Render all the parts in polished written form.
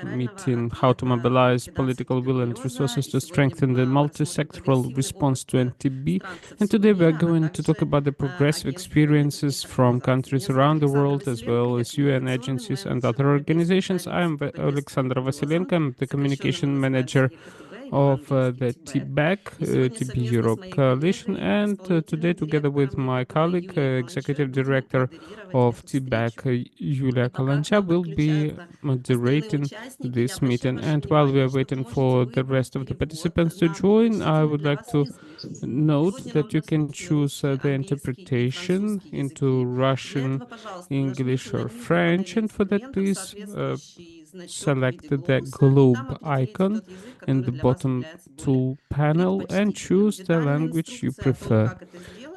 meeting, how to mobilize political will and resources to strengthen the multisectoral response to NTB. And today we are going to talk about the progressive experiences from countries around the world, as well as UN agencies and other organizations. I am Alexandra Vasilenko, I'm the communication manager of the TB Europe Coalition, and today, together with my colleague, Executive Director of TB, Yulia Kalancha, will be moderating this meeting. And while we are waiting for the rest of the participants to join, I would like to note that you can choose the interpretation into Russian, English, or French, and for that, please select the globe icon in the bottom tool panel and choose the language you prefer.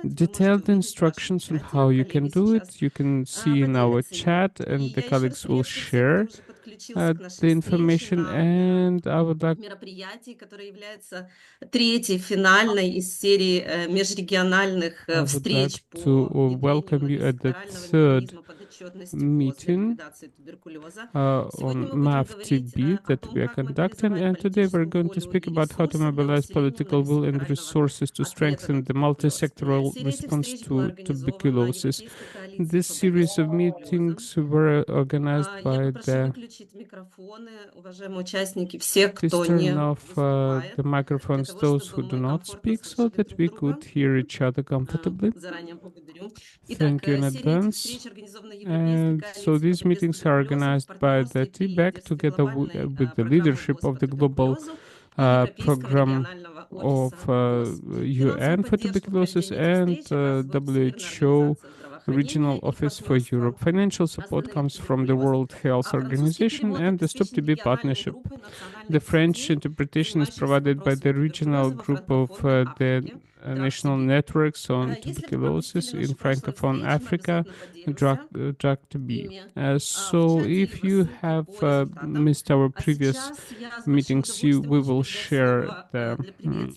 Detailed instructions on how you can do it you can see in our chat, and the colleagues will share the information. And I would like мероприятий, которое является третьей финальной из серии межрегиональных встреч to welcome you at the third meeting on MAF-TB that we are conducting, and today we're going to speak about how to mobilize political will and resources to strengthen the multisectoral response to tuberculosis. This series of meetings were organized by the Please turn off the microphones, those who do not speak, so that we could hear each other comfortably. Thank you in advance. And so these meetings are organized by the TBAC together with the leadership of the global program of UN for tuberculosis and WHO Regional Office for Europe. Financial support comes from the World Health Organization and the Stop TB Partnership. The French interpretation is provided by the regional group of the national networks on tuberculosis in Francophone Africa, Drug TB. So if you have missed our previous meetings, we will share the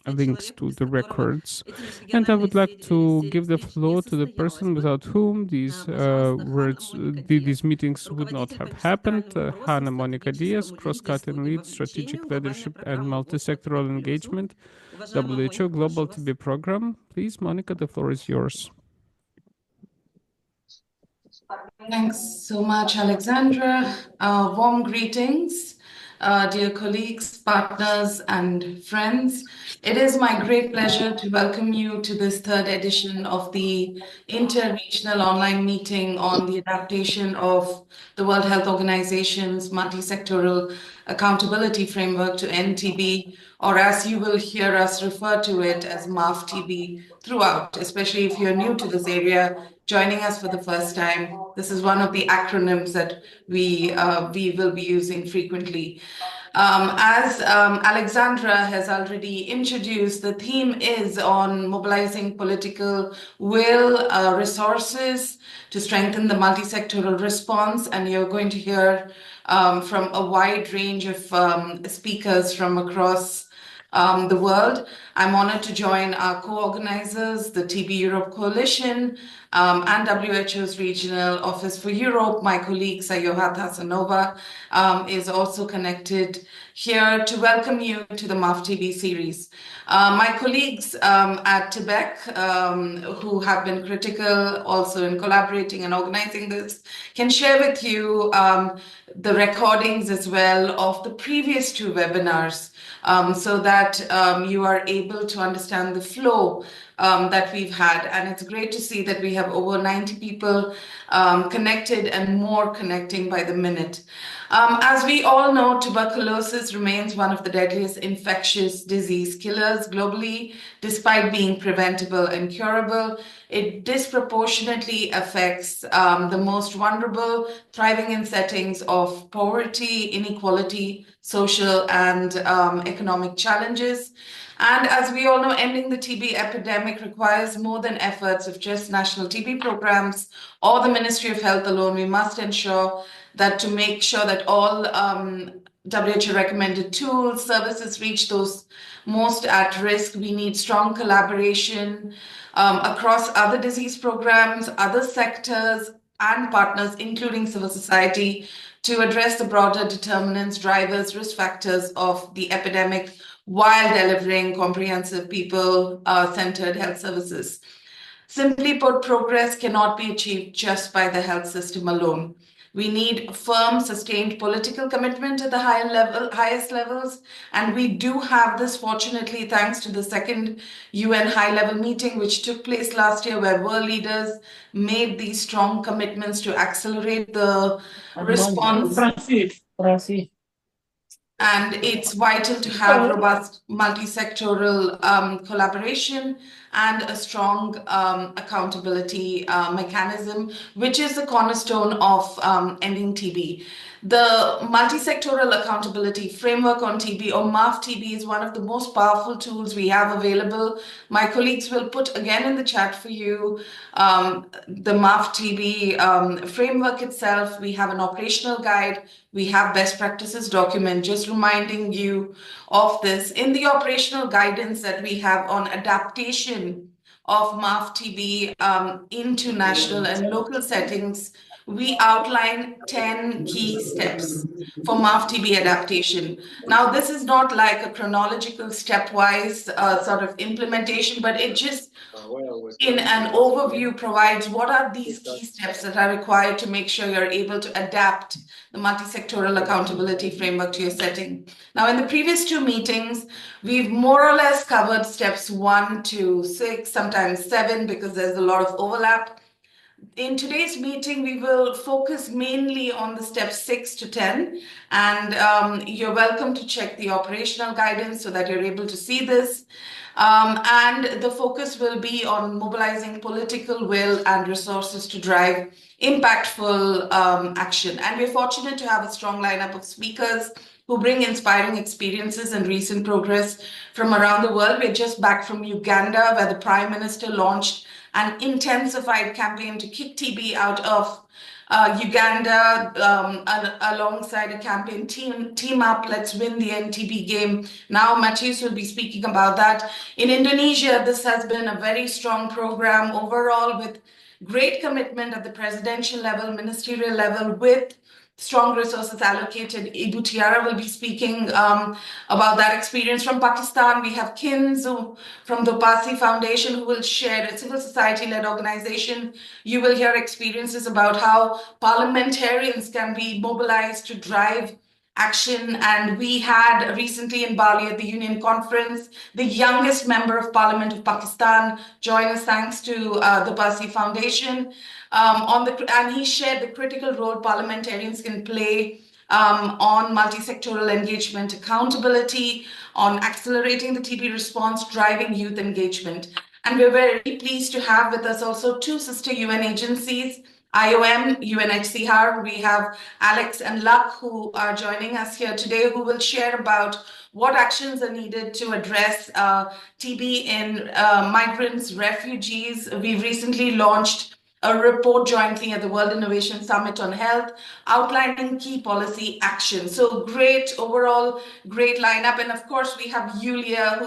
links to the records. And I would like to give the floor to the person without whom these these meetings would not have happened. Hanna Monica Diaz, cross-cutting lead, strategic leadership and multisectoral engagement, WHO Global TB Program. Please, Monica, the floor is yours. Thanks so much, Alexandra. Warm greetings, dear colleagues, partners, and friends. It is my great pleasure to welcome you to this third edition of the interregional online meeting on the adaptation of the World Health Organization's multisectoral accountability framework to NTB, or as you will hear us refer to it as MAF-TB throughout, especially if you're new to this area, joining us for the first time. This is one of the acronyms that we will be using frequently. As Alexandra has already introduced, the theme is on mobilizing political will, resources to strengthen the multisectoral response, and you're going to hear from a wide range of speakers from across the world. I'm honored to join our co-organizers, the TB Europe Coalition, and WHO's Regional Office for Europe. My colleague Sayohat Hasanova is also connected here to welcome you to the MAF-TB series. My colleagues at TBEC, who have been critical also in collaborating and organizing this, can share with you the recordings as well of the previous two webinars, so that you are able to understand the flow that we've had. And it's great to see that we have over 90 people connected and more connecting by the minute. As we all know, tuberculosis remains one of the deadliest infectious disease killers globally. Despite being preventable and curable, it disproportionately affects the most vulnerable, thriving in settings of poverty, inequality, social and economic challenges. And as we all know, ending the TB epidemic requires more than efforts of just national TB programs or the Ministry of Health alone. We must ensure that to make sure that all WHO recommended tools, services reach those most at risk, we need strong collaboration across other disease programs, other sectors, and partners, including civil society, to address the broader determinants, drivers, risk factors of the epidemic while delivering comprehensive people-centered health services. Simply put, progress cannot be achieved just by the health system alone. We need firm, sustained political commitment at the highest levels, and we do have this, fortunately, thanks to the second UN high-level meeting, which took place last year, where world leaders made these strong commitments to accelerate the response. And it's vital to have robust multisectoral collaboration and a strong accountability mechanism, which is the cornerstone of ending TB. The multisectoral accountability framework on TB, or MAF-TB, is one of the most powerful tools we have available. My colleagues will put again in the chat for you the MAF-TB framework itself. We have an operational guide. We have best practices document, just reminding you of this. In the operational guidance that we have on adaptation of MAF-TB into national and local settings, we outline 10 key steps for MAF-TB adaptation. Now, this is not like a chronological stepwise sort of implementation, but it just, in an overview, provides what are these key steps that are required to make sure you're able to adapt the multisectoral accountability framework to your setting. Now, in the previous two meetings, we've more or less covered steps 1 to 6, sometimes 7, because there's a lot of overlap. In today's meeting, we will focus mainly on the steps 6 to 10, and you're welcome to check the operational guidance so that you're able to see this. And the focus will be on mobilizing political will and resources to drive impactful action. And we're fortunate to have a strong lineup of speakers who bring inspiring experiences and recent progress from around the world. We're just back from Uganda, where the Prime Minister launched an intensified campaign to kick TB out of Uganda, alongside a campaign, Team Up, Let's Win the NTB Game. Now, Matthias will be speaking about that. In Indonesia, this has been a very strong program overall, with great commitment at the presidential level, ministerial level, with strong resources allocated. Ibu Tiara will be speaking about that experience. From Pakistan, we have Kinzu from the Pasi Foundation, who will share a civil society-led organization. You will hear experiences about how parliamentarians can be mobilized to drive action. And we had recently in Bali at the Union Conference, the youngest member of Parliament of Pakistan join us, thanks to the Pasi Foundation. And he shared the critical role parliamentarians can play on multisectoral engagement, accountability, on accelerating the TB response, driving youth engagement. And we're very pleased to have with us also two sister UN agencies, IOM, UNHCR. We have Alex and Luck, who are joining us here today, who will share about what actions are needed to address TB in migrants, refugees. We've recently launched a report jointly at the World Innovation Summit on Health, outlining key policy actions. So great overall, great lineup. And of course, we have Yulia,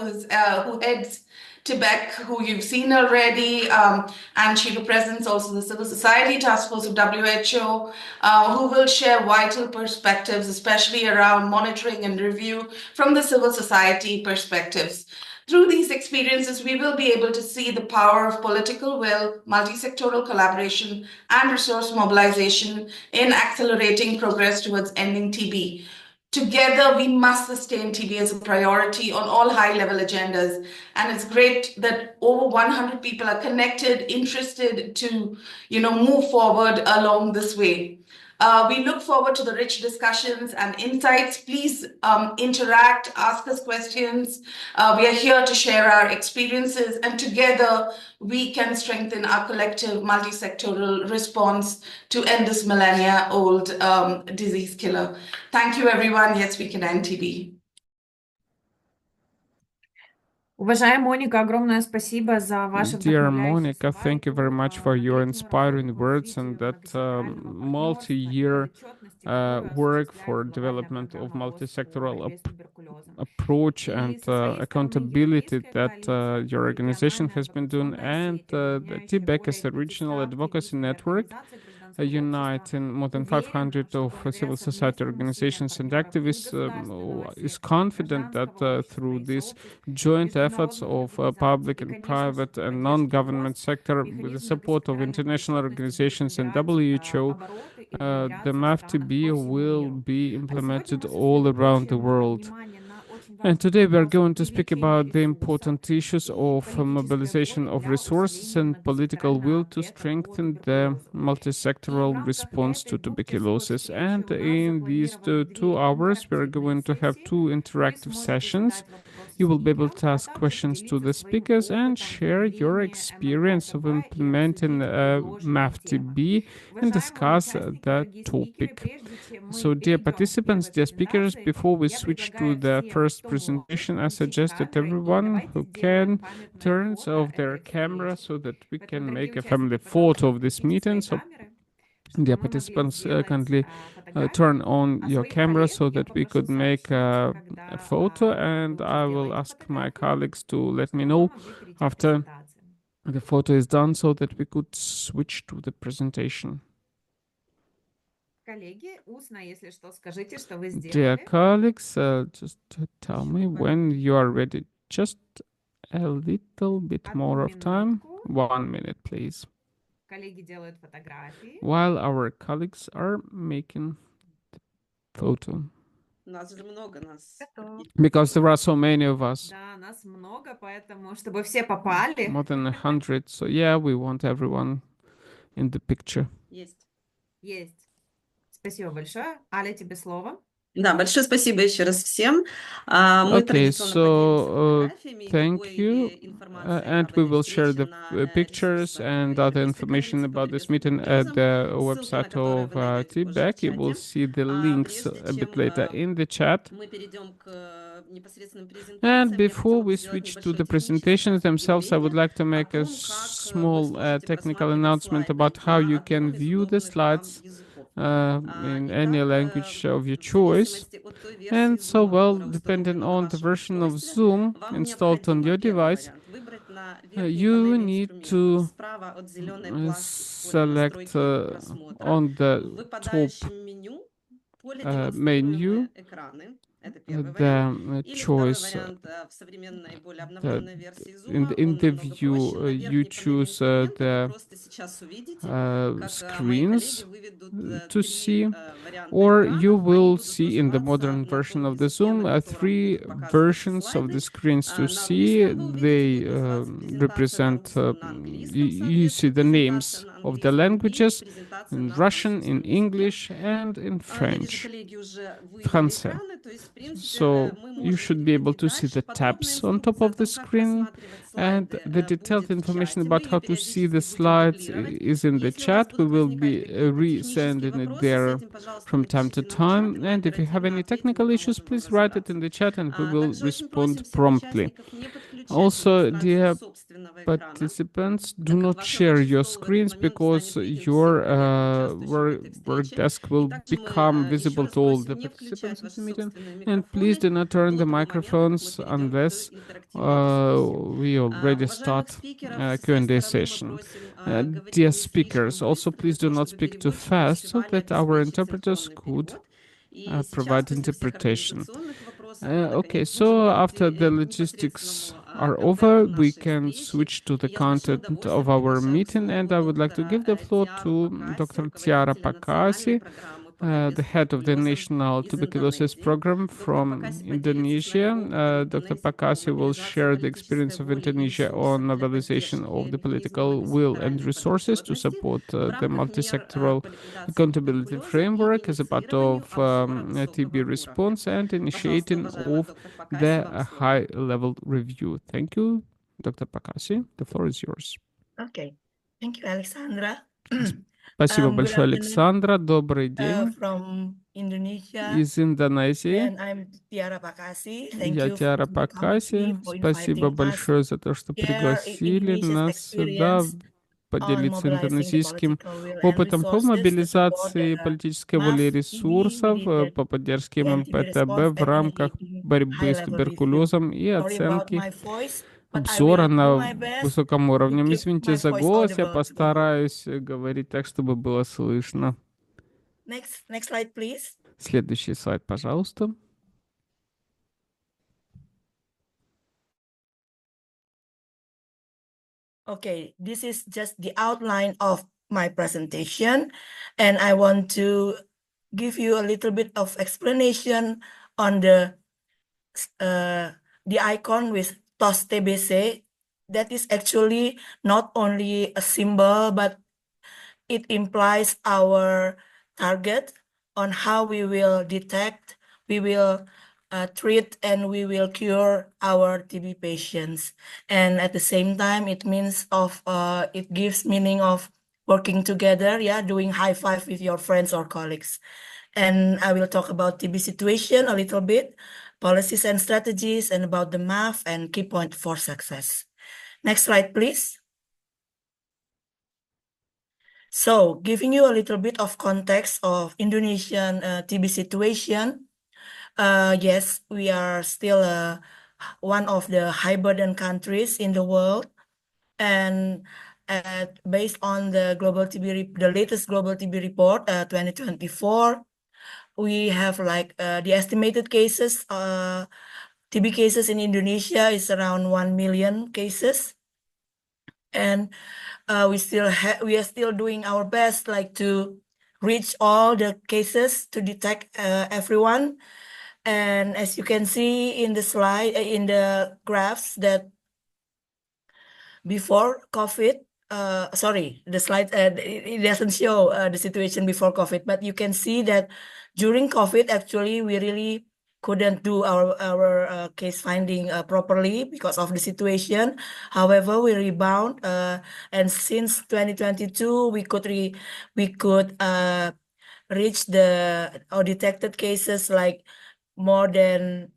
who heads Tibet, who you've seen already, and she represents also the Civil Society Task Force of WHO, who will share vital perspectives, especially around monitoring and review from the civil society perspectives. Through these experiences, we will be able to see the power of political will, multisectoral collaboration, and resource mobilization in accelerating progress towards ending TB. Together, we must sustain TB as a priority on all high-level agendas. And it's great that over 100 people are connected, interested to, move forward along this way. We look forward to the rich discussions and insights. Please interact, ask us questions. We are here to share our experiences, and together we can strengthen our collective multisectoral response to end this millennia-old disease killer. Thank you, everyone. Yes, we can end TB. Dear Monica, thank you very much for your inspiring words and that multi-year work for development of multisectoral approach and accountability that your organization has been doing, and the TBEC as a regional advocacy network uniting more than 500 of civil society organizations and activists, is confident that through these joint efforts of public and private and non-government sector, with the support of international organizations and WHO, the MAF-TB will be implemented all around the world. And today we are going to speak about the important issues of mobilization of resources and political will to strengthen the multisectoral response to tuberculosis. And in these 2 hours, we are going to have 2 interactive sessions. You will be able to ask questions to the speakers and share your experience of implementing MAF-TB and discuss that topic. So, dear participants, dear speakers, before we switch to the first presentation, I suggest that everyone who can turns off their camera so that we can make a family photo of this meeting. So, dear participants, kindly turn on your camera so that we could make a photo, and I will ask my colleagues to let me know after the photo is done so that we could switch to the presentation. Dear colleagues, just tell me when you are ready. Just a little bit more of time. 1 minute, please. While our colleagues are making the photo. Because there are so many of us. More than 100. So yeah, we want everyone in the picture. Есть. Спасибо большое. Аля, тебе слово. Да, большое спасибо еще раз всем. Мы традиционно поделимся фотографиями, thank you. And we will share the pictures and other information about this meeting at the website of TBEC. You will see the links a bit later in the chat. And before we switch to the presentations themselves, I would like to make a small technical announcement about how you can view the slides in any language of your choice. And so, well, depending on the version of Zoom installed on your device, you need to select on the top menu the choice in the view you choose the screens to see, or you will see in the modern version of the Zoom 3 versions of the screens to see. They represent you see the names of the languages in Russian, in English, and in French. Français. So you should be able to see the tabs on top of the screen, and the detailed information about how to see the slides is in the chat. We will be resending it there from time to time, and if you have any technical issues, please write it in the chat and we will respond promptly. Also, dear participants, do not share your screens because your work desk will become visible to all the participants of the meeting. And please do not turn the microphones unless we already start a Q&A session. Dear speakers, also please do not speak too fast so that our interpreters could provide interpretation. Okay, so after the logistics are over, we can switch to the content of our meeting, and I would like to give the floor to Dr. Tiara Pakasi, the head of the National Tuberculosis Program from Indonesia. Dr. Pakasi will share the experience of Indonesia on mobilization of the political will and resources to support the multisectoral accountability framework as a part of TB response and initiating of the high-level review. Thank you, Dr. Pakasi. The floor is yours. Okay. Thank you, Alexandra. Спасибо большое, Александра. Добрый день. Из Индонезии. Я Тиара Пакаси. Спасибо большое за то, что пригласили нас сюда поделиться индонезийским опытом по мобилизации политической воли и ресурсов, по поддержке ММП-ТБ в рамках борьбы с туберкулезом и оценки обзора на высоком уровне. Извините за голос, я постараюсь говорить так, чтобы было слышно. Next slide, please. Следующий слайд, пожалуйста. Okay, this is just the outline of my presentation, and I want to give you a little bit of explanation on the icon with TOS TBC. That is actually not only a symbol, but it implies our target on how we will detect, we will treat, and we will cure our TB patients. And at the same time, it means it gives meaning of working together, doing high five with your friends or colleagues. And I will talk about TB situation a little bit, policies and strategies, and about the MAF and key point for success. Next slide, please. So, giving you a little bit of context of Indonesian TB situation, yes, we are still one of the high burden countries in the world, and based on the latest global TB report 2024, we have the estimated cases, TB cases in Indonesia is around 1 million cases, and we are still doing our best to reach all the cases to detect everyone. And as you can see in the slide, in the graphs, that before COVID, sorry, the slide, it doesn't show the situation before COVID, but you can see that during COVID, actually, we really couldn't do our case finding properly because of the situation. However, we rebound, and since 2022, we could reach or detected cases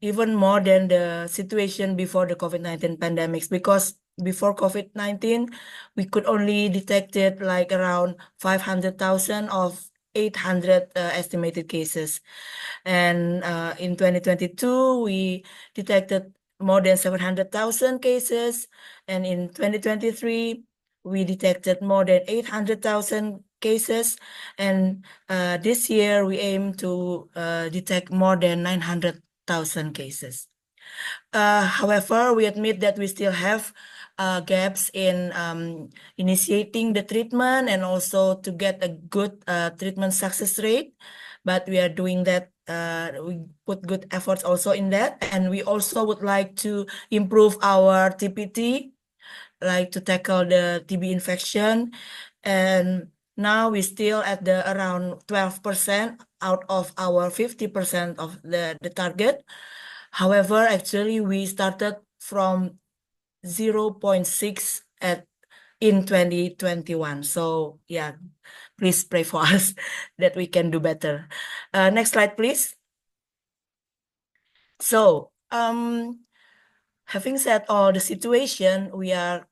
even more than the situation before the COVID-19 pandemics, because before COVID-19, we could only detect it around 500,000 of 800 estimated cases. And in 2022, we detected more than 700,000 cases. And in 2023, we detected more than 800,000 cases. And this year, we aim to detect more than 900,000 cases. However, we admit that we still have gaps in initiating the treatment and also to get a good treatment success rate. But we are doing that. We put good efforts also in that. And we also would like to improve our TPT, to tackle the TB infection. And now we're still at around 12% out of our 50% of the target. However, actually, we started from 0.6 in 2021. So yeah, please pray for us that we can do better. Next slide, please. So, having said all the situation, we are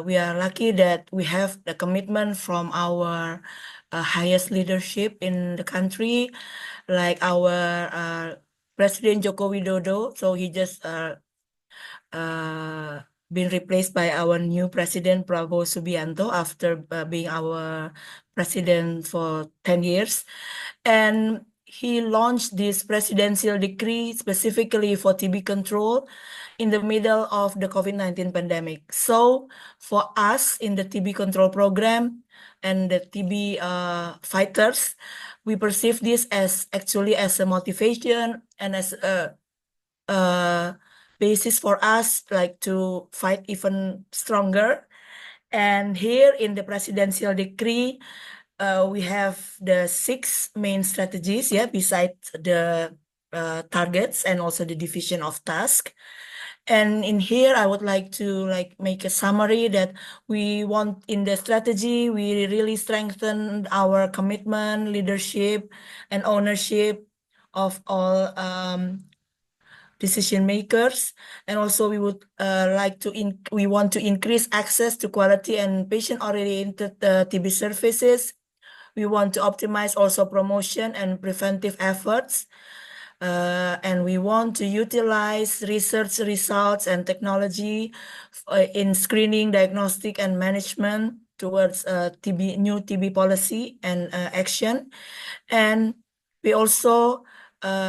lucky that we have the commitment from our highest leadership in the country, like our President Joko Widodo. So he just been replaced by our new president, Prabowo Subianto, after being our president for 10 years. And he launched this presidential decree specifically for TB control in the middle of the COVID-19 pandemic. So for us in the TB control program and the TB fighters, we perceive this as actually as a motivation and as a basis for us to fight even stronger. And here in the presidential decree, we have the 6 main strategies, besides the targets and also the division of task. And in here, I would like to make a summary that we want in the strategy, we really strengthen our commitment, leadership, and ownership of all decision makers. And also we would we want to increase access to quality and patient-oriented TB services. We want to optimize also promotion and preventive efforts. And we want to utilize research results and technology in screening, diagnostic, and management towards new TB policy and action. And we also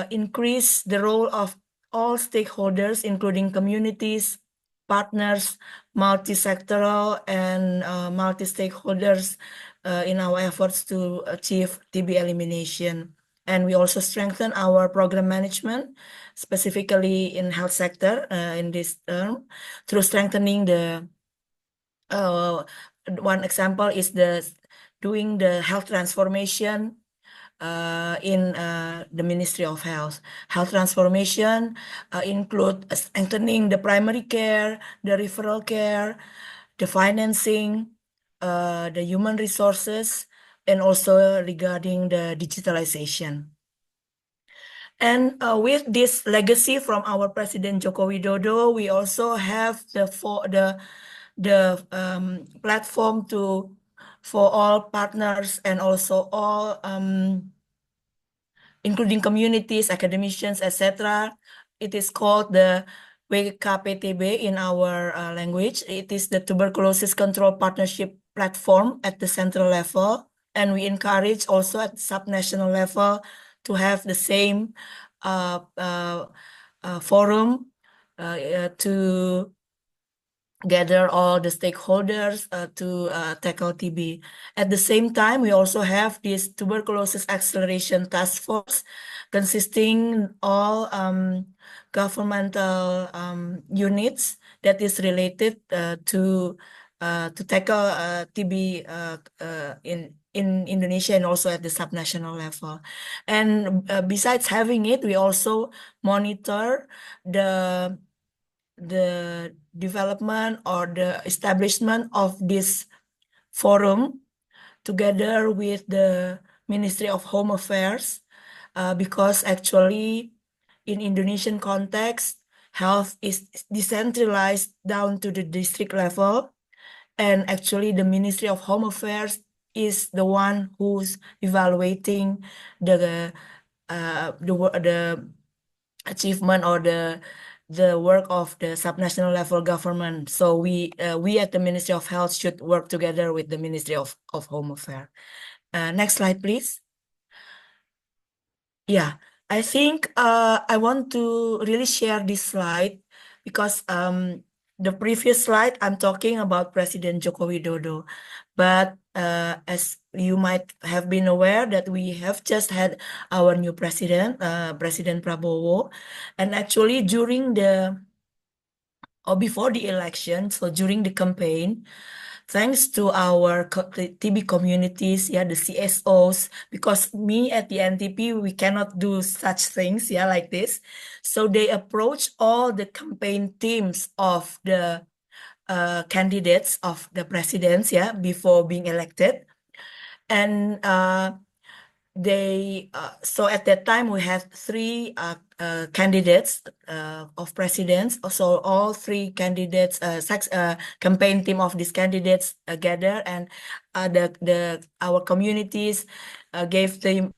increase the role of all stakeholders, including communities, partners, multisectoral, and multi-stakeholders in our efforts to achieve TB elimination. And we also strengthen our program management, specifically in health sector in this term, through strengthening the one example is doing the health transformation in the Ministry of Health. Health transformation include strengthening the primary care, the referral care, the financing, the human resources, and also regarding the digitalization. And with this legacy from our President Joko Widodo, we also have the platform for all partners and also all including communities, academicians, etc. It is called the WKPTB in our language. It is the Tuberculosis Control Partnership Platform at the central level. And we encourage also at the subnational level to have the same forum to gather all the stakeholders to tackle TB. At the same time, we also have this tuberculosis acceleration task force consisting all governmental units that is related to tackle TB in Indonesia and also at the subnational level. And besides having it, we also monitor the development or the establishment of this forum together with the Ministry of Home Affairs, because actually in Indonesian context, health is decentralized down to the district level. And actually the Ministry of Home Affairs is the one who's evaluating the achievement or the work of the subnational level government. So we at the Ministry of Health should work together with the Ministry of Home Affairs. Next slide, please. Yeah, I think I want to really share this slide because the previous slide I'm talking about President Joko Widodo, but as you might have been aware that we have just had our new president, President Prabowo, and actually during before the election, so during the campaign, thanks to our TB communities, yeah, the CSOs, because me at the NTP, we cannot do such things, yeah, like this. So they approach all the campaign teams of the candidates of the presidents, yeah, before being elected. And so at that time we had three candidates of presidents. So all three candidates, campaign team of these candidates gather, and our communities gave them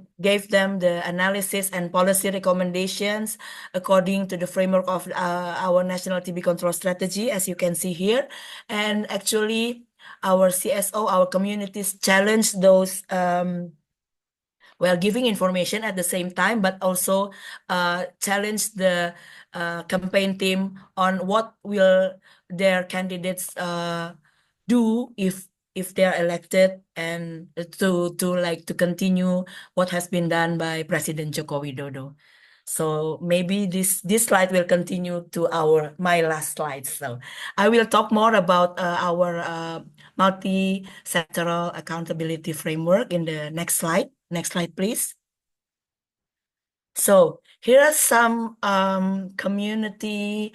the analysis and policy recommendations according to the framework of our national TB control strategy, as you can see here. And actually our CSO, our communities challenged those while giving information at the same time, but also challenge the campaign team on what will their candidates do if they are elected, and to continue what has been done by President Joko Widodo. So maybe this slide will continue to my last slide. So I will talk more about our multi-sectoral accountability framework in the next slide. Next slide, please. So here are some community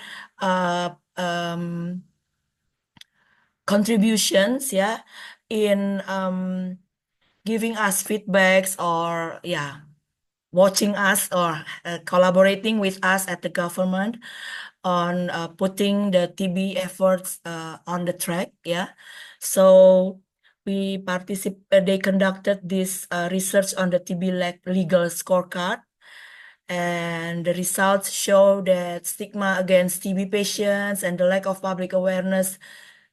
contributions, yeah, in giving us feedbacks or watching us or collaborating with us at the government on putting the TB efforts on the track, yeah. So they conducted this research on the TB legal scorecard, And the results show that stigma against TB patients and the lack of public awareness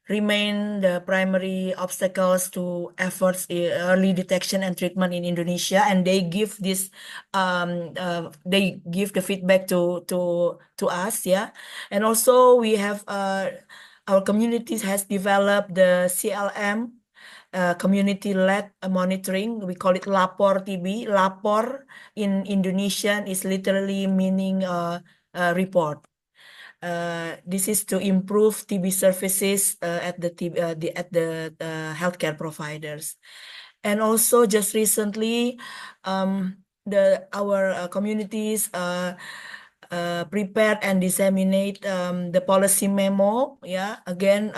remain the primary obstacles to efforts in early detection and treatment in Indonesia. And they give this, they give the feedback to us, yeah. And also we have our communities has developed the CLM. Community-led monitoring. We call it lapor TB. Lapor in Indonesian is literally meaning report. This is to improve TB services at the healthcare providers. And also just recently, our communities prepared and disseminate the policy memo. Yeah, again,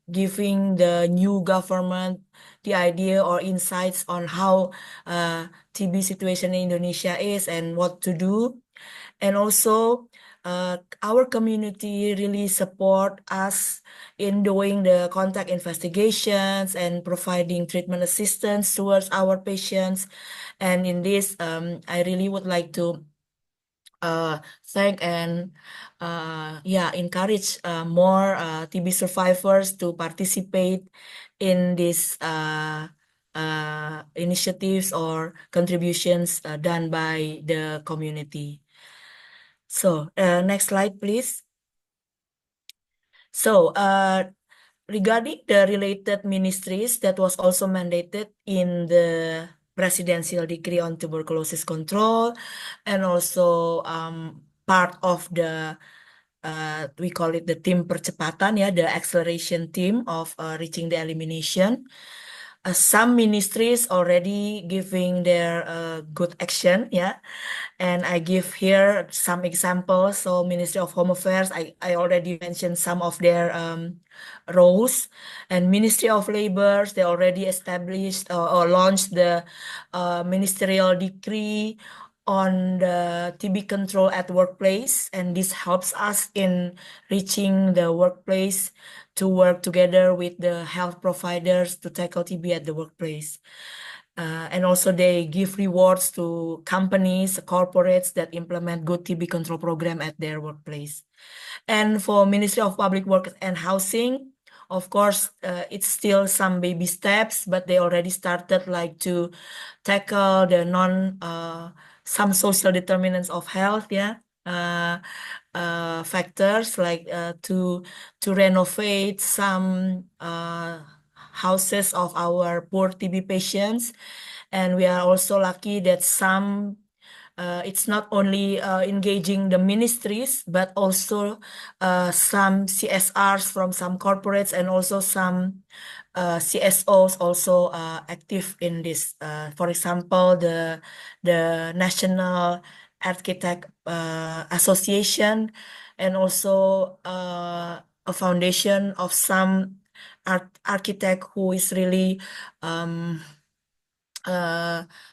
giving the new government the idea or insights on how TB situation in Indonesia is and what to do. And also, our community really support us in doing the contact investigations and providing treatment assistance towards our patients. And in this, I really would like to thank and encourage more TB survivors to participate in these initiatives or contributions done by the community. So next slide, please. So regarding the related ministries that was also mandated in the presidential decree on tuberculosis control, and also part of the we call it the team percepatan, yeah, the acceleration team of reaching the elimination. Some ministries already giving their good action, yeah. And I give here some examples. So Ministry of Home Affairs, I already mentioned some of their roles. And Ministry of Labor, they already established or launched the ministerial decree on the TB control at workplace. And this helps us in reaching the workplace to work together with the health providers to tackle TB at the workplace. And also they give rewards to companies, corporates that implement good TB control program at their workplace. And for Ministry of Public Works and Housing, of course, it's still some baby steps, but they already started like to tackle the some social determinants of health, yeah. Factors like to renovate some houses of our poor TB patients. And we are also lucky that some it's not only engaging the ministries, but also some CSRs from some corporates and also some CSOs also active in this. For example, the National Architect Association, and also a foundation of some architect who is really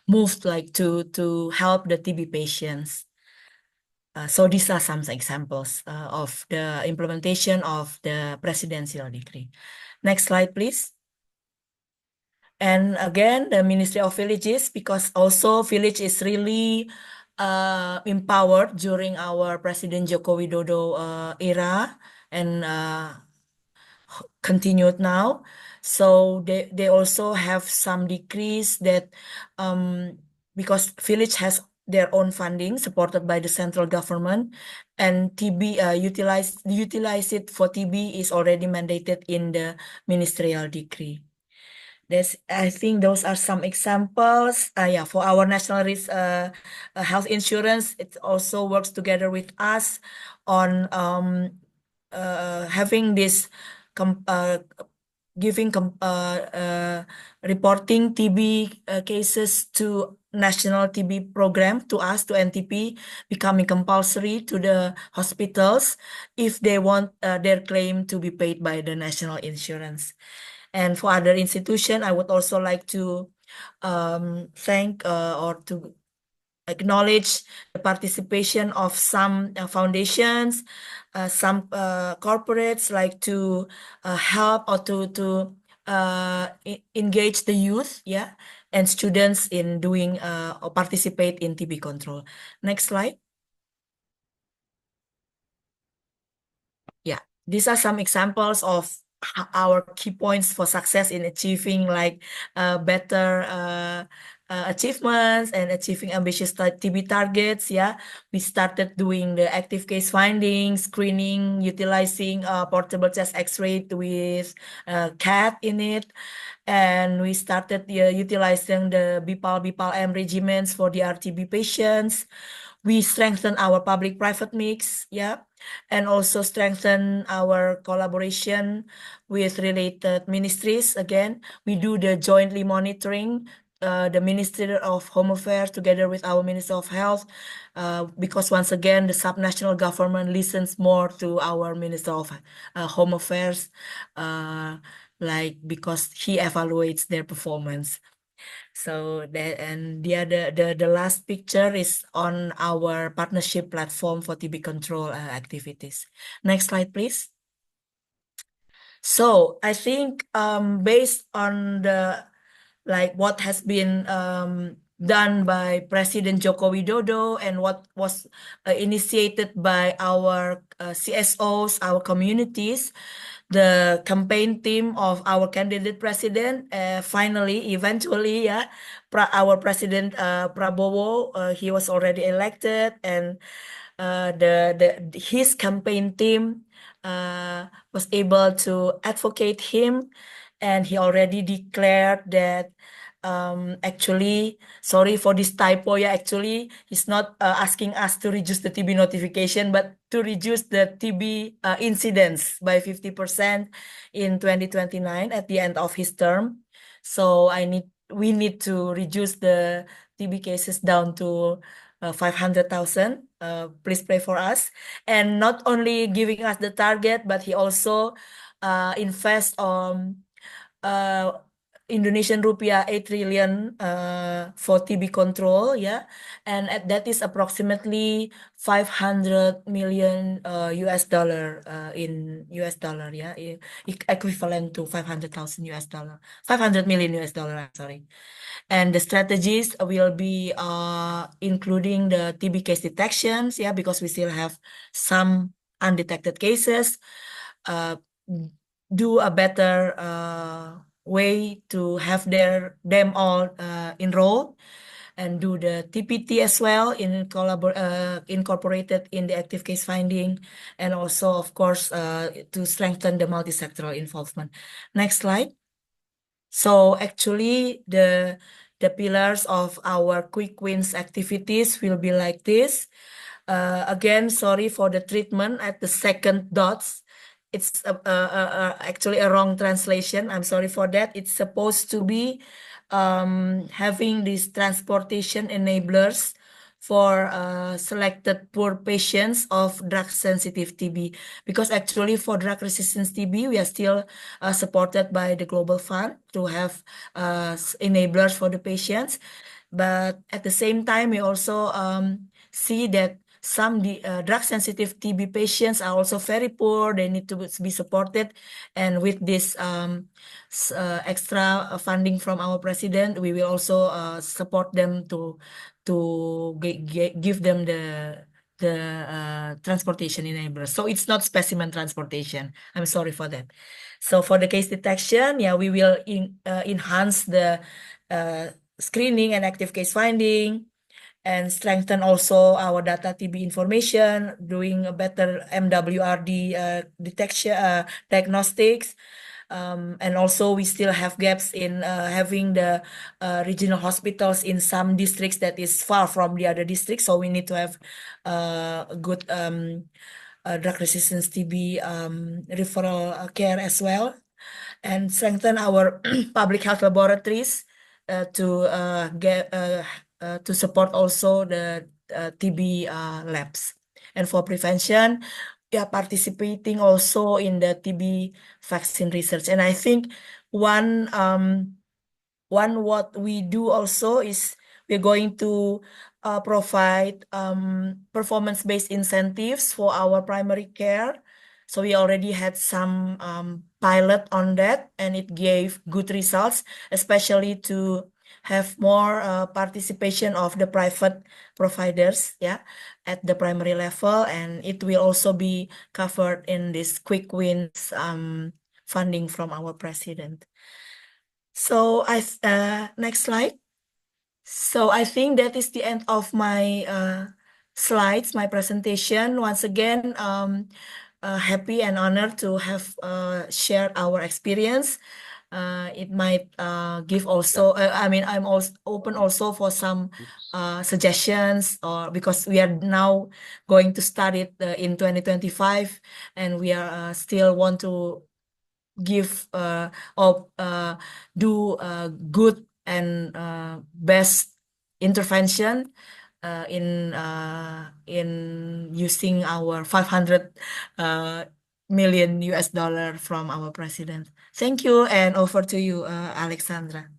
moved like to help the TB patients. So these are some examples of the implementation of the presidential decree. Next slide, please. And again, the Ministry of Villages, because also village is really empowered during our President Joko Widodo era and continued now. So they also have some decrees that because village has their own funding supported by the central government, and TB utilize it for TB is already mandated in the ministerial decree. I think those are some examples. Yeah, for our national risk health insurance, it also works together with us on having this reporting TB cases to national TB program to us, to NTP, becoming compulsory to the hospitals if they want their claim to be paid by the national insurance. And for other institutions, I would also like to thank or to acknowledge the participation of some foundations, some corporates like to help or to engage the youth, yeah, and students in doing or participate in TB control. Next slide. Yeah, these are some examples of our key points for success in achieving like better achievements and achieving ambitious TB targets. Yeah, we started doing the active case finding, screening, utilizing portable chest X-ray with CAT in it. And we started utilizing the BPAL-M regimens for the RTB patients. We strengthen our public-private mix, yeah, and also strengthen our collaboration with related ministries. Again, we do the jointly monitoring, the Ministry of Home Affairs together with our Minister of Health, because once again, the subnational government listens more to our Minister of Home Affairs, like because he evaluates their performance. So the last picture is on our partnership platform for TB control activities. Next slide, please. So I think based on the what has been done by President Joko Widodo and what was initiated by our CSOs, our communities, the campaign team of our candidate president, eventually, yeah, our president Prabowo, he was already elected, and his campaign team was able to advocate him, and he already declared that actually, sorry for this typo, yeah, actually he's not asking us to reduce the TB notification, but to reduce the TB incidence by 50% in 2029 at the end of his term. So we need to reduce the TB cases down to 500,000. Please pray for us. And not only giving us the target, but he also invest on Indonesian rupiah 8 trillion for TB control, yeah, and that is approximately 500 million US dollar in US dollar, yeah, equivalent to 500,000 US dollar, 500 million US dollar, I'm sorry. And the strategies will be including the TB case detections, yeah, because we still have some undetected cases. Do a better way to have them all enrolled, and do the TPT as well incorporated in the active case finding, and also of course to strengthen the multisectoral involvement. Next slide. So actually the pillars of our quick wins activities will be like this. Again, sorry for the treatment at the second dots. It's actually a wrong translation. I'm sorry for that. It's supposed to be having these transportation enablers for selected poor patients of drug-sensitive TB. Because actually for drug-resistant TB, we are still supported by the Global Fund to have enablers for the patients. But at the same time, we also see that some drug-sensitive TB patients are also very poor. They need to be supported. And with this extra funding from our president, we will also support them to give them the transportation enablers. So it's not specimen transportation. I'm sorry for that. So for the case detection, yeah, we will enhance the screening and active case finding, and strengthen also our data TB information, doing a better MWRD detection, diagnostics. And also we still have gaps in having the regional hospitals in some districts that is far from the other districts. So we need to have good drug resistance TB referral care as well, and strengthen our public health laboratories to support also the TB labs. And for prevention, we are participating also in the TB vaccine research. And I think one what we do also is we're going to provide performance-based incentives for our primary care. So we already had some pilot on that, and it gave good results, especially to have more participation of the private providers, yeah, at the primary level, and it will also be covered in this quick wins funding from our president. So next slide. So I think that is the end of my slides, my presentation. Once again, happy and honored to have shared our experience. It might give also, I mean, I'm also open also for some suggestions, or because we are now going to start it in 2025, and we are still want to give or do good and best intervention in using our 500 million US dollar from our president. Thank you, and over to you, Alexandra.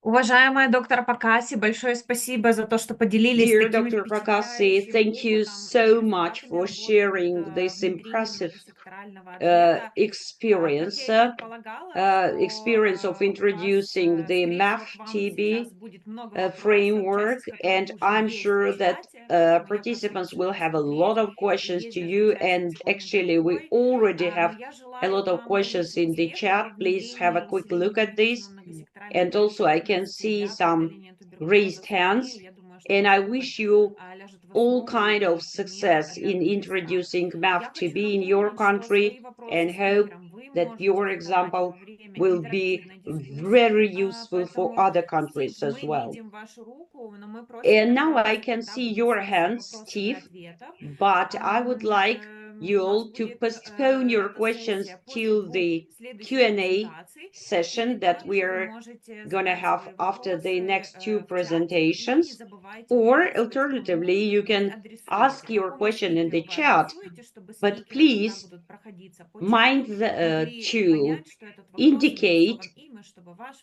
Уважаемая доктор Pakasi, большое спасибо за то, что поделились Dear такими Dr. Pakasi, thank you so much for sharing this impressive experience of introducing the MAF-TB framework, and I'm sure that participants will have a lot of questions to you, and actually we already have a lot of questions in the chat. Please have a quick look at this, and also I can see some raised hands, and I wish you all kind of success in introducing MAF-TB in your country, and hope that your example will be very useful for other countries as well. And now I can see your hands, Steve, but I would like you all to postpone your questions till the Q&A session that we are going to have after the next two presentations. Or alternatively, you can ask your question in the chat, but please mind to indicate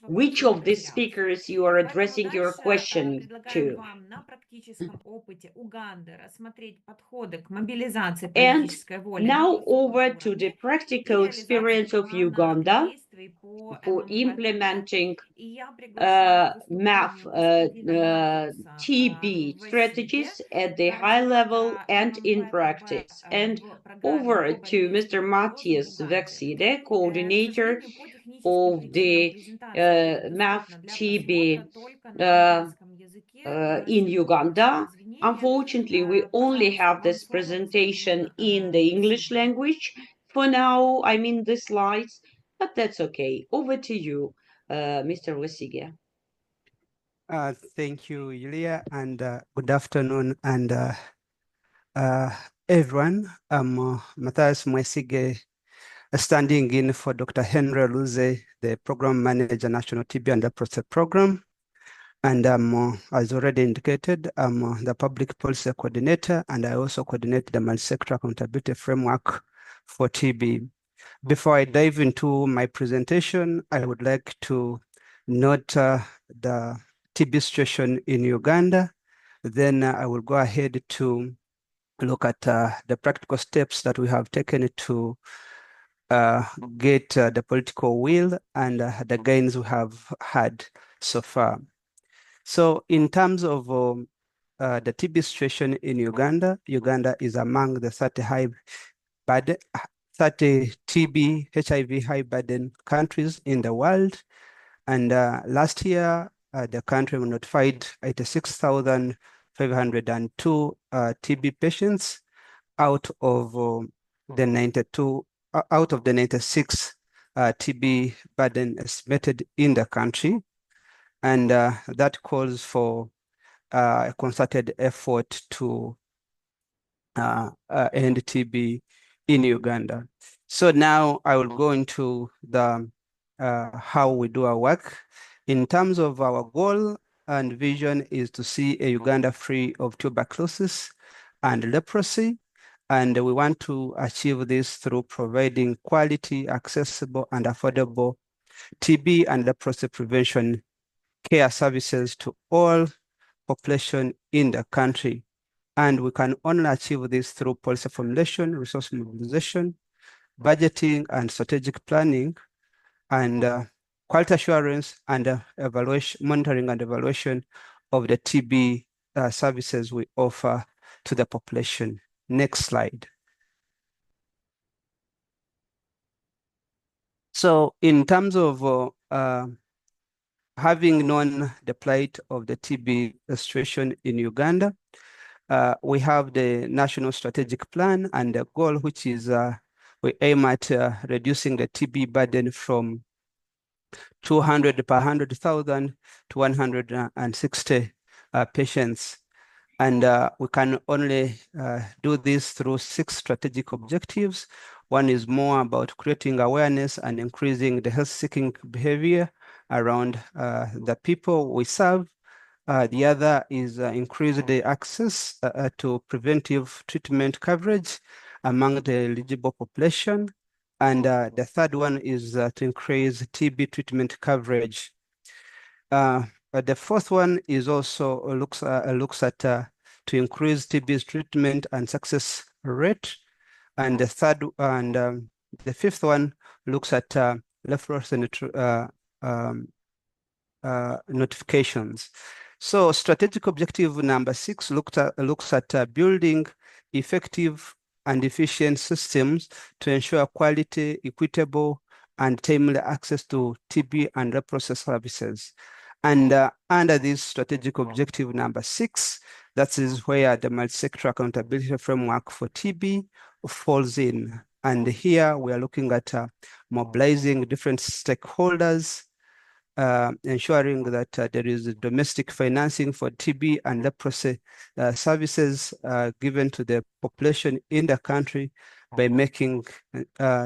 which of the speakers you are addressing your question to. And now over to the practical experience of Uganda for implementing MAF-TB strategies at the high level and in practice. And over to Mr. Matthias Vexide, coordinator of the MAF-TB in Uganda. Unfortunately, we only have this presentation in the English language for now. I mean the slides, but that's okay. Over to you, Mr. Wesige. Thank you, Yulia, and good afternoon, and everyone. I'm Matthias Mwesige, standing in for Dr. Henry Luze, the Program Manager, National TB and Process Program. And as already indicated, I'm the Public Policy Coordinator, and I also coordinate the Multisectoral Accountability Framework for TB. Before I dive into my presentation, I would like to note the TB situation in Uganda. Then I will go ahead to look at the practical steps that we have taken to get the political will and the gains we have had so far. So in terms of the TB situation in Uganda, Uganda is among the 30 TB, HIV high burden countries in the world. And last year, the country notified 86,502 TB patients out of the 96 TB burden estimated in the country. And that calls for a concerted effort to end TB in Uganda. So now I will go into the how we do our work. In terms of our goal and vision is to see a Uganda free of tuberculosis and leprosy. And we want to achieve this through providing quality, accessible, and affordable TB and leprosy prevention care services to all population in the country. And we can only achieve this through policy formulation, resource mobilization, budgeting and strategic planning, and quality assurance and evaluation, monitoring and evaluation of the TB services we offer to the population. Next slide. So in terms of having known the plight of the TB situation in Uganda, we have the National Strategic Plan and the goal, which is we aim at reducing the TB burden from 200 per 100,000 to 160 patients. And we can only do this through 6 strategic objectives. One is more about creating awareness and increasing the health-seeking behavior around the people we serve. The other is increase the access to preventive treatment coverage among the eligible population. And the third one is to increase TB treatment coverage. The fourth one is also looks at to increase TB treatment and success rate. And the third and the fifth one looks at referrals and notifications. So strategic objective number 6 looks at building effective and efficient systems to ensure quality, equitable, and timely access to TB and reprocess services. And under this strategic objective number 6, that is where the multisectoral accountability framework for TB falls in. And here we are looking at mobilizing different stakeholders, ensuring that there is domestic financing for TB and leprosy services given to the population in the country by making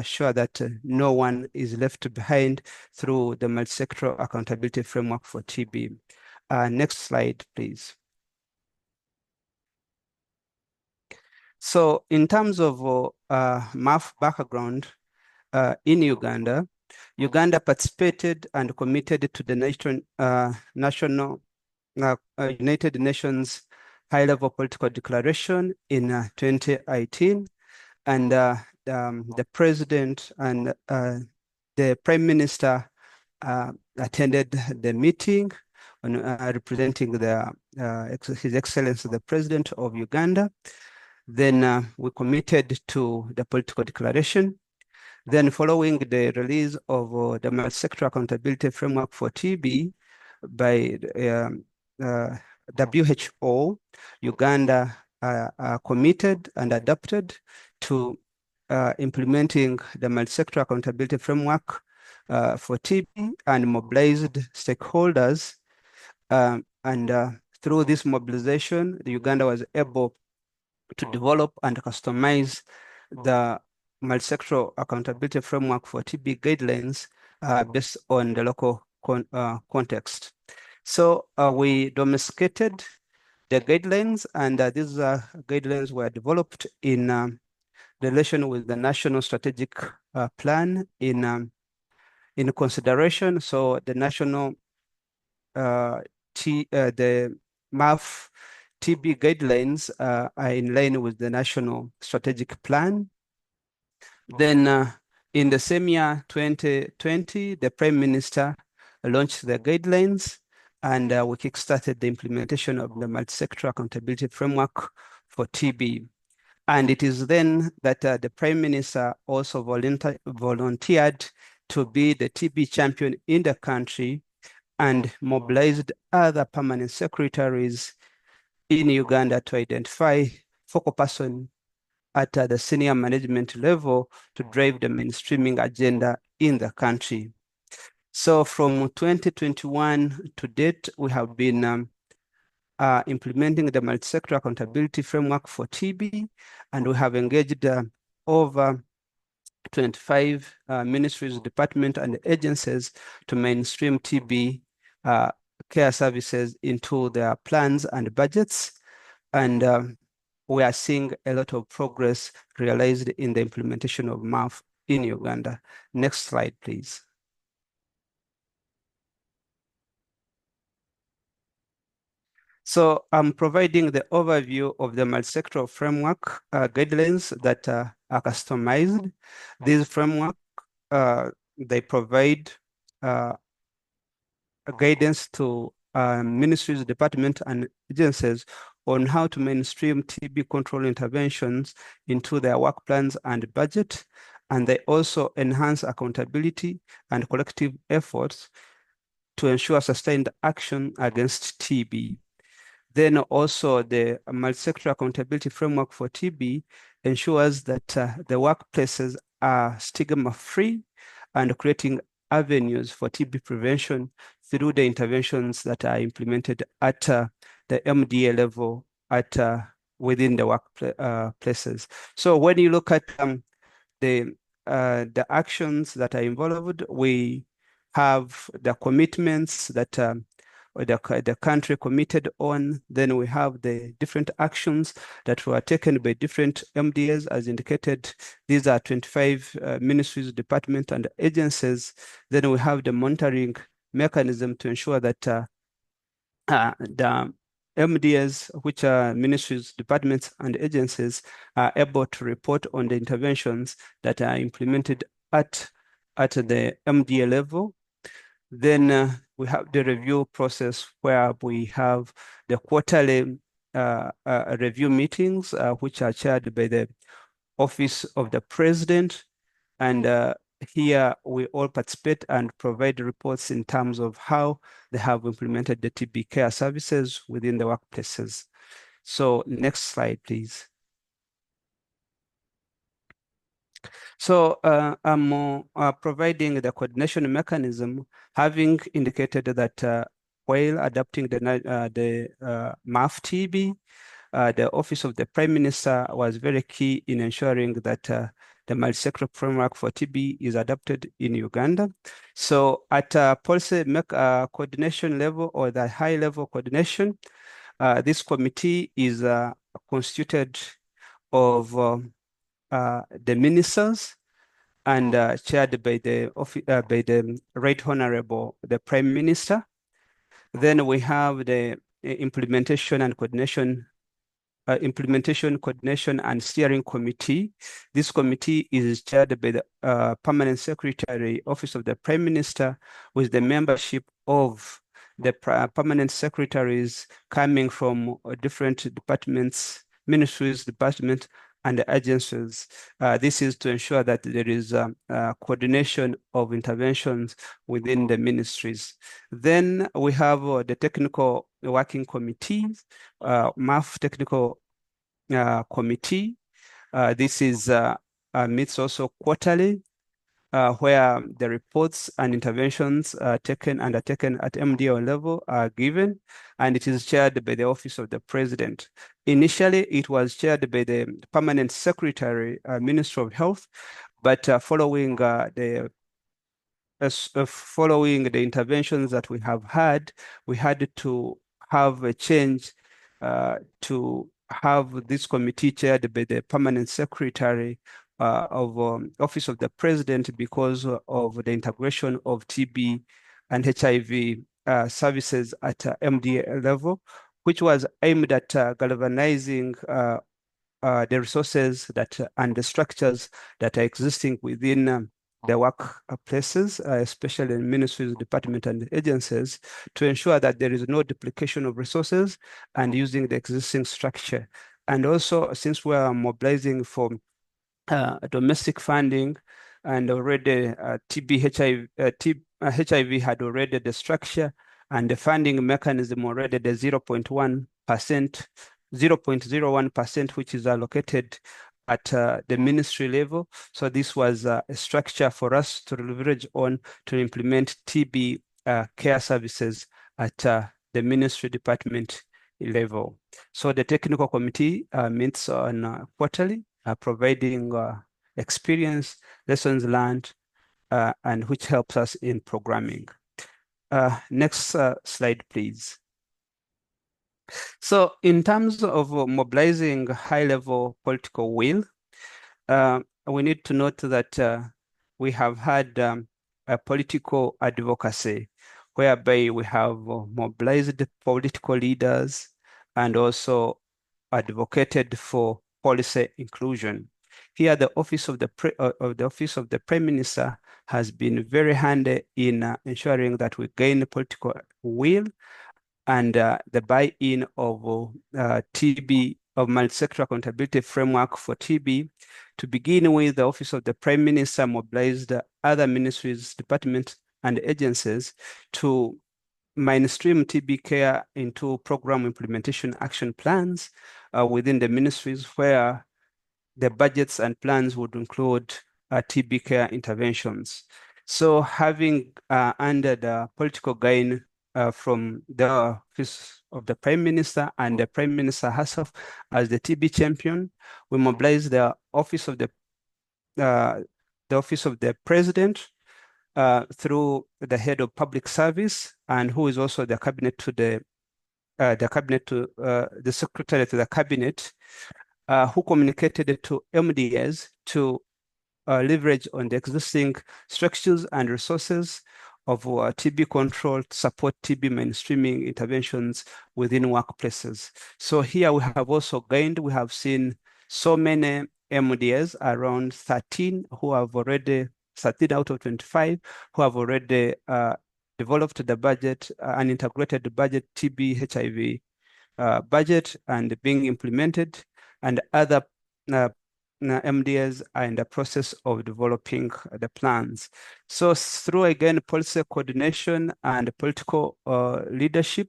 sure that no one is left behind through the multisectoral accountability framework for TB. Next slide, please. So in terms of MAF background in Uganda, Uganda participated and committed to the national United Nations high-level political declaration in 2018, and the president and the prime minister attended the meeting on, representing His Excellency the President of Uganda. Then we committed to the political declaration. Then following the release of the Multisectoral Accountability Framework for TB by WHO, Uganda committed and adopted to implementing the Multisectoral Accountability Framework for TB and mobilized stakeholders. Through this mobilization, Uganda was able to develop and customize the Multisectoral Accountability Framework for TB guidelines based on the local context. So we domesticated the guidelines, and these guidelines were developed in relation with the National Strategic Plan in consideration. So the national the MAF-TB guidelines are in line with the National Strategic Plan. Then in the same year, 2020, the Prime Minister launched the guidelines, and we kickstarted the implementation of the Multisectoral Accountability Framework for TB. And it is then that the Prime Minister also volunteered to be the TB champion in the country and mobilized other permanent secretaries in Uganda to identify focal person at the senior management level to drive the mainstreaming agenda in the country. So from 2021 to date, we have been implementing the Multisectoral Accountability Framework for TB, and we have engaged over 25 ministries, departments, and agencies to mainstream TB care services into their plans and budgets. And we are seeing a lot of progress realized in the implementation of MAF in Uganda. Next slide, please. So I'm providing the overview of the multisectoral framework guidelines that are customized. These framework, they provide guidance to ministries, departments, and agencies on how to mainstream TB control interventions into their work plans and budget. And they also enhance accountability and collective efforts to ensure sustained action against TB. Then also the multisectoral accountability framework for TB ensures that the workplaces are stigma-free and creating avenues for TB prevention through the interventions that are implemented at the MDA level at within the workplaces. So when you look at the actions that are involved, we have the commitments that the country committed on. Then we have the different actions that were taken by different MDAs as indicated. These are 25 ministries, departments, and agencies. Then we have the monitoring mechanism to ensure that the MDAs, which are ministries, departments, and agencies, are able to report on the interventions that are implemented at the MDA level. Then we have the review process where we have the quarterly review meetings, which are chaired by the Office of the President. And here we all participate and provide reports in terms of how they have implemented the TB care services within the workplaces. So next slide, please. So I'm providing the coordination mechanism, having indicated that while adopting the MAF-TB, the Office of the Prime Minister was very key in ensuring that the multisectoral framework for TB is adopted in Uganda. So at policy coordination level or the high level coordination, this committee is constituted of the ministers and chaired by the Right Honorable the Prime Minister. Then we have the implementation, coordination, and steering committee. This committee is chaired by the Permanent Secretary, Office of the Prime Minister, with the membership of the permanent secretaries coming from different departments, ministries, departments, and agencies. This is to ensure that there is coordination of interventions within the ministries. Then we have the technical working committees, MAF technical committee. This is meets also quarterly, where the reports and interventions undertaken at MDO level are given, and it is chaired by the Office of the President. Initially, it was chaired by the Permanent Secretary, Minister of Health, but following the interventions that we have had, we had to have a change to have this committee chaired by the Permanent Secretary of Office of the President because of the integration of TB and HIV services at MDA level, which was aimed at galvanizing the resources and the structures that are existing within the workplaces, especially in ministries, departments, and agencies, to ensure that there is no duplication of resources and using the existing structure. And also, since we are mobilizing for domestic funding, and already HIV had already the structure and the funding mechanism already the 0.1%, 0.01%, which is allocated at the ministry level. So this was a structure for us to leverage on to implement TB care services at the ministry department level. So the technical committee meets on quarterly, providing experience, lessons learned, and which helps us in programming. Next slide, please. So in terms of mobilizing high-level political will, we need to note that we have had a political advocacy whereby we have mobilized political leaders and also advocated for policy inclusion. Here, the office of the Prime Minister has been very handy in ensuring that we gain political will and the buy-in of TB, of multisectoral accountability framework for TB. To begin with, the Office of the Prime Minister mobilized other ministries, departments, and agencies to mainstream TB care into program implementation action plans within the ministries, where the budgets and plans would include TB care interventions. So having under the political gain from the Office of the Prime Minister and the Prime Minister herself as the TB champion, we mobilized the Office of the President through the head of public service, and who is also the cabinet to the secretary to the cabinet, who communicated to MDS to leverage on the existing structures and resources of TB control to support TB mainstreaming interventions within workplaces. So here we have also gained, we have seen so many MDS, around 13 who have already, 13 out of 25, who have already developed the budget and integrated the budget TB HIV budget and being implemented, and other MDS are in the process of developing the plans. So through, again, policy coordination and political leadership,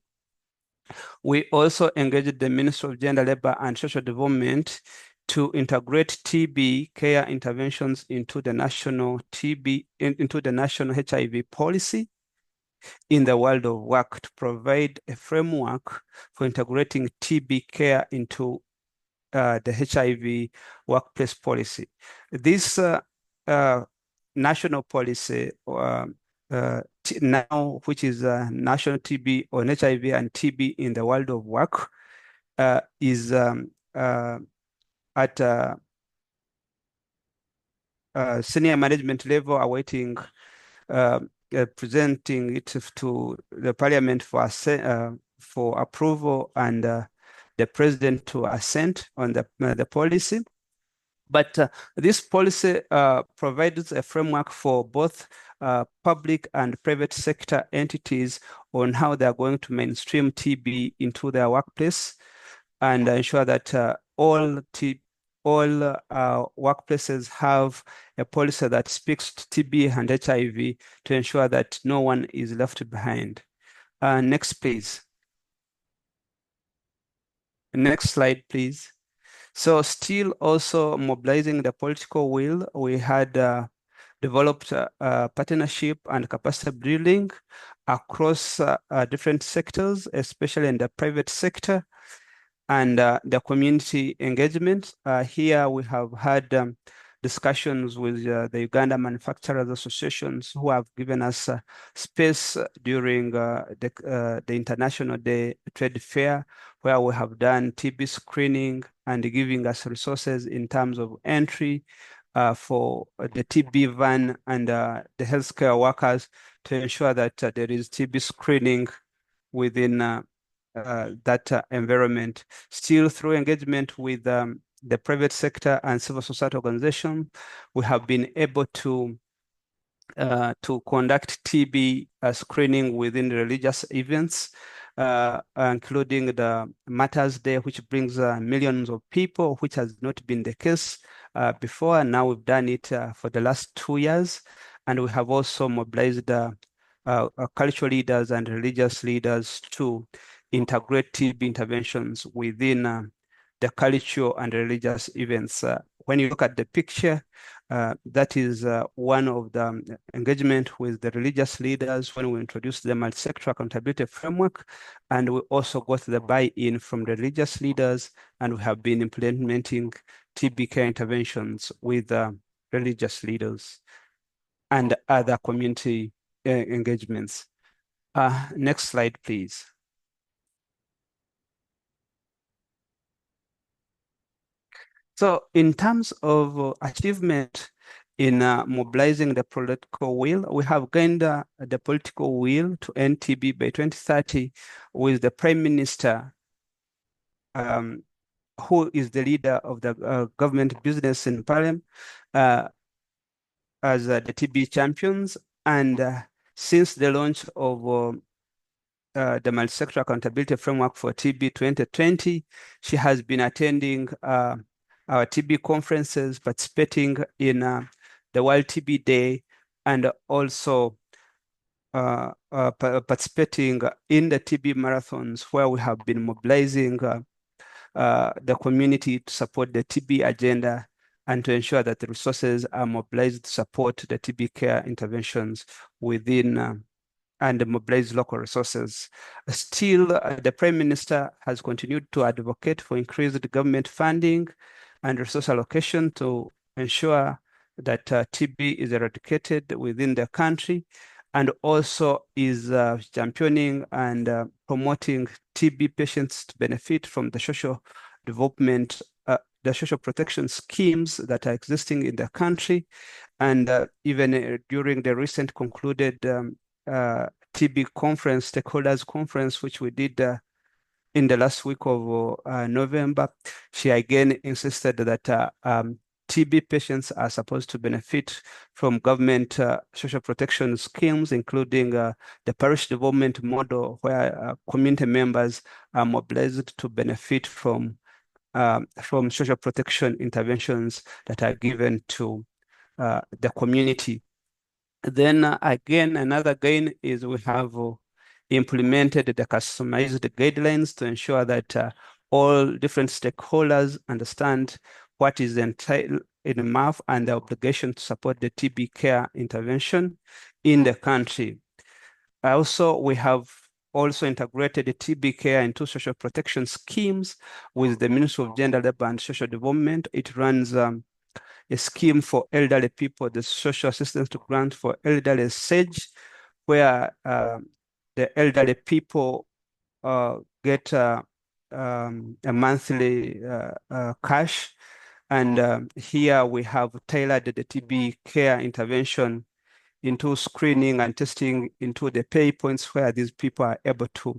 we also engaged the Ministry of Gender, Labor, and Social Development to integrate TB care interventions into the national HIV policy in the world of work, to provide a framework for integrating TB care into the HIV workplace policy. This national policy now, which is national TB on HIV and TB in the world of work, is at senior management level, awaiting presenting it to the Parliament for approval and the President to assent on the policy. But this policy provides a framework for both public and private sector entities on how they are going to mainstream TB into their workplace, and ensure that all workplaces have a policy that speaks to TB and HIV to ensure that no one is left behind. Next, please. Next slide, please. So still also mobilizing the political will, we had developed partnership and capacity building across different sectors, especially in the private sector, and the community engagement. Here we have had discussions with the Uganda Manufacturers Associations, who have given us space during the International Day Trade Fair, where we have done TB screening and giving us resources in terms of entry for the TB van and the healthcare workers to ensure that there is TB screening within that environment. Still, through engagement with the private sector and civil society organization, we have been able to conduct TB screening within religious events, including the Martyrs' Day, which brings millions of people, which has not been the case before. And now we've done it for the last 2 years. And we have also mobilized cultural leaders and religious leaders to integrate TB interventions within the cultural and religious events. When you look at the picture, that is one of the engagement with the religious leaders when we introduced the multisectoral accountability framework, and we also got the buy-in from the religious leaders, and we have been implementing TB care interventions with religious leaders and other community engagements. Next slide, please. So in terms of achievement in mobilizing the political will, we have gained the political will to end TB by 2030 with the Prime Minister who is the leader of the government business in Parliament, as the TB champions. And since the launch of the Multisectoral Accountability Framework for TB 2020, she has been attending our TB conferences, participating in the World TB Day, and also participating in the TB marathons, where we have been mobilizing the community to support the TB agenda and to ensure that the resources are mobilized to support the TB care interventions within and mobilize local resources. Still, the Prime Minister has continued to advocate for increased government funding and resource allocation to ensure that TB is eradicated within the country, and also is championing and promoting TB patients to benefit from the social development, the social protection schemes that are existing in the country. And even during the recent concluded TB conference, stakeholders conference, which we did in the last week of November, she again insisted that TB patients are supposed to benefit from government social protection schemes, including the parish development model, where community members are mobilized to benefit from social protection interventions that are given to the community. Then again, another gain is we have implemented the customized guidelines to ensure that all different stakeholders understand what is entailed in MAF and the obligation to support the TB care intervention in the country. Also, we have also integrated the TB care into social protection schemes with the Ministry of Gender, Labor and Social Development. It runs a scheme for elderly people, the social assistance to grant for elderly SAGE, where the elderly people get a monthly cash. And here we have tailored the TB care intervention into screening and testing into the pay points where these people are able to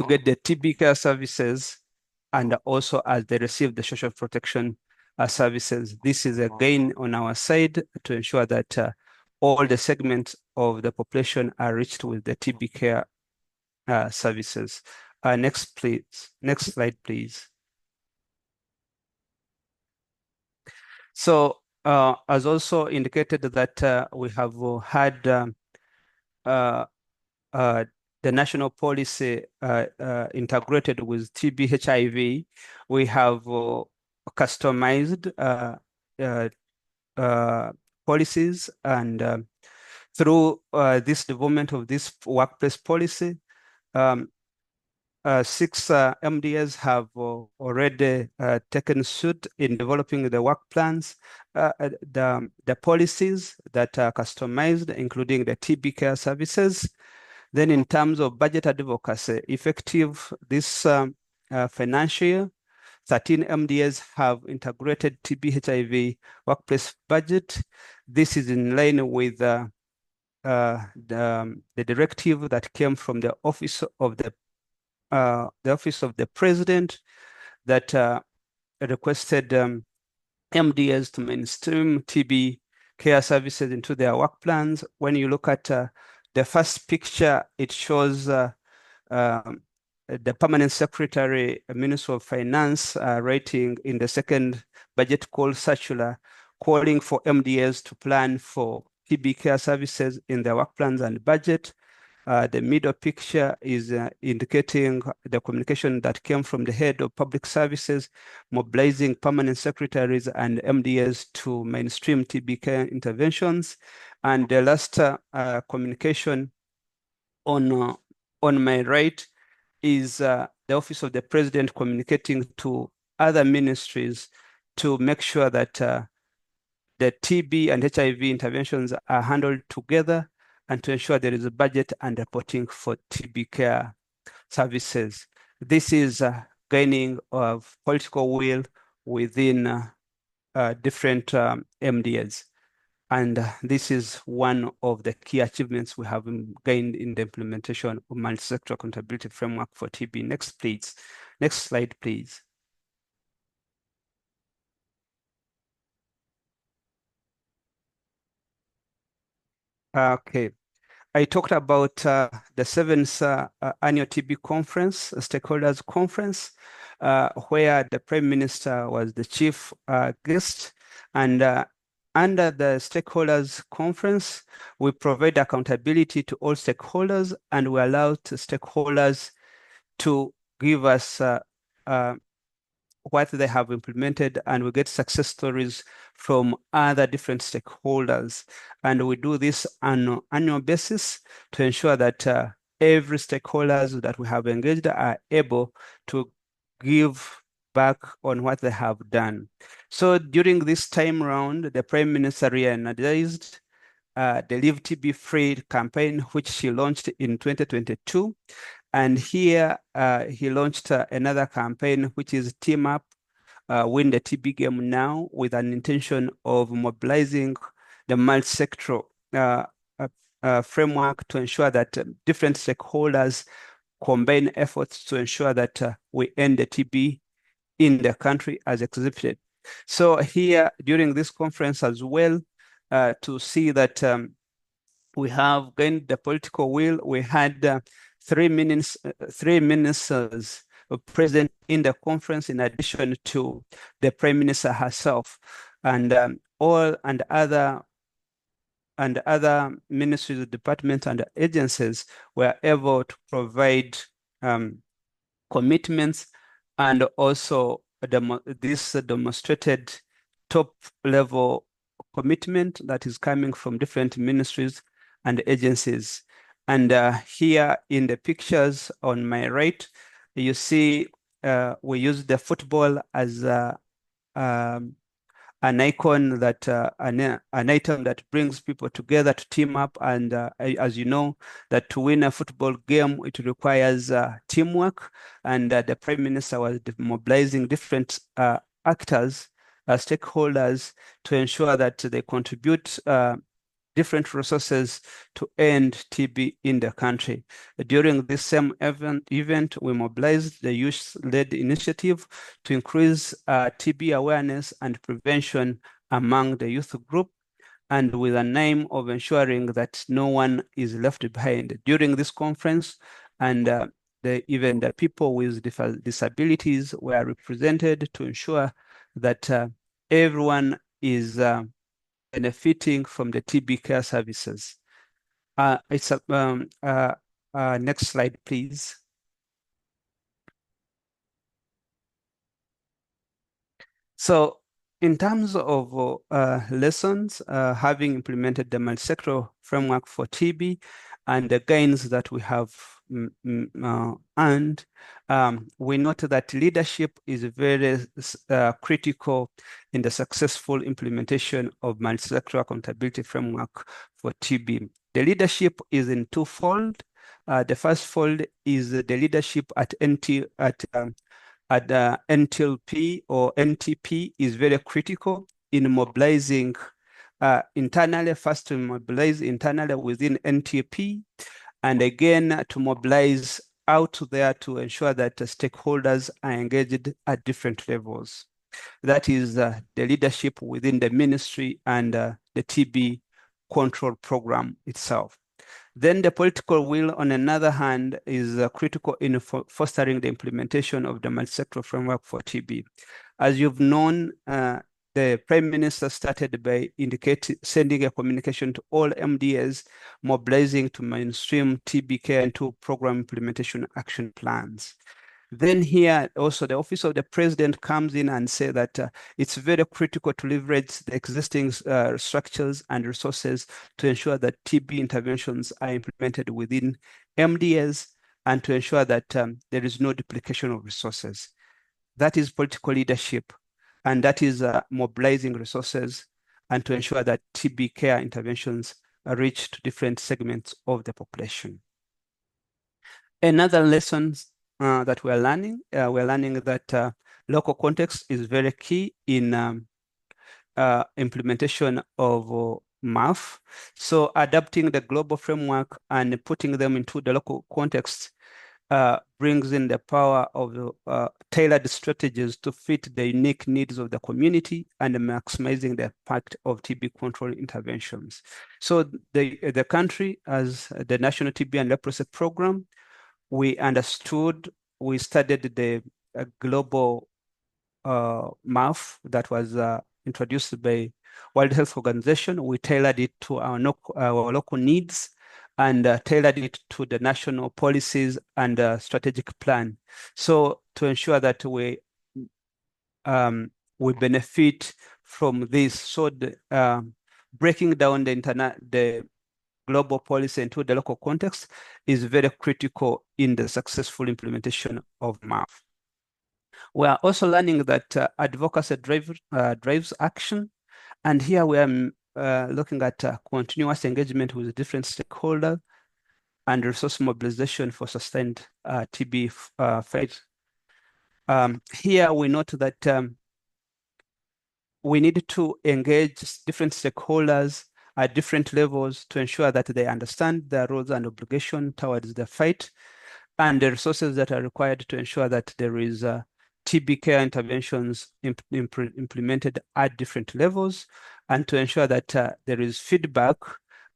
get the TB care services, and also as they receive the social protection services. This is a gain on our side to ensure that all the segments of the population are reached with the TB care services. Next, please. Next slide, please. So, as also indicated that we have had the national policy integrated with TB HIV. We have customized policies, and through this development of this workplace policy, 6 MDAs have already taken suit in developing the work plans, the policies that are customized, including the TB care services. Then in terms of budget advocacy, effective this financial year, 13 MDAs have integrated TB HIV workplace budget. This is in line with the directive that came from the Office of the President that requested MDAs to mainstream TB care services into their work plans. When you look at the first picture, it shows the Permanent Secretary, Minister of Finance, writing in the second budget call circular, calling for MDAs to plan for TB care services in their work plans and budget. The middle picture is indicating the communication that came from the head of public services, mobilizing permanent secretaries and MDAs to mainstream TB care interventions. And the last communication on my right is the Office of the President communicating to other ministries to make sure that the TB and HIV interventions are handled together, and to ensure there is a budget and reporting for TB care services. This is gaining of political will within different MDAs. And this is one of the key achievements we have gained in the implementation of Multisectoral Accountability Framework for TB. Next, please. Next slide, please. Okay. I talked about the 7th annual TB conference, stakeholders conference, where the Prime Minister was the chief guest. And under the stakeholders conference, we provide accountability to all stakeholders, and we allow stakeholders to give us what they have implemented, and we get success stories from other different stakeholders. And we do this on an annual basis to ensure that every stakeholders that we have engaged are able to give back on what they have done. So during this time round, the Prime Minister re-energized the Live TB Free campaign, which she launched in 2022. And here he launched another campaign, which is Team Up, Win the TB Game Now, with an intention of mobilizing the multisectoral framework to ensure that different stakeholders combine efforts to ensure that we end the TB in the country as exhibited. So here, during this conference as well, to see that we have gained the political will, we had 3 ministers present in the conference, in addition to the Prime Minister herself, and other ministries, departments, and agencies were able to provide commitments, and also this demonstrated top-level commitment that is coming from different ministries and agencies. And here in the pictures on my right, you see we use the football as an icon, that an item that brings people together to team up. And as you know, that to win a football game, it requires teamwork. And the Prime Minister was mobilizing different actors, stakeholders, to ensure that they contribute different resources to end TB in the country. During this same event, we mobilized the youth-led initiative to increase TB awareness and prevention among the youth group, and with a aim of ensuring that no one is left behind. During this conference, and even the people with disabilities were represented to ensure that everyone is benefiting from the TB care services. Next slide, please. So in terms of lessons, having implemented the multisectoral framework for TB and the gains that we have earned, we note that leadership is very critical in the successful implementation of multisectoral accountability framework for TB. The leadership is in twofold. The first fold is the leadership at NTLP or NTP is very critical in mobilizing internally, first to mobilize internally within NTP, and again to mobilize out there to ensure that the stakeholders are engaged at different levels. That is the leadership within the ministry and the TB control program itself. Then the political will, on another hand, is critical in fostering the implementation of the multisectoral framework for TB. As you've known, the Prime Minister started by sending a communication to all MDAs, mobilizing to mainstream TB care into program implementation action plans. Then here also the Office of the President comes in and say that it's very critical to leverage the existing structures and resources to ensure that TB interventions are implemented within MDAs, and to ensure that there is no duplication of resources. That is political leadership, and that is mobilizing resources and to ensure that TB care interventions reach to different segments of the population. Another lesson that we're learning that local context is very key in implementation of MAF. So adapting the global framework and putting them into the local context brings in the power of tailored strategies to fit the unique needs of the community and maximizing the impact of TB control interventions. So the country, as the National TB and Leprosy Program, we studied the global MAF that was introduced by World Health Organization. We tailored it to our local needs and tailored it to the national policies and strategic plan. So to ensure that we benefit from this, so breaking down the global policy into the local context is very critical in the successful implementation of MAF. We are also learning that advocacy drives action. And here we are looking at continuous engagement with different stakeholders and resource mobilization for sustained TB fight. Here we note that we need to engage different stakeholders at different levels to ensure that they understand their roles and obligations towards the fight and the resources that are required to ensure that there is TB care interventions implemented at different levels, and to ensure that there is feedback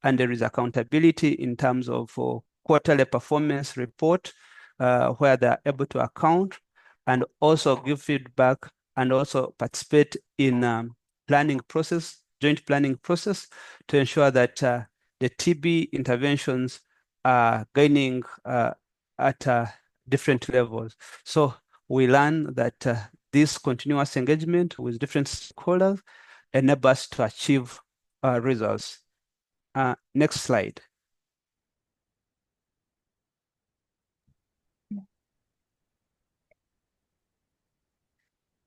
and there is accountability in terms of quarterly performance report where they're able to account and also give feedback and also participate in joint planning process to ensure that the TB interventions are gaining at different levels. So we learn that this continuous engagement with different stakeholders enable us to achieve results. Next slide.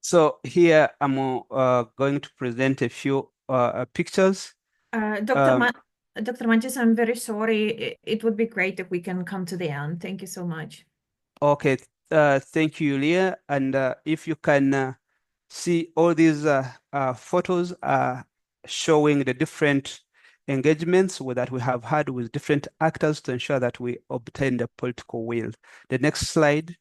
So here I'm going to present a few pictures. Dr. Mantis, I'm very sorry. It would be great if we can come to the end. Thank you so much. Okay, thank you, Leah. And if you can see all these photos showing the different engagements that we have had with different actors to ensure that we obtain the political will. The next slide.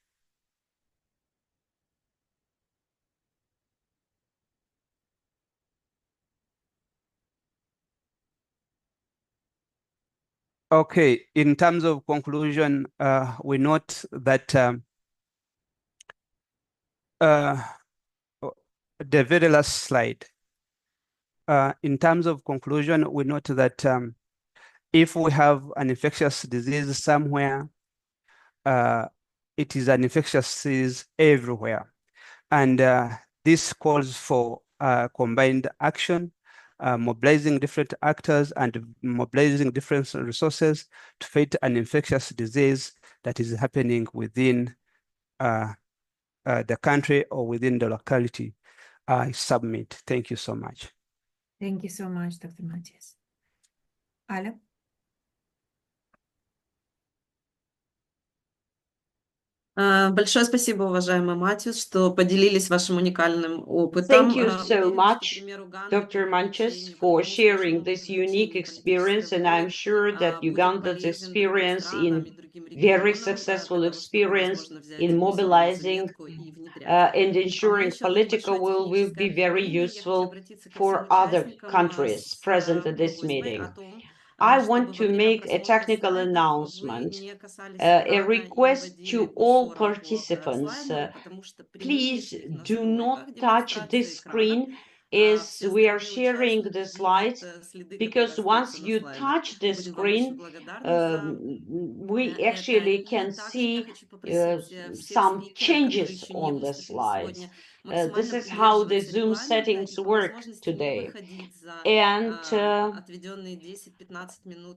Okay, in terms of conclusion, we note that the very last slide. In terms of conclusion, we note that if we have an infectious disease somewhere, it is an infectious disease everywhere. And this calls for combined action, mobilizing different actors and mobilizing different resources to fight an infectious disease that is happening within the country or within the locality. I submit. Thank you so much. Thank you so much, Dr. Matias. Аля? Большое спасибо, уважаемый Матис, что поделились вашим уникальным опытом. Thank you so much, Dr. Manches, for sharing this unique experience, and I'm sure that Uganda's experience in very successful experience in mobilizing and ensuring political will be very useful for other countries present at this meeting. I want to make a technical announcement, a request to all participants. Please do not touch this screen as we are sharing the slides, because once you touch the screen, we actually can see some changes on the slides. This is how the Zoom settings work today. And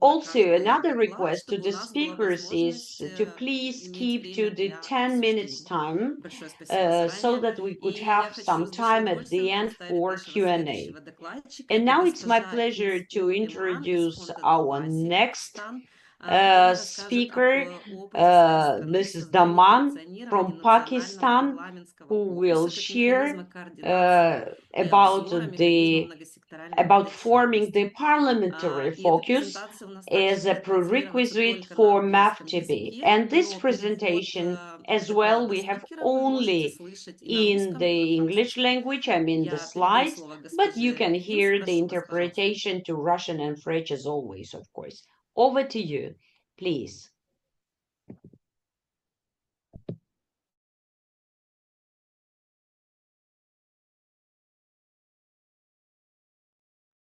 also another request to the speakers is to please keep to the 10 minutes time so that we could have some time at the end for Q&A. And now it's my pleasure to introduce our next speaker, Mrs. Daman from Pakistan, who will share about forming the parliamentary focus as a prerequisite for MAF-TB. And this presentation as well, we have only in the English language, I mean the slides, but you can hear the interpretation to Russian and French as always, of course. Over to you, please.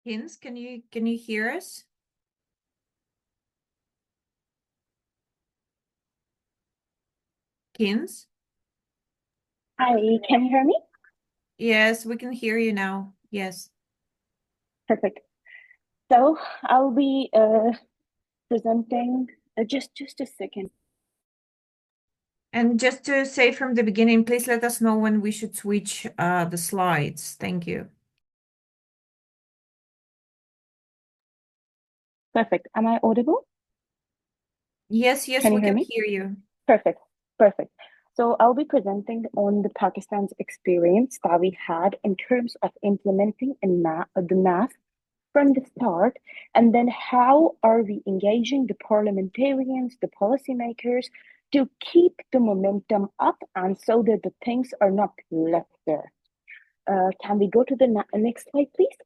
Hinz, can you hear us? Hinz? Hi, can you hear me? Yes, we can hear you now. Yes. Perfect. So I'll be presenting just a second. And just to say from the beginning, please let us know when we should switch the slides. Thank you. Perfect. Am I audible? Yes, we can hear you. Perfect. So I'll be presenting on the Pakistan's experience that we had in terms of implementing the MAF from the start, and then how are we engaging the parliamentarians, the policymakers, to keep the momentum up and so that the things are not left there. Can we go to the next slide, please?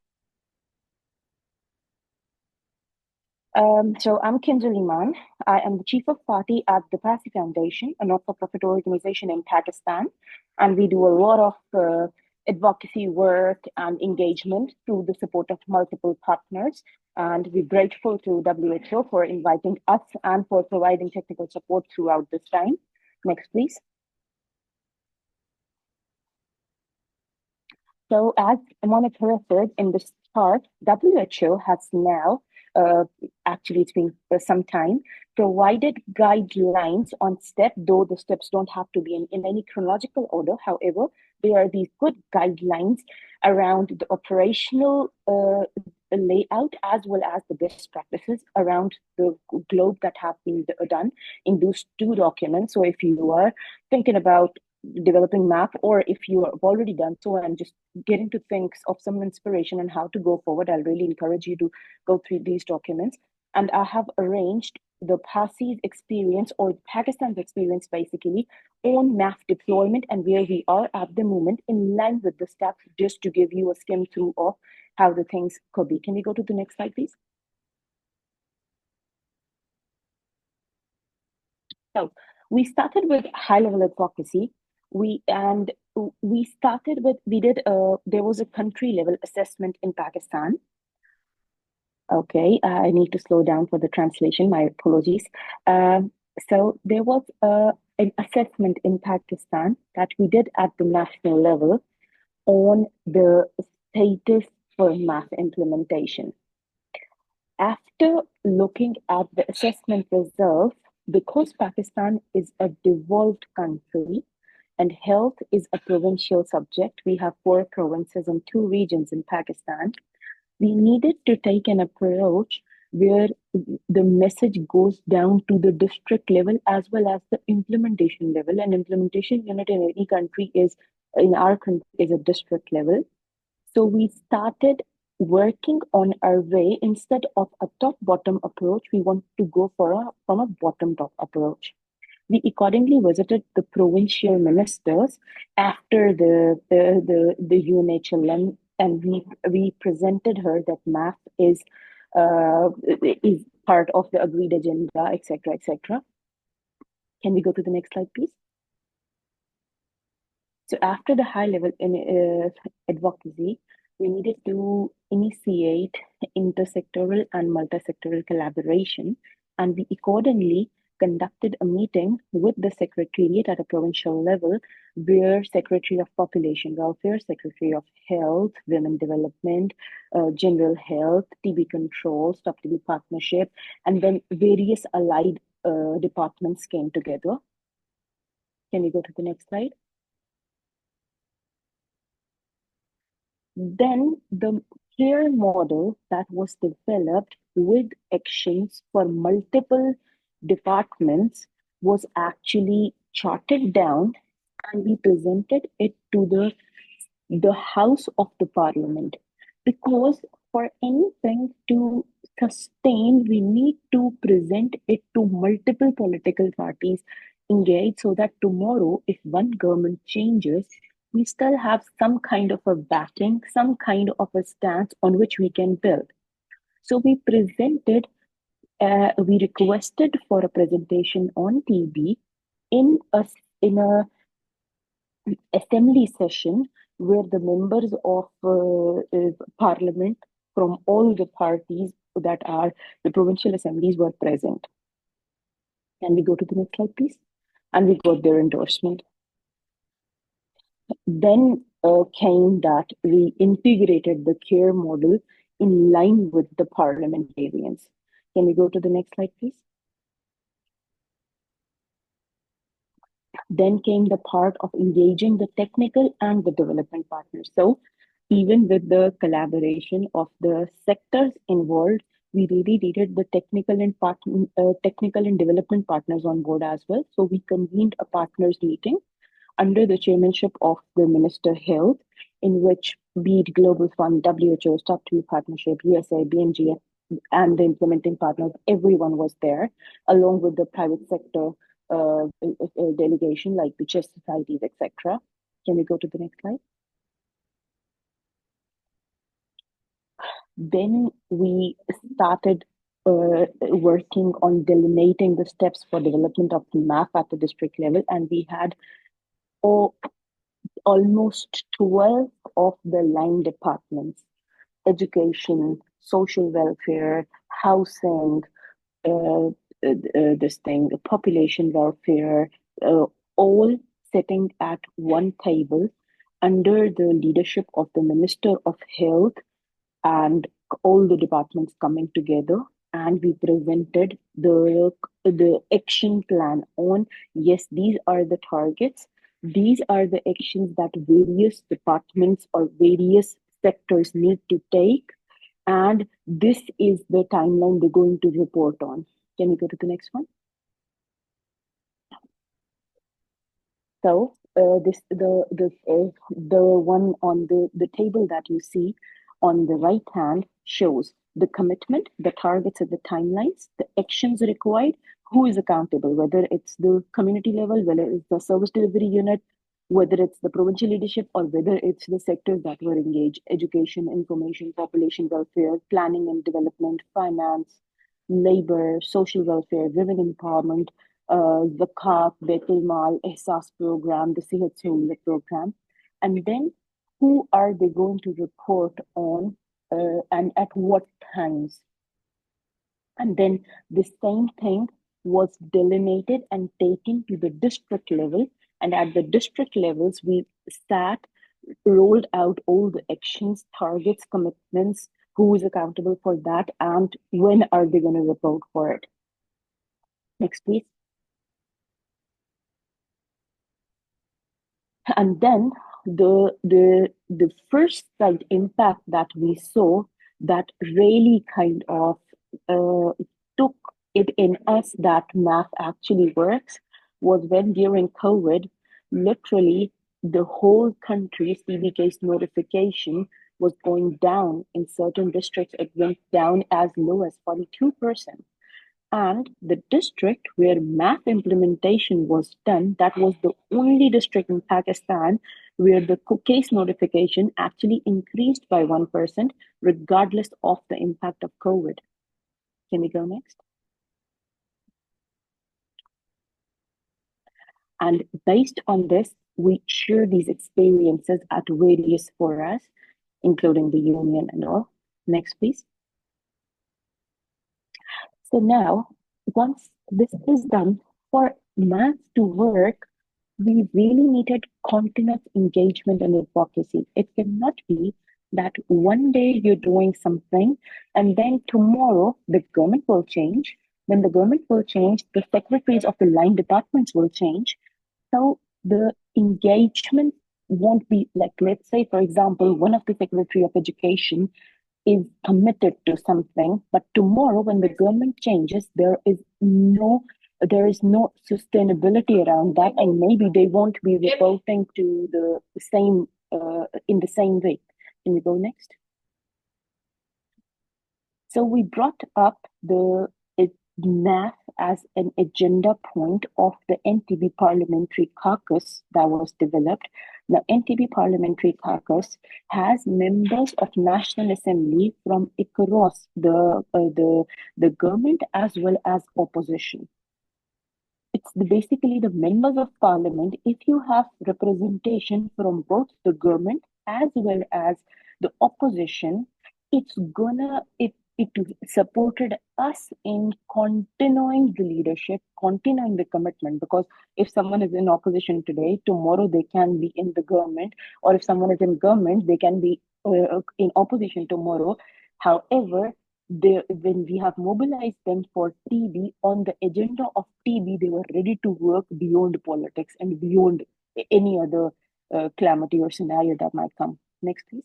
So I'm Kinzel Iman. I am the Chief of Party at the PASI Foundation, a not-for-profit organization in Pakistan. And we do a lot of advocacy work and engagement through the support of multiple partners. And we're grateful to WHO for inviting us and for providing technical support throughout this time. Next, please. So as Monica referred in this chart, WHO has now, actually it's been for some time, provided guidelines on steps, though the steps don't have to be in any chronological order. However, there are these good guidelines around the operational layout as well as the best practices around the globe that have been done in those two documents. So if you are thinking about developing MAP, or if you have already done so and just getting to think of some inspiration on how to go forward, I'll really encourage you to go through these documents. And I have arranged the PASI's experience, or Pakistan's experience basically, on MAF deployment and where we are at the moment in line with the steps, just to give you a skim through of how the things could be. Can we go to the next slide, please? So we started with high-level advocacy. There was a country-level assessment in Pakistan. Okay, I need to slow down for the translation, my apologies. So there was an assessment in Pakistan that we did at the national level on the status for MAF implementation. After looking at the assessment results, because Pakistan is a devolved country and health is a provincial subject, we have 4 provinces and 2 regions in Pakistan. We needed to take an approach where the message goes down to the district level as well as the implementation level. And implementation unit in any country in our country is a district level. So we started working on our way. Instead of a top-bottom approach, we want to go from a bottom-top approach. We accordingly visited the provincial ministers after the UNHLM, and we presented her that MAF is part of the agreed agenda, etc., etc. Can we go to the next slide, please? So after the high-level advocacy, we needed to initiate intersectoral and multisectoral collaboration, and we accordingly conducted a meeting with the Secretariat at a provincial level, where Secretary of Population Welfare, Secretary of Health, Women Development, General Health, TB Control, Stop TB Partnership, and then various allied departments came together. Can we go to the next slide? Then the care model that was developed with actions for multiple departments was actually charted down, and we presented it to the House of the Parliament. Because for anything to sustain, we need to present it to multiple political parties engaged, so that tomorrow, if one government changes, we still have some kind of a backing, some kind of a stance on which we can build. So we requested for a presentation on TB in a assembly session where the members of parliament from all the parties that are the provincial assemblies were present. Can we go to the next slide, please? And we got their endorsement. Then came that we integrated the care model in line with the parliamentarians. Can we go to the next slide, please? Then came the part of engaging the technical and the development partners. So even with the collaboration of the sectors involved, we really needed the technical and development partners on board as well. So we convened a partners meeting under the chairmanship of the Minister Health, in which be it Global Fund, WHO, Stop TB Partnership, USA, BMGF, and the implementing partners, everyone was there, along with the private sector delegation like the chess societies, etc. Can we go to the next slide? Then we started working on delineating the steps for development of the MAF at the district level, and we had almost 12 of the line departments: education, social welfare, housing, population welfare, all sitting at one table under the leadership of the Minister of Health, and all the departments coming together. And we presented the action plan on, yes, these are the targets, these are the actions that various departments or various sectors need to take, and this is the timeline they're going to report on. Can we go to the next one? So the one on the table that you see on the right hand shows the commitment, the targets and the timelines, the actions required, who is accountable, whether it's the community level, whether it's the service delivery unit, whether it's the provincial leadership, or whether it's the sectors that were engaged: education, information, population welfare, planning and development, finance, labor, social welfare, women empowerment, the CAP, Betul Mal, Ehsas program, the Sehat Sehuliyat program. And then who are they going to report on and at what times? And then the same thing was delineated and taken to the district level. And at the district levels, we rolled out all the actions, targets, commitments, who is accountable for that, and when are they going to report for it. Next, please. And then the first side impact that we saw that really kind of took it in us that MAF actually works was when during COVID, literally the whole country's TB case notification was going down. In certain districts, it went down as low as 42%. And the district where MAF implementation was done, that was the only district in Pakistan where the case notification actually increased by 1%, regardless of the impact of COVID. Can we go next? And based on this, we share these experiences at various forums, including the union and all. Next, please. So now, once this is done, for MAF to work, we really needed continuous engagement and advocacy. It cannot be that one day you're doing something and then tomorrow the government will change. When the government will change, the secretaries of the line departments will change. So the engagement won't be like, let's say, for example, one of the Secretary of Education is committed to something, but tomorrow when the government changes, there is no sustainability around that, and maybe they won't be reporting to the same in the same way. Can we go next? So we brought up the MAF as an agenda point of the NTB Parliamentary Caucus that was developed. The NTB Parliamentary Caucus has members of National Assembly from across the government as well as opposition. It's basically the members of parliament. If you have representation from both the government as well as the opposition, it supported us in continuing the leadership, continuing the commitment, because if someone is in opposition today, tomorrow they can be in the government, or if someone is in government, they can be in opposition tomorrow. However, when we have mobilized them for TB, on the agenda of TB, they were ready to work beyond politics and beyond any other calamity or scenario that might come. Next, please.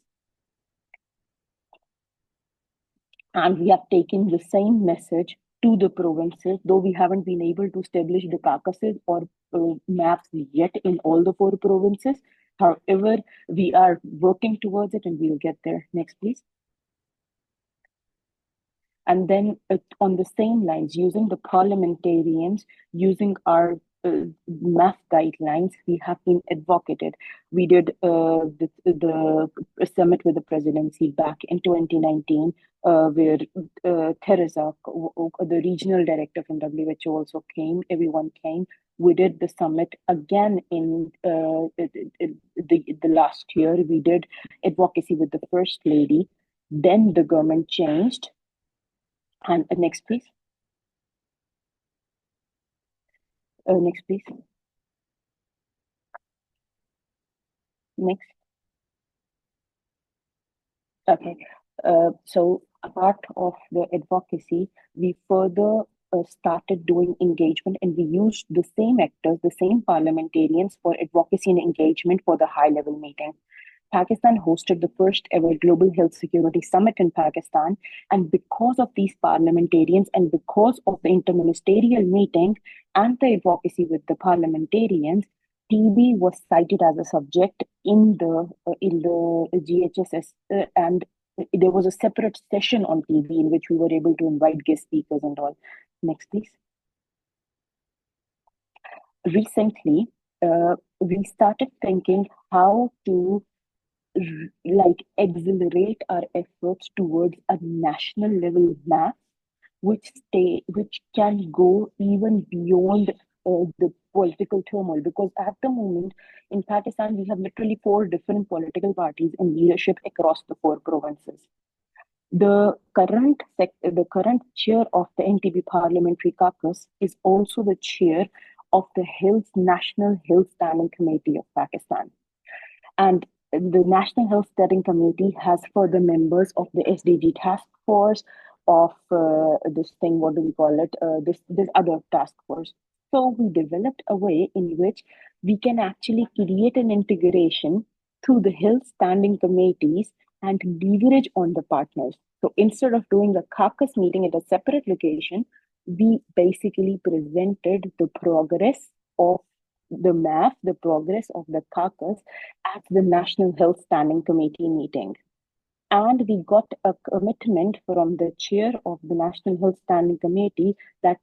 And we have taken the same message to the provinces, though we haven't been able to establish the caucuses or MAFs yet in all the 4 provinces. However, we are working towards it and we'll get there. Next, please. And then on the same lines, using the parliamentarians, using our MAF guidelines, we have been advocated. We did the summit with the presidency back in 2019, where Teresa, the regional director from WHO, also came. Everyone came. We did the summit again in the last year. We did advocacy with the First Lady. Then the government changed. And next, please. Next, please. Next. Okay. So a part of the advocacy, we further started doing engagement, and we used the same actors, the same parliamentarians for advocacy and engagement for the high-level meeting. Pakistan hosted the first ever Global Health Security Summit in Pakistan. And because of these parliamentarians and because of the interministerial meeting and the advocacy with the parliamentarians, TB was cited as a subject in the GHSS, and there was a separate session on TB in which we were able to invite guest speakers and all. Next, please. Recently, we started thinking how to accelerate our efforts towards a national level MAF, which can go even beyond the political turmoil, because at the moment in Pakistan we have literally 4 different political parties in leadership across the 4 provinces. The current chair of the NTB Parliamentary Caucus is also the chair of the National Health Standing Committee of Pakistan. And the National Health Standing Committee has further members of the SDG task force, of this other task force. So we developed a way in which we can actually create an integration through the health standing committees and leverage on the partners. So instead of doing a caucus meeting at a separate location, we basically presented the progress of the MAF, the progress of the caucus at the National Health Standing Committee meeting. And we got a commitment from the chair of the National Health Standing Committee that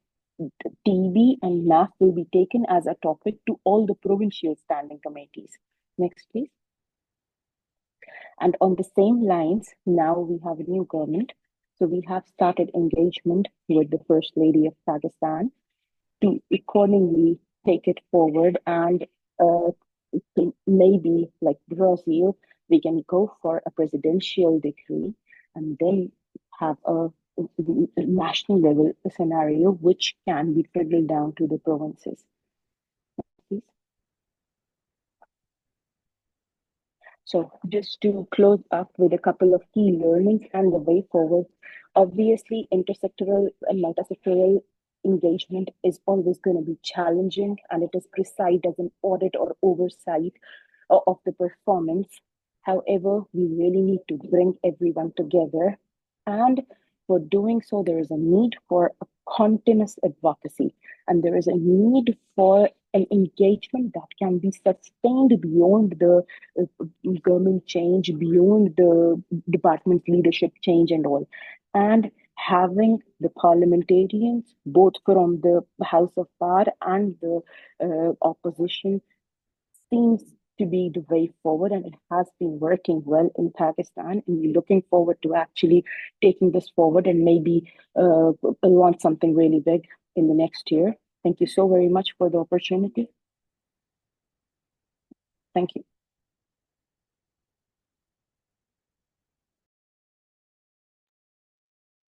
TB and MAF will be taken as a topic to all the provincial standing committees. Next, please. And on the same lines, now we have a new government. So we have started engagement with the First Lady of Pakistan to accordingly take it forward, and maybe like Brazil, we can go for a presidential decree and then have a national level scenario which can be trickled down to the provinces. Please. So just to close up with a couple of key learnings and the way forward, obviously intersectoral and multisectoral engagement is always going to be challenging, and it is perceived as an audit or oversight of the performance. However, we really need to bring everyone together And for doing so, there is a need for a continuous advocacy, and there is a need for an engagement that can be sustained beyond the government change, beyond the department leadership change and all. And having the parliamentarians, both from the House of Power and the opposition, seems to be the way forward, and it has been working well in Pakistan. And we're looking forward to actually taking this forward and maybe launch something really big in the next year. Thank you so very much for the opportunity. Thank you.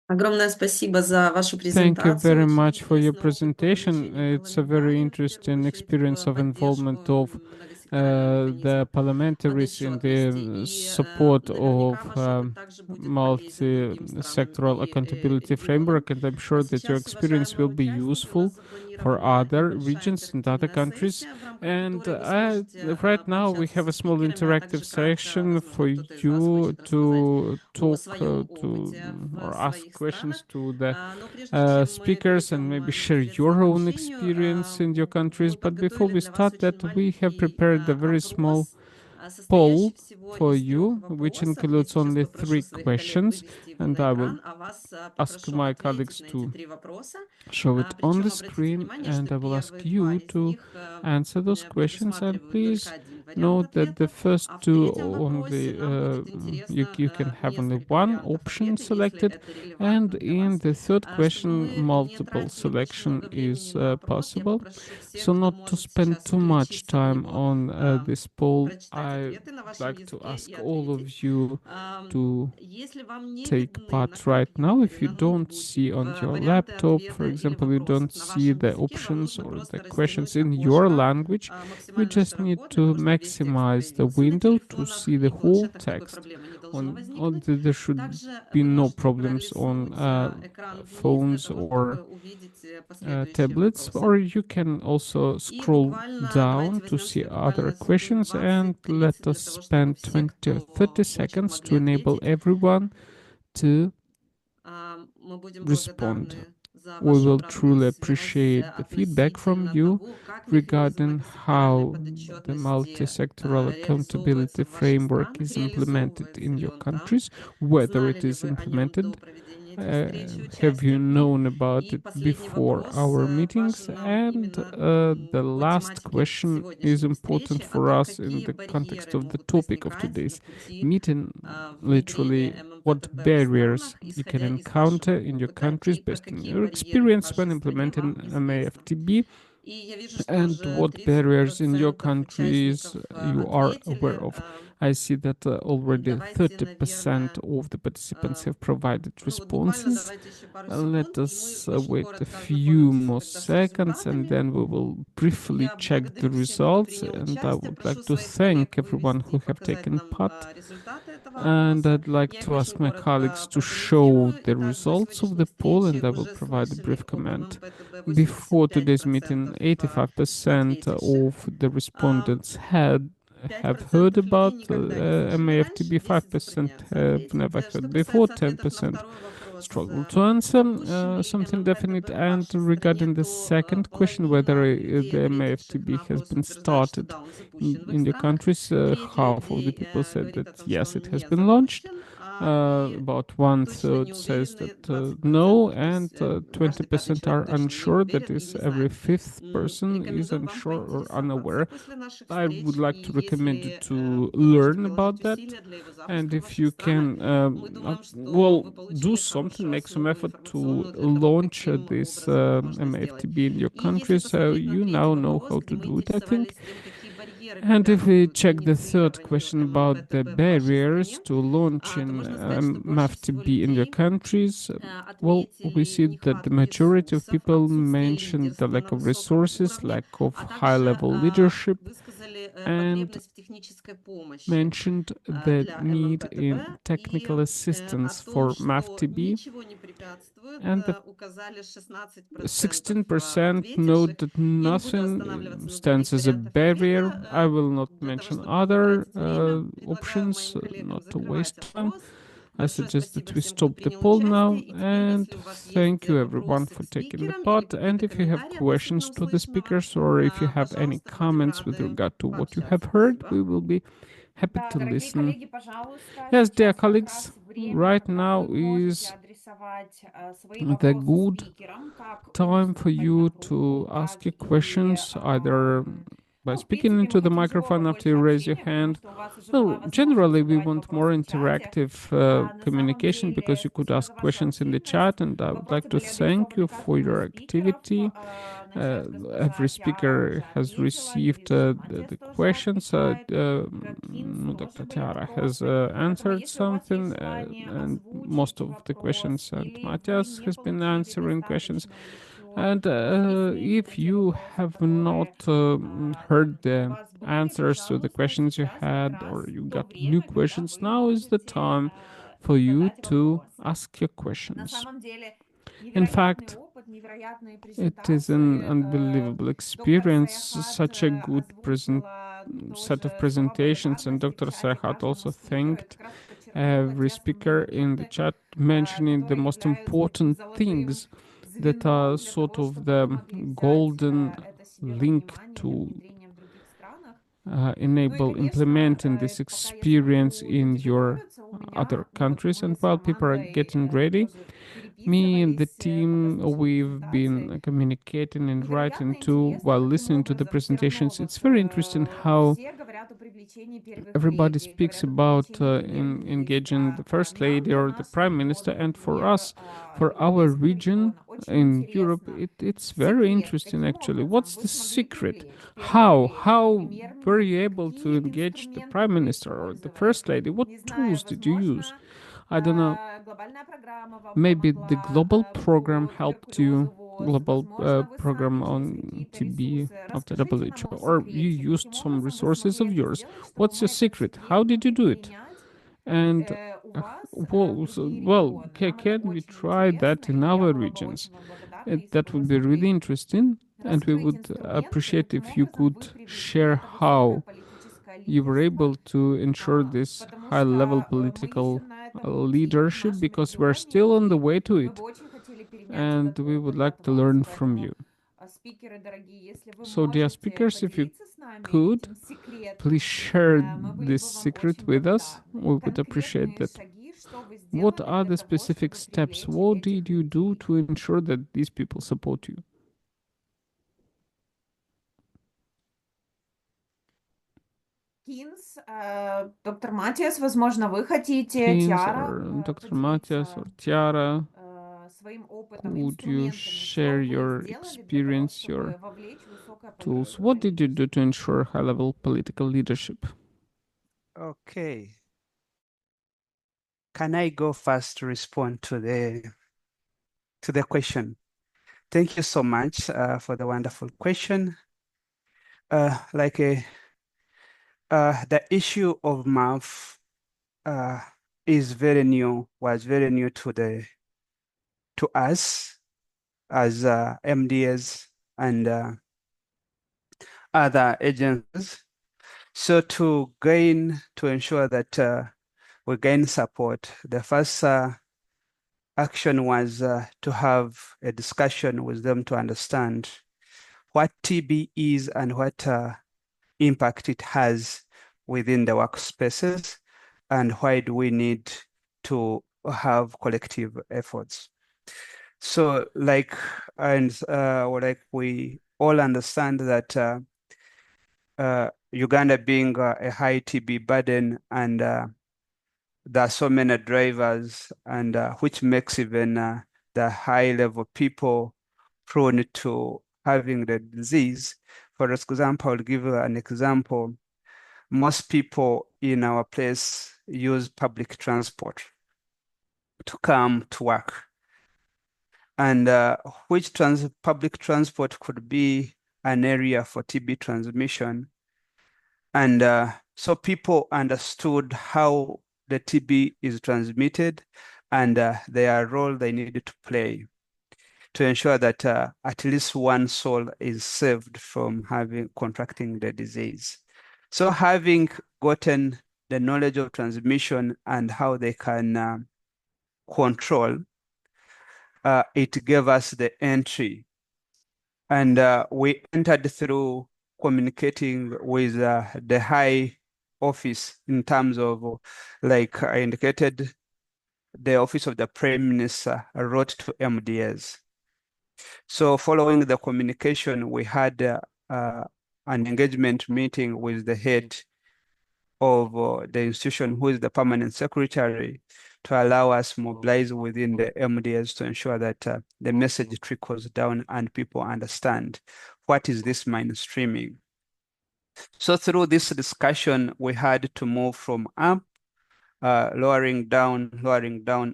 Thank you very much for your presentation. It's a very interesting experience of involvement of the parliamentaries in the support of multi-sectoral accountability framework, and I'm sure that your experience will be useful for other regions and other countries. And right now we have a small interactive section for you to talk or ask questions to the speakers and maybe share your own experience in your countries. But before we start that, we have prepared a very small poll for you, which includes only 3 questions, and I will ask my colleagues to show it on the screen, and I will ask you to answer those questions. And please note that the first 2 only you can have only 1 option selected, and in the 3rd question multiple selection is possible. So not to spend too much time on this poll, I would like to ask all of you to take part right now. If you don't see on your laptop, for example, you don't see the options or the questions in your language, you just need to maximize the window to see the whole text. There should be no problems on phones or tablets, or you can also scroll down to see other questions, and let us spend 20 or 30 seconds to enable everyone to respond. We will truly appreciate the feedback from you regarding how the multi-sectoral accountability framework is implemented in your countries, whether it is implemented. Have you known about it before our meetings? And the last question is important for us in the context of the topic of today's meeting, literally what barriers you can encounter in your countries based on your experience when implementing MAF-TB, and what barriers in your countries you are aware of. I see that already 30% of the participants have provided responses. Let us wait a few more seconds, and then we will briefly check the results. And I would like to thank everyone who have taken part. And I'd like to ask my colleagues to show the results of the poll, and I will provide a brief comment. Before today's meeting, 85% of the respondents have heard about MAF-TB, 5% have never heard before, 10% struggle to answer something definite. And regarding the second question, whether the MAF-TB has been started in the countries, half of the people said that yes, it has been launched. About 1/3 says that no, and 20% are unsure. That is, every 5th person is unsure or unaware. I would like to recommend you to learn about that, and if you can, well, do something, make some effort to launch this MAF-TB in your country, so you now know how to do it, I think. And if we check the 3rd question about the barriers to launching MAF-TB in your countries, well, we see that the majority of people mentioned the lack of resources, lack of high-level leadership, and mentioned the need in technical assistance for MAF-TB. And the 16% note that nothing stands as a barrier. I will not mention other options, not to waste time. I suggest that we stop the poll now, and thank you everyone for taking the part. And if you have questions to the speakers, or if you have any comments with regard to what you have heard, we will be happy to listen. Yes, dear colleagues, right now is the good time for you to ask your questions, either by speaking into the microphone after you raise your hand. Well, generally, we want more interactive communication, because you could ask questions in the chat, and I would like to thank you for your activity. Every speaker has received the questions. Dr. Tiara has answered something, and most of the questions, and Matthias has been answering questions. And if you have not heard the answers to the questions you had, or you got new questions, now is the time for you to ask your questions. In fact, it is an unbelievable experience, such a good set of presentations, and Dr. Serhat also thanked every speaker in the chat, mentioning the most important things that are sort of the golden link to enable implementing this experience in your other countries. And while people are getting ready, me and the team, we've been communicating and writing too while listening to the presentations. It's very interesting how everybody speaks about engaging the First Lady or the Prime Minister, and for us, for our region in Europe, it's very interesting actually. What's the secret? How were you able to engage the Prime Minister or the First Lady? What tools did you use? I don't know. Maybe the global program helped you, global program on TB of the WHO, or you used some resources of yours. What's your secret? How did you do it? And well, can we try that in our regions? That would be really interesting, and we would appreciate if you could share how you were able to ensure this high-level political leadership, because we're still on the way to it, and we would like to learn from you. So, dear speakers, if you could, please share this secret with us. We would appreciate that. What are the specific steps? What did you do to ensure that these people support you? Доктор Матиас, возможно, вы хотите, Tiara, or Dr. Matthias or Tiara, would you share your experience, your tools? What did you do to ensure high-level political leadership? Okay. Can I go first to respond to the question? Thank you so much for the wonderful question. The issue of MAF is very new, was very new to us as MDS and other agencies. So to ensure that we gain support, the first action was to have a discussion with them to understand what TB is and what impact it has within the workspaces, and why do we need to have collective efforts. So like we all understand that Uganda being a high TB burden, and there are so many drivers, and which makes even the high level people prone to having the disease. For example, I'll give you an example. Most people in our place use public transport to come to work. And which public transport could be an area for TB transmission. And so people understood how the TB is transmitted, and their role they needed to play to ensure that at least one soul is saved from contracting the disease. So having gotten the knowledge of transmission and how they can control, it gave us the entry. And we entered through communicating with the high office in terms of, like I indicated, the office of the Prime Minister wrote to MDS. So following the communication, we had an engagement meeting with the head of the institution, who is the permanent secretary, to allow us mobilize within the MDS to ensure that the message trickles down and people understand what is this mainstreaming. So through this discussion, we had to move from up, lowering down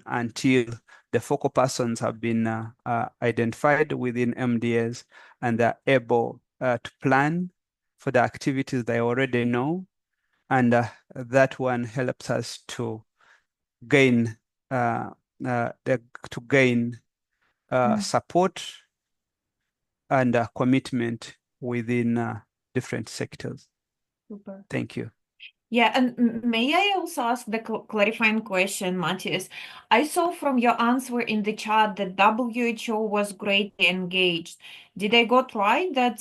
until the focal persons have been identified within MDS, and they're able to plan for the activities they already know. And that one helps us to gain support and commitment within different sectors. Super. Thank you. Yeah, and may I also ask the clarifying question, Matthias? I saw from your answer in the chat that WHO was greatly engaged. Did I got right that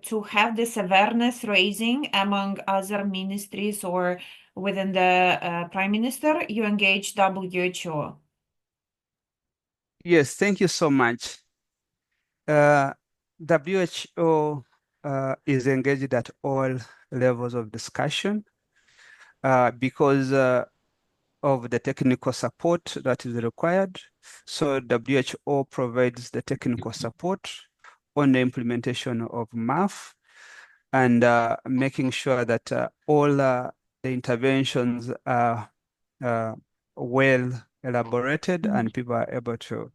to have this awareness raising among other ministries or within the Prime Minister, you engaged WHO? Yes, thank you so much. WHO is engaged at all levels of discussion because of the technical support that is required. So WHO provides the technical support on the implementation of MAF and making sure that all the interventions are well elaborated and people are able to.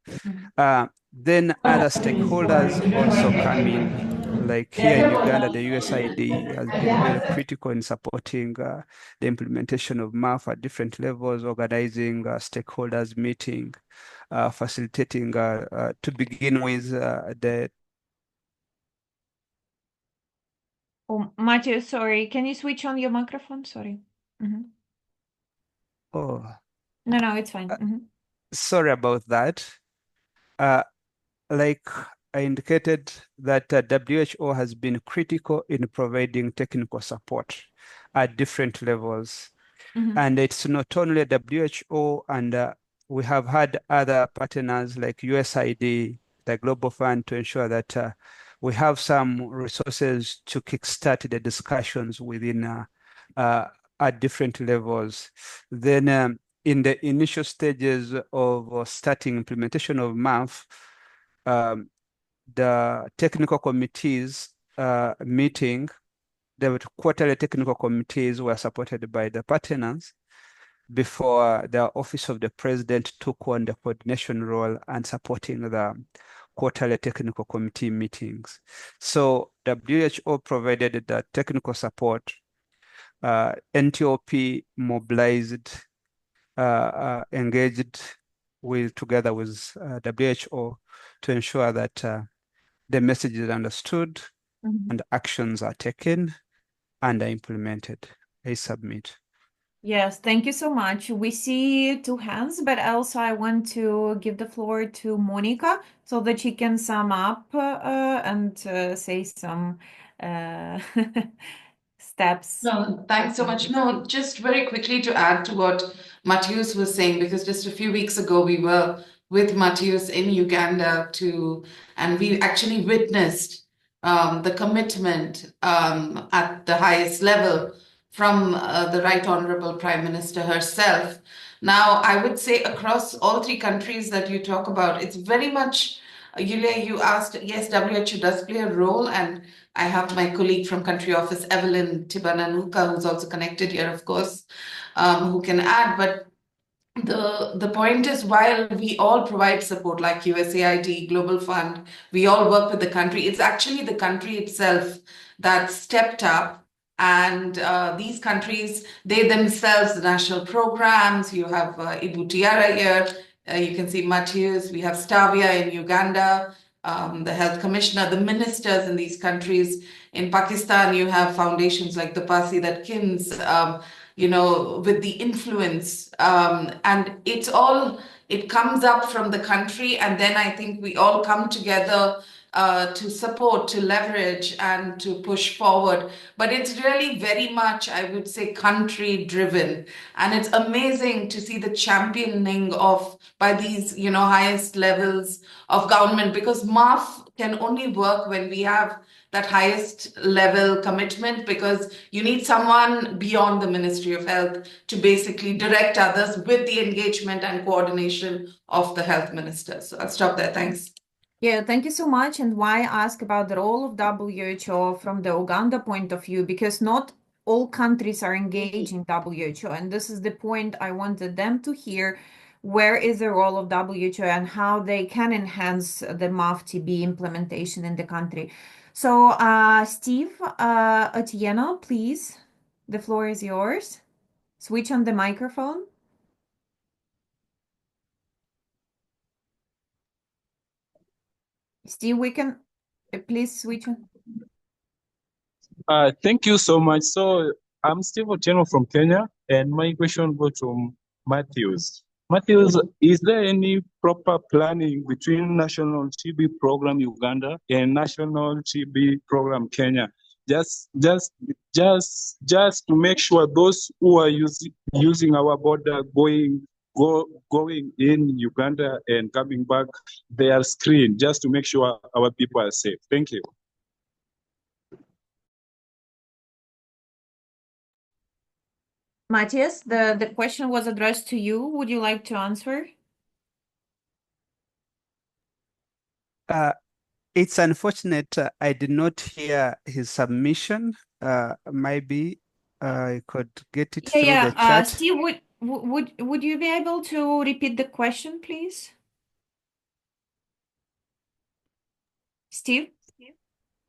Then other stakeholders also come in. Like here in Uganda, the USAID has been very critical in supporting the implementation of MAF at different levels, organizing stakeholders meeting, facilitating to begin with the. Oh, Matthew, sorry, can you switch on your microphone? Sorry. Oh. No, it's fine. Sorry about that. Like I indicated that WHO has been critical in providing technical support at different levels. And it's not only WHO, and we have had other partners like USAID, the Global Fund, to ensure that we have some resources to kickstart the discussions within at different levels. Then in the initial stages of starting implementation of MAF, the technical committees meeting, the quarterly technical committees were supported by the partners before the Office of the President took on the coordination role and supporting the quarterly technical committee meetings. So WHO provided the technical support. NTOP mobilized, engaged together with WHO to ensure that the message is understood and actions are taken and are implemented. I submit. Yes, thank you so much. We see two hands, but also I want to give the floor to Monica so that she can sum up and say some steps. No, thanks so much. No, just very quickly to add to what Matthias was saying, because just a few weeks ago we were with Matthias in Uganda and we actually witnessed the commitment at the highest level from the Right Honorable Prime Minister herself. Now, I would say across all three countries that you talk about, it's very much, Yulia, you asked, yes, WHO does play a role, and I have my colleague from country office, Evelyn Tibananuka, who's also connected here, of course, who can add. But the point is, while we all provide support like USAID, Global Fund, we all work with the country, it's actually the country itself that stepped up. And these countries, they themselves, the national programs, you have Ibu Tiara here, you can see Matthias, we have Stavia in Uganda, the health commissioner, the ministers in these countries. In Pakistan, you have foundations like the Pasi that Kim's with the influence. And it comes up from the country, and then I think we all come together to support, to leverage, and to push forward. But it's really very much, I would say, country driven. And it's amazing to see the championing by these, highest levels of government, because MAF can only work when we have that highest level commitment, because you need someone beyond the Ministry of Health to basically direct others with the engagement and coordination of the health minister. So I'll stop there. Thanks. Yeah, thank you so much. And why ask about the role of WHO from the Uganda point of view? Because not all countries are engaged in WHO. And this is the point I wanted them to hear. Where is the role of WHO and how they can enhance the MAF-TB implementation in the country? So, Steve, Otieno, please, the floor is yours. Switch on the microphone. Steve, we can please switch on. Thank you so much. So I'm Steve Otieno from Kenya, and my question goes to Matthews. Matthews, is there any proper planning between National TB Program Uganda and National TB Program Kenya? Just to make sure those who are using our border going in Uganda and coming back, they are screened, just to make sure our people are safe. Thank you. Matthias, the question was addressed to you. Would you like to answer? It's unfortunate I did not hear his submission. Maybe I could get it through the chat. Steve, would you be able to repeat the question, please? Steve?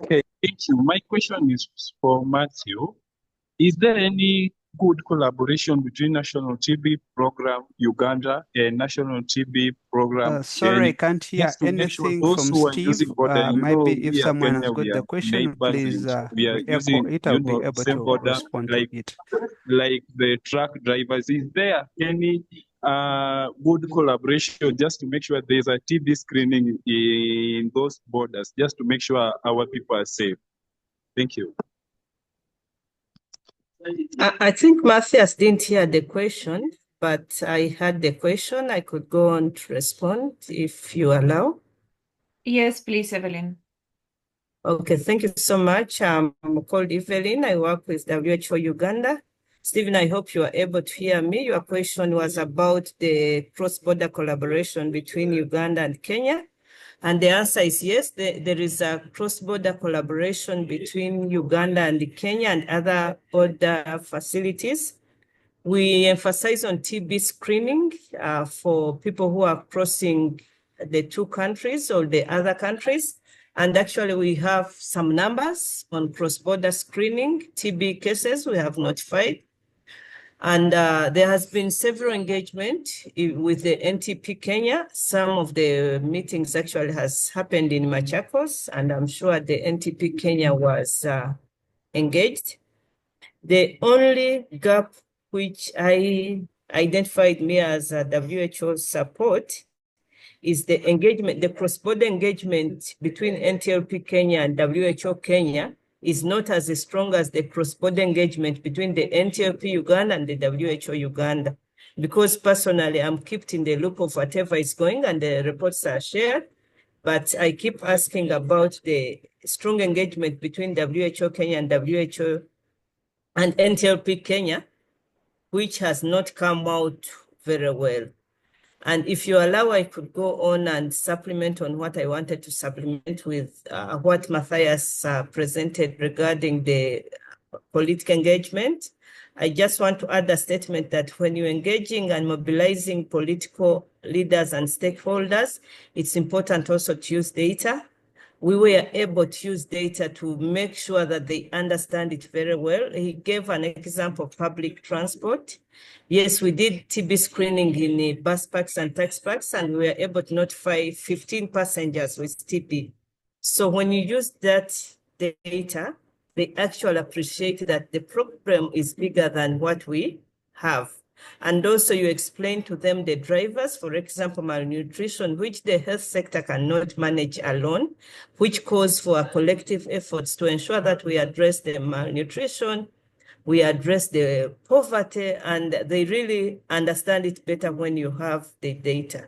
Okay, thank you. My question is for Matthew. Is there any good collaboration between National TB Program Uganda and National TB Program Sorry, I can't hear anything from Steve. Maybe if someone has got the question, please re-echo it. I'll be able to respond to it. Like the truck drivers, is there any good collaboration just to make sure there's a TB screening in those borders, just to make sure our people are safe? Thank you. I think Matthias didn't hear the question, but I heard the question. I could go on to respond if you allow. Yes, please, Evelyn. Okay, thank you so much. I'm called Evelyn. I work with WHO Uganda. Stephen, I hope you are able to hear me. Your question was about the cross-border collaboration between Uganda and Kenya. And the answer is yes, there is a cross-border collaboration between Uganda and Kenya and other border facilities. We emphasize on TB screening for people who are crossing the two countries or the other countries. And actually, we have some numbers on cross-border screening, TB cases we have notified. And there has been several engagement with the NTP Kenya. Some of the meetings actually has happened in Machakos, and I'm sure the NTP Kenya was engaged. The only gap which I identified me as a WHO support is the engagement, the cross-border engagement between NTLP Kenya and WHO Kenya is not as strong as the cross-border engagement between the NTLP Uganda and the WHO Uganda. Because personally, I'm kept in the loop of whatever is going and the reports are shared, but I keep asking about the strong engagement between WHO Kenya and WHO and NTLP Kenya, which has not come out very well. And if you allow, I could go on and supplement on what I wanted to supplement with what Matthias presented regarding the political engagement. I just want to add a statement that when you're engaging and mobilizing political leaders and stakeholders, it's important also to use data. We were able to use data to make sure that they understand it very well. He gave an example of public transport. Yes, we did TB screening in bus parks and taxi parks, and we were able to notify 15 passengers with TB. So when you use that data, they actually appreciate that the problem is bigger than what we have. And also you explain to them the drivers, for example, malnutrition, which the health sector cannot manage alone, which calls for collective efforts to ensure that we address the malnutrition, we address the poverty, and they really understand it better when you have the data.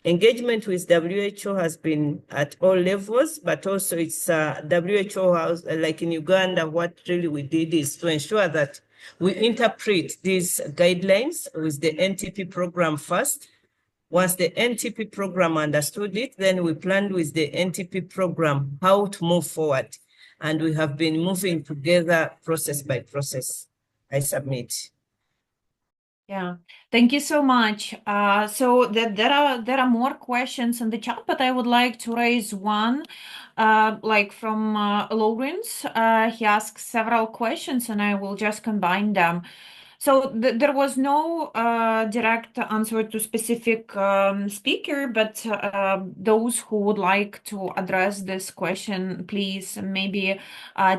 Engagement with WHO has been at all levels, but also it's WHO house, like in Uganda, what really we did is to ensure that we interpret these guidelines with the NTP program first. Once the NTP program understood it, then we planned with the NTP program how to move forward. And we have been moving together process by process. I submit. Yeah, thank you so much. So there are more questions in the chat, but I would like to raise one, like from Lawrence. He asks several questions, and I will just combine them. So there was no direct answer to specific speaker, but those who would like to address this question, please, maybe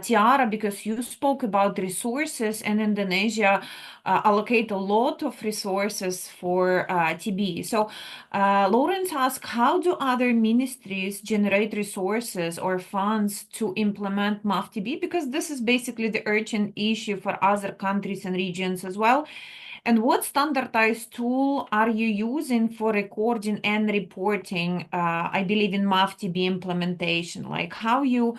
Tiara, because you spoke about resources, and Indonesia allocate a lot of resources for TB. So Lawrence asked, how do other ministries generate resources or funds to implement MAF-TB? Because this is basically the urgent issue for other countries and regions as well. And what standardized tool are you using for recording and reporting, I believe, in MAF-TB implementation? Like how you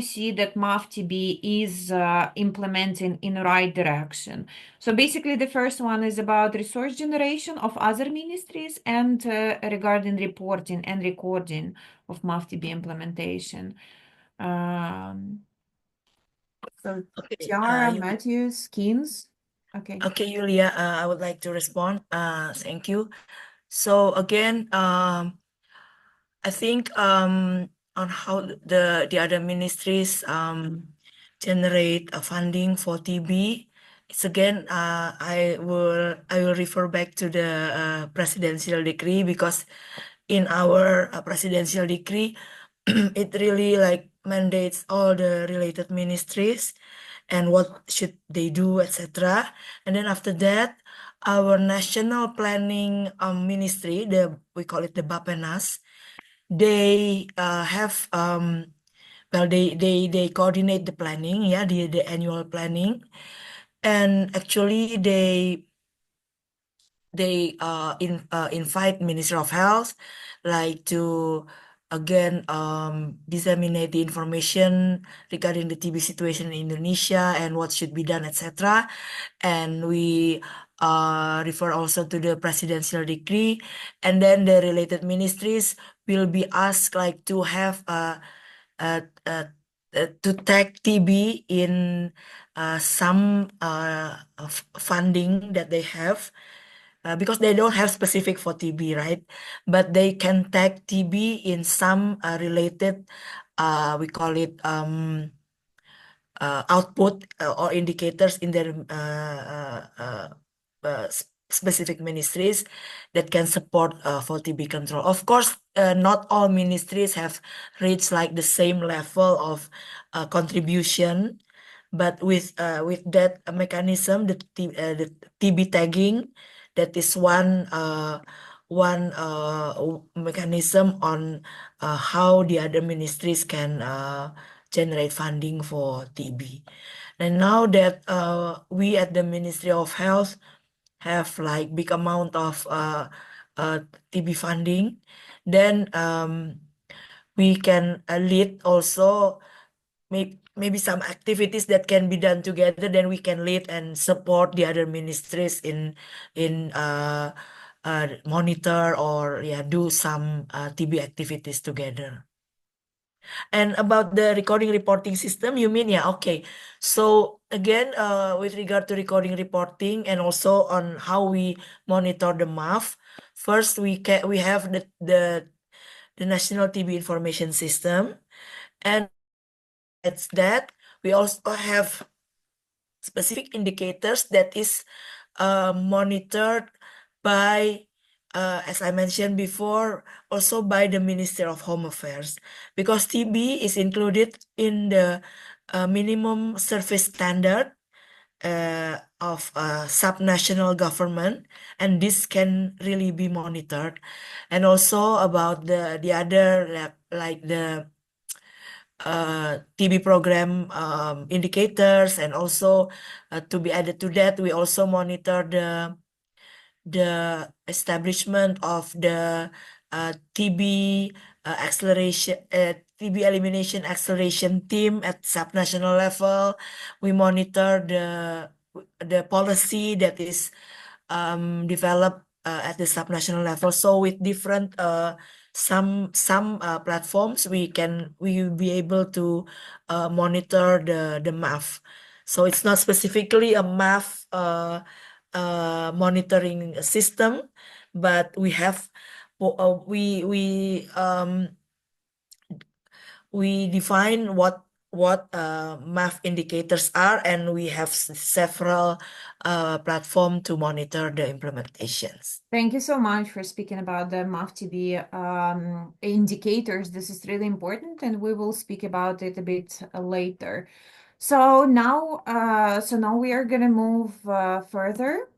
see that MAF-TB is implementing in the right direction? So basically, the first one is about resource generation of other ministries and regarding reporting and recording of MAF-TB implementation. So Okay, Tiara, Matthews, Keynes. Okay. Okay, Julia, I would like to respond. Thank you. So again, I think on how the other ministries generate funding for TB. It's again, I will refer back to the presidential decree, because in our presidential decree, it really like mandates all the related ministries and what should they do, etc. And then after that, our national planning ministry, we call it the Bapenas, they have well, they coordinate the planning, yeah, the annual planning, and actually they invite Ministry of Health like to again disseminate the information regarding the TB situation in Indonesia and what should be done, etc. And we refer also to the presidential decree, and then the related ministries will be asked like to have to tag TB in some funding that they have. Because they don't have specific for TB, right? But they can tag TB in some related, we call it output or indicators in their specific ministries that can support for TB control. Of course, not all ministries have reached like the same level of contribution, but with that mechanism, the TB tagging, that is one mechanism on how the other ministries can generate funding for TB. And now that we at the Ministry of Health have like big amount of TB funding, then we can lead also maybe some activities that can be done together. Then we can lead and support the other ministries in monitor or do some TB activities together. And about the recording reporting system, you mean, yeah, okay. So again, with regard to recording reporting and also on how we monitor the MAF, first we have the National TB Information System, and it's that we also have specific indicators that is monitored by, as I mentioned before, also by the Ministry of Home Affairs, because TB is included in the minimum service standard of subnational government, and this can really be monitored. And also about the other like the TB program indicators, and also to be added to that, we also monitor the establishment of the TB TB elimination acceleration team at subnational level. We monitor the policy that is developed at the subnational level. So with different some platforms, we will be able to monitor the MAF. So it's not specifically a MAF monitoring system, but we have we define what MAF indicators are, and we have several platforms to monitor the implementations. Thank you so much for speaking about the MAF-TB indicators. This is really important, and we will speak about it a bit later. So now we are going to move further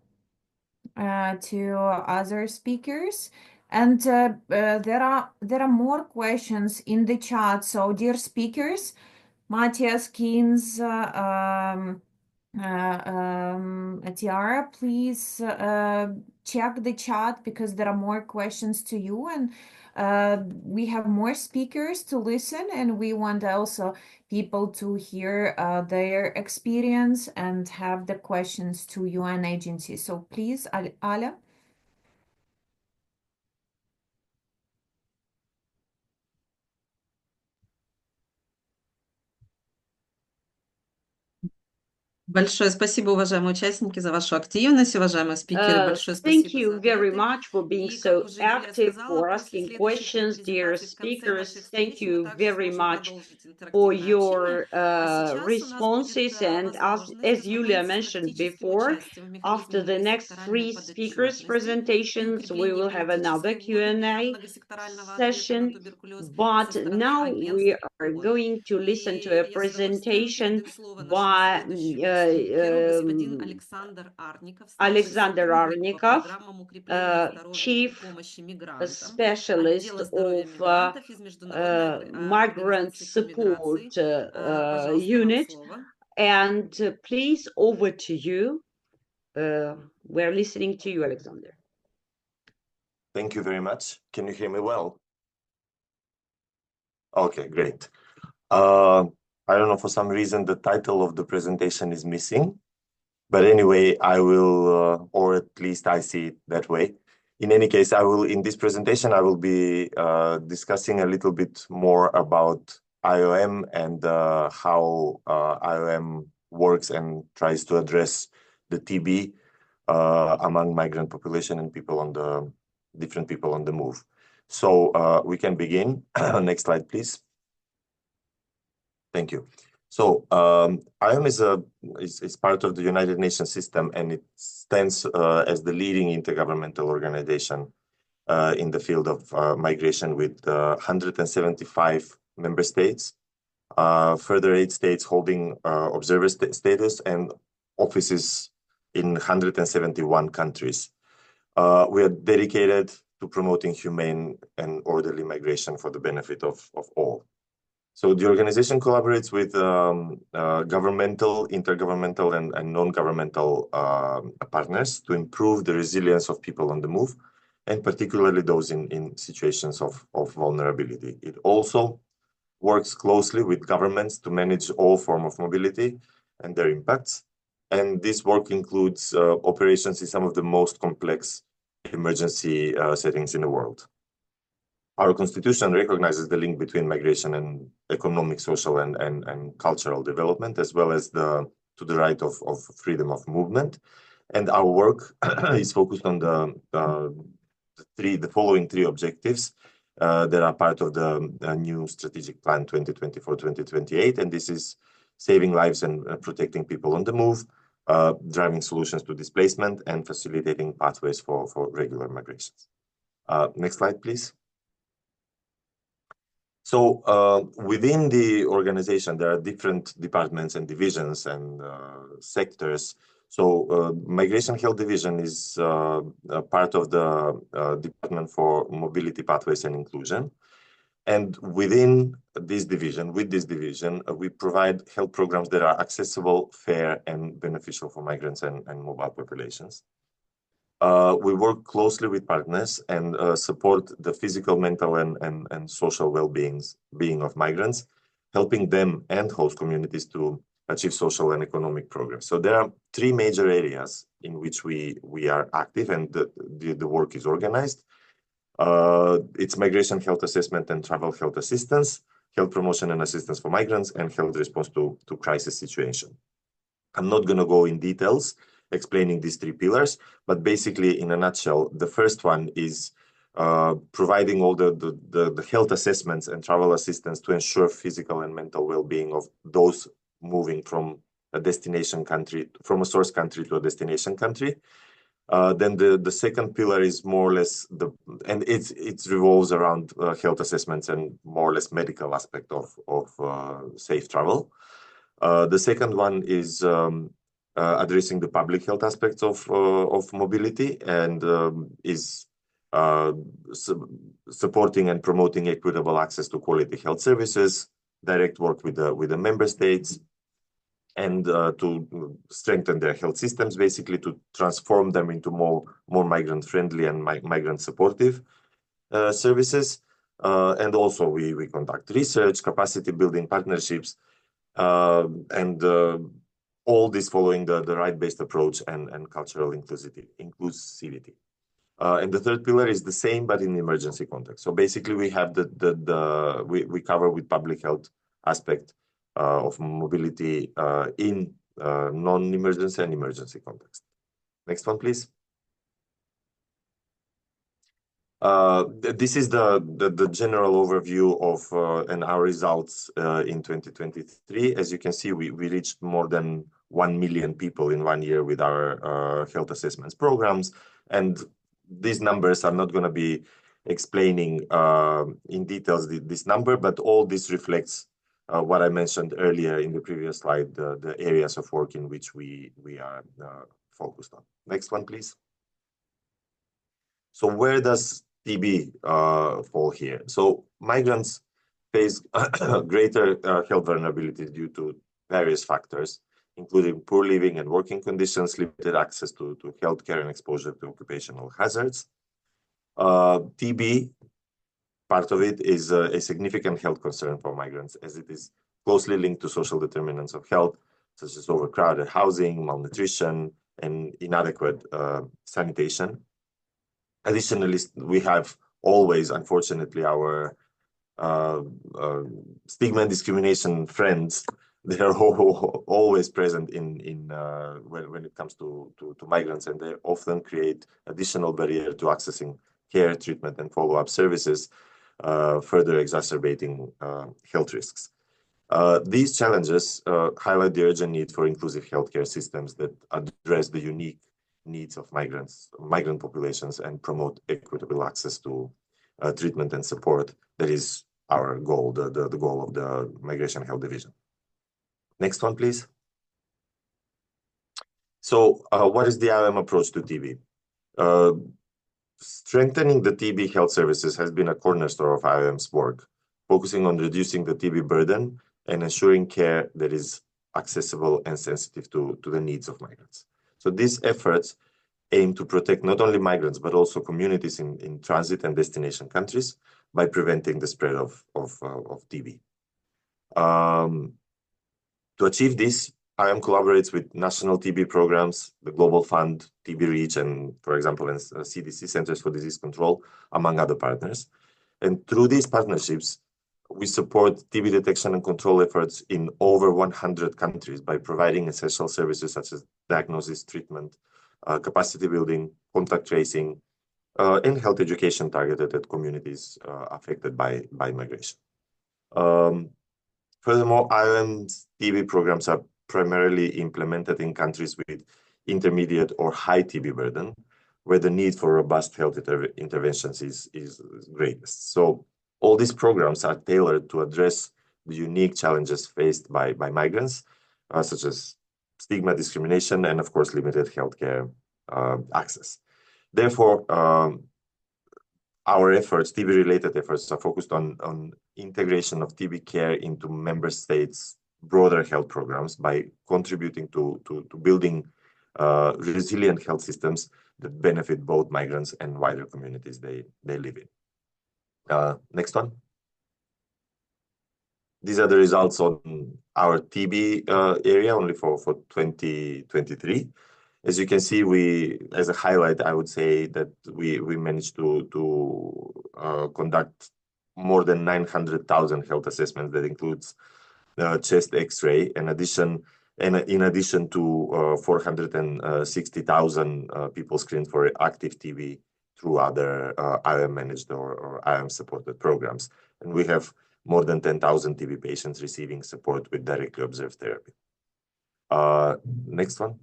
to other speakers, and there are more questions in the chat. So dear speakers, Matthias, Keynes, Tiara, please check the chat, because there are more questions to you, and we have more speakers to listen, and we want also people to hear their experience and have the questions to UN agencies. So please, Ala. Большое спасибо, уважаемые участники, за вашу активность, уважаемые спикеры. Большое спасибо. Thank you very much for being so active, for asking questions, dear speakers. Thank you very much for your responses. And as Yulia mentioned before, after the next 3 speakers' presentations, we will have another Q&A session. But now we are going to listen to a presentation by Alexander Arnikov, Chief Specialist of Migrant Support Unit. And please, over to you. We're listening to you, Alexander. Thank you very much. Can you hear me well? Okay, great. I don't know, for some reason, the title of the presentation is missing. But anyway, I will, or at least I see it that way. In any case, in this presentation, I will be discussing a little bit more about IOM and how IOM works and tries to address the TB among migrant population and different people on the move. So we can begin. Next slide, please. Thank you. So IOM is part of the United Nations system, and it stands as the leading intergovernmental organization in the field of migration, with 175 member states, further 8 states holding observer status, and offices in 171 countries. We are dedicated to promoting humane and orderly migration for the benefit of all. So the organization collaborates with governmental, intergovernmental, and non-governmental partners to improve the resilience of people on the move, and particularly those in situations of vulnerability. It also works closely with governments to manage all forms of mobility and their impacts. And this work includes operations in some of the most complex emergency settings in the world. Our constitution recognizes the link between migration and economic, social, and cultural development, as well as to the right of freedom of movement. And our work is focused on the following 3 objectives that are part of the new strategic plan 2024-2028. And this is saving lives and protecting people on the move, driving solutions to displacement, and facilitating pathways for regular migrations. Next slide, please. So within the organization, there are different departments and divisions and sectors. So Migration Health Division is a part of the Department for Mobility, Pathways and Inclusion. And within this division, we provide health programs that are accessible, fair, and beneficial for migrants and mobile populations. We work closely with partners and support the physical, mental, and social well-being of migrants, helping them and host communities to achieve social and economic progress. So there are three major areas in which we are active and the work is organized. It's migration health assessment and travel health assistance, health promotion and assistance for migrants, and health response to crisis situation. I'm not going to go in details explaining these three pillars, but basically, in a nutshell, the first one is providing all the health assessments and travel assistance to ensure physical and mental well-being of those moving from a destination country, from a source country to a destination country. Then the second pillar is more or less and it revolves around health assessments and more or less medical aspect of safe travel. The second one is addressing the public health aspects of mobility and is supporting and promoting equitable access to quality health services, direct work with the member states, and to strengthen their health systems, basically to transform them into more migrant-friendly and migrant-supportive services. And also we conduct research, capacity building, partnerships, and all this following the right-based approach and cultural inclusivity. And the third pillar is the same, but in emergency context. So basically, we have we cover with public health aspect of mobility in non-emergency and emergency context. Next one, please. This is the general overview of and our results in 2023. As you can see, we reached more than 1 million people in 1 year with our health assessments programs. And these numbers are not going to be explaining in details this number, but all this reflects what I mentioned earlier in the previous slide, the areas of work in which we are focused on. Next one, please. So where does TB fall here? So migrants face greater health vulnerability due to various factors, including poor living and working conditions, limited access to healthcare, and exposure to occupational hazards. TB, part of it, is a significant health concern for migrants, as it is closely linked to social determinants of health, such as overcrowded housing, malnutrition, and inadequate sanitation. Additionally, we have always, unfortunately, our stigma and discrimination friends. They are always present when it comes to migrants, and they often create additional barrier to accessing care, treatment, and follow-up services, further exacerbating health risks. These challenges highlight the urgent need for inclusive healthcare systems that address the unique needs of migrant populations and promote equitable access to treatment and support. That is our goal, the goal of the Migration Health Division. Next one, please. So what is the IOM approach to TB? Strengthening the TB health services has been a cornerstone of IOM's work, focusing on reducing the TB burden and ensuring care that is accessible and sensitive to the needs of migrants. So these efforts aim to protect not only migrants, but also communities in transit and destination countries by preventing the spread of TB. To achieve this, IOM collaborates with national TB programs, the Global Fund, TB Reach, and, for example, CDC, Centers for Disease Control, among other partners. And through these partnerships, we support TB detection and control efforts in over 100 countries by providing essential services such as diagnosis, treatment, capacity building, contact tracing, and health education targeted at communities affected by migration. Furthermore, IOM's TB programs are primarily implemented in countries with intermediate or high TB burden, where the need for robust health interventions is greatest. So All these programs are tailored to address the unique challenges faced by migrants, such as stigma, discrimination, and of course, limited healthcare access. Therefore, our efforts, TB-related efforts, are focused on integration of TB care into member states' broader health programs by contributing to building resilient health systems that benefit both migrants and wider communities they live in. Next one. These are the results on our TB area only for 2023. As you can see, as a highlight, I would say that we managed to conduct more than 900,000 health assessments. That includes chest X-ray, in addition to 460,000 people screened for active TB through other IOM managed or IOM supported programs, and we have more than 10,000 TB patients receiving support with directly observed therapy. Next one.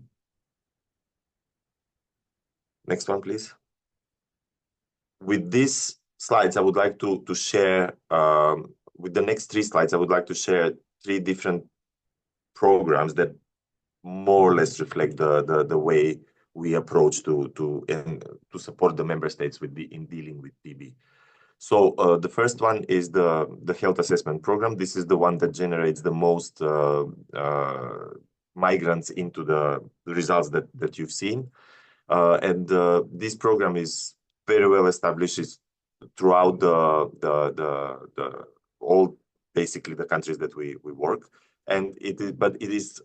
Next one, please. With these slides, I would like to share, with the next 3 slides, I would like to share 3 different programs that more or less reflect the way we approach to support the member states in dealing with TB. So the first one is the health assessment program. This is the one that generates the most migrants into the results that you've seen. And this program is very well established. It's throughout all basically the countries that we work, and it is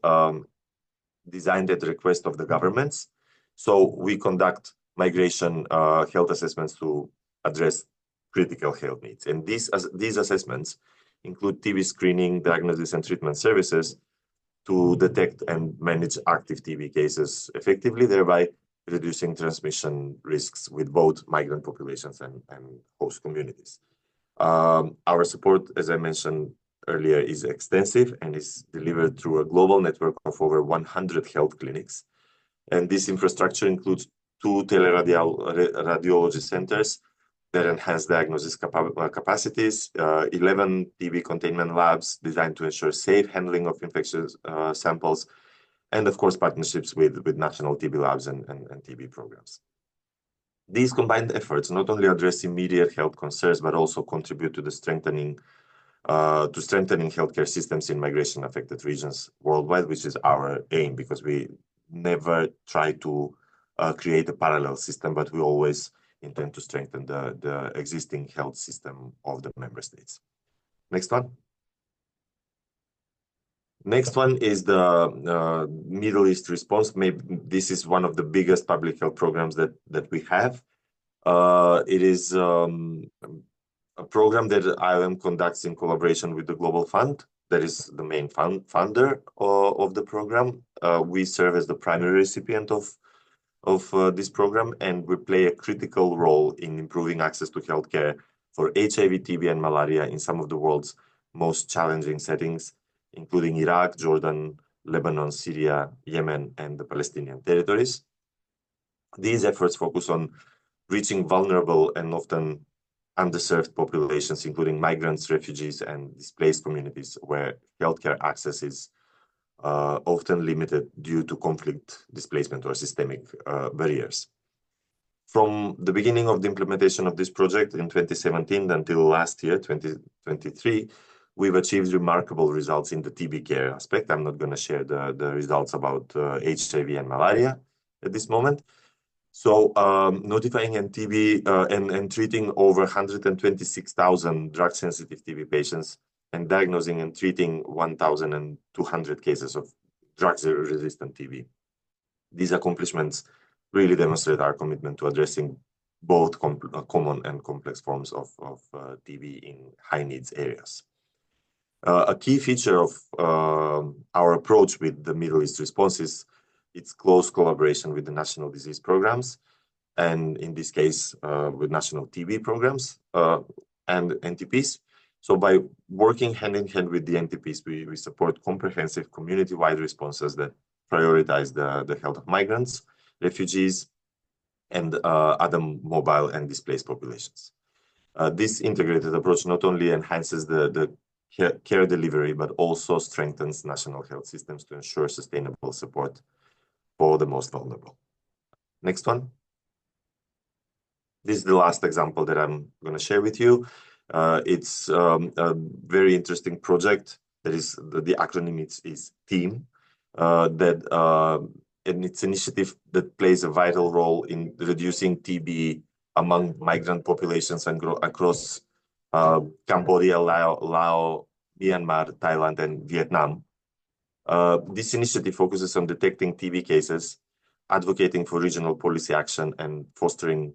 designed at the request of the governments. So we conduct migration health assessments to address critical health needs, and these assessments include TB screening, diagnosis, and treatment services to detect and manage active TB cases effectively, thereby reducing transmission risks with both migrant populations and host communities. Our support, as I mentioned earlier, is extensive and is delivered through a global network of over 100 health clinics. And this infrastructure includes 2 teleradiology centers that enhance diagnosis capacities, 11 TB containment labs designed to ensure safe handling of infectious samples, and of course, partnerships with national TB labs and TB programs. These combined efforts not only address immediate health concerns, but also contribute to strengthening healthcare systems in migration-affected regions worldwide, which is our aim, because we never try to create a parallel system, but we always intend to strengthen the existing health system of the member states. Next one. Next one is the Middle East response. Maybe this is one of the biggest public health programs that we have. It is a program that IOM conducts in collaboration with the Global Fund. That is the main funder of the program. We serve as the primary recipient of this program, and we play a critical role in improving access to healthcare for HIV, TB, and malaria in some of the world's most challenging settings, including Iraq, Jordan, Lebanon, Syria, Yemen, and the Palestinian territories. These efforts focus on reaching vulnerable and often underserved populations, including migrants, refugees, and displaced communities where healthcare access is often limited due to conflict, displacement, or systemic barriers. From the beginning of the implementation of this project in 2017 until last year, 2023, we've achieved remarkable results in the TB care aspect. I'm not going to share the results about HIV and malaria at this moment. So notifying TB and treating over 126,000 drug-sensitive TB patients and diagnosing and treating 1,200 cases of drug-resistant TB. These accomplishments really demonstrate our commitment to addressing both common and complex forms of TB in high-needs areas. A key feature of our approach with the Middle East response is its close collaboration with the national disease programs, and in this case, with national TB programs and NTPs. So by working hand in hand with the NTPs, we support comprehensive community-wide responses that prioritize the health of migrants, refugees, and other mobile and displaced populations. This integrated approach not only enhances the care delivery, but also strengthens national health systems to ensure sustainable support for the most vulnerable. Next one. This is the last example that I'm going to share with you. It's a very interesting project. That is, the acronym is TEAM, and it's an initiative that plays a vital role in reducing TB among migrant populations and across Cambodia, Laos, Myanmar, Thailand, and Vietnam. This initiative focuses on detecting TB cases, advocating for regional policy action, and fostering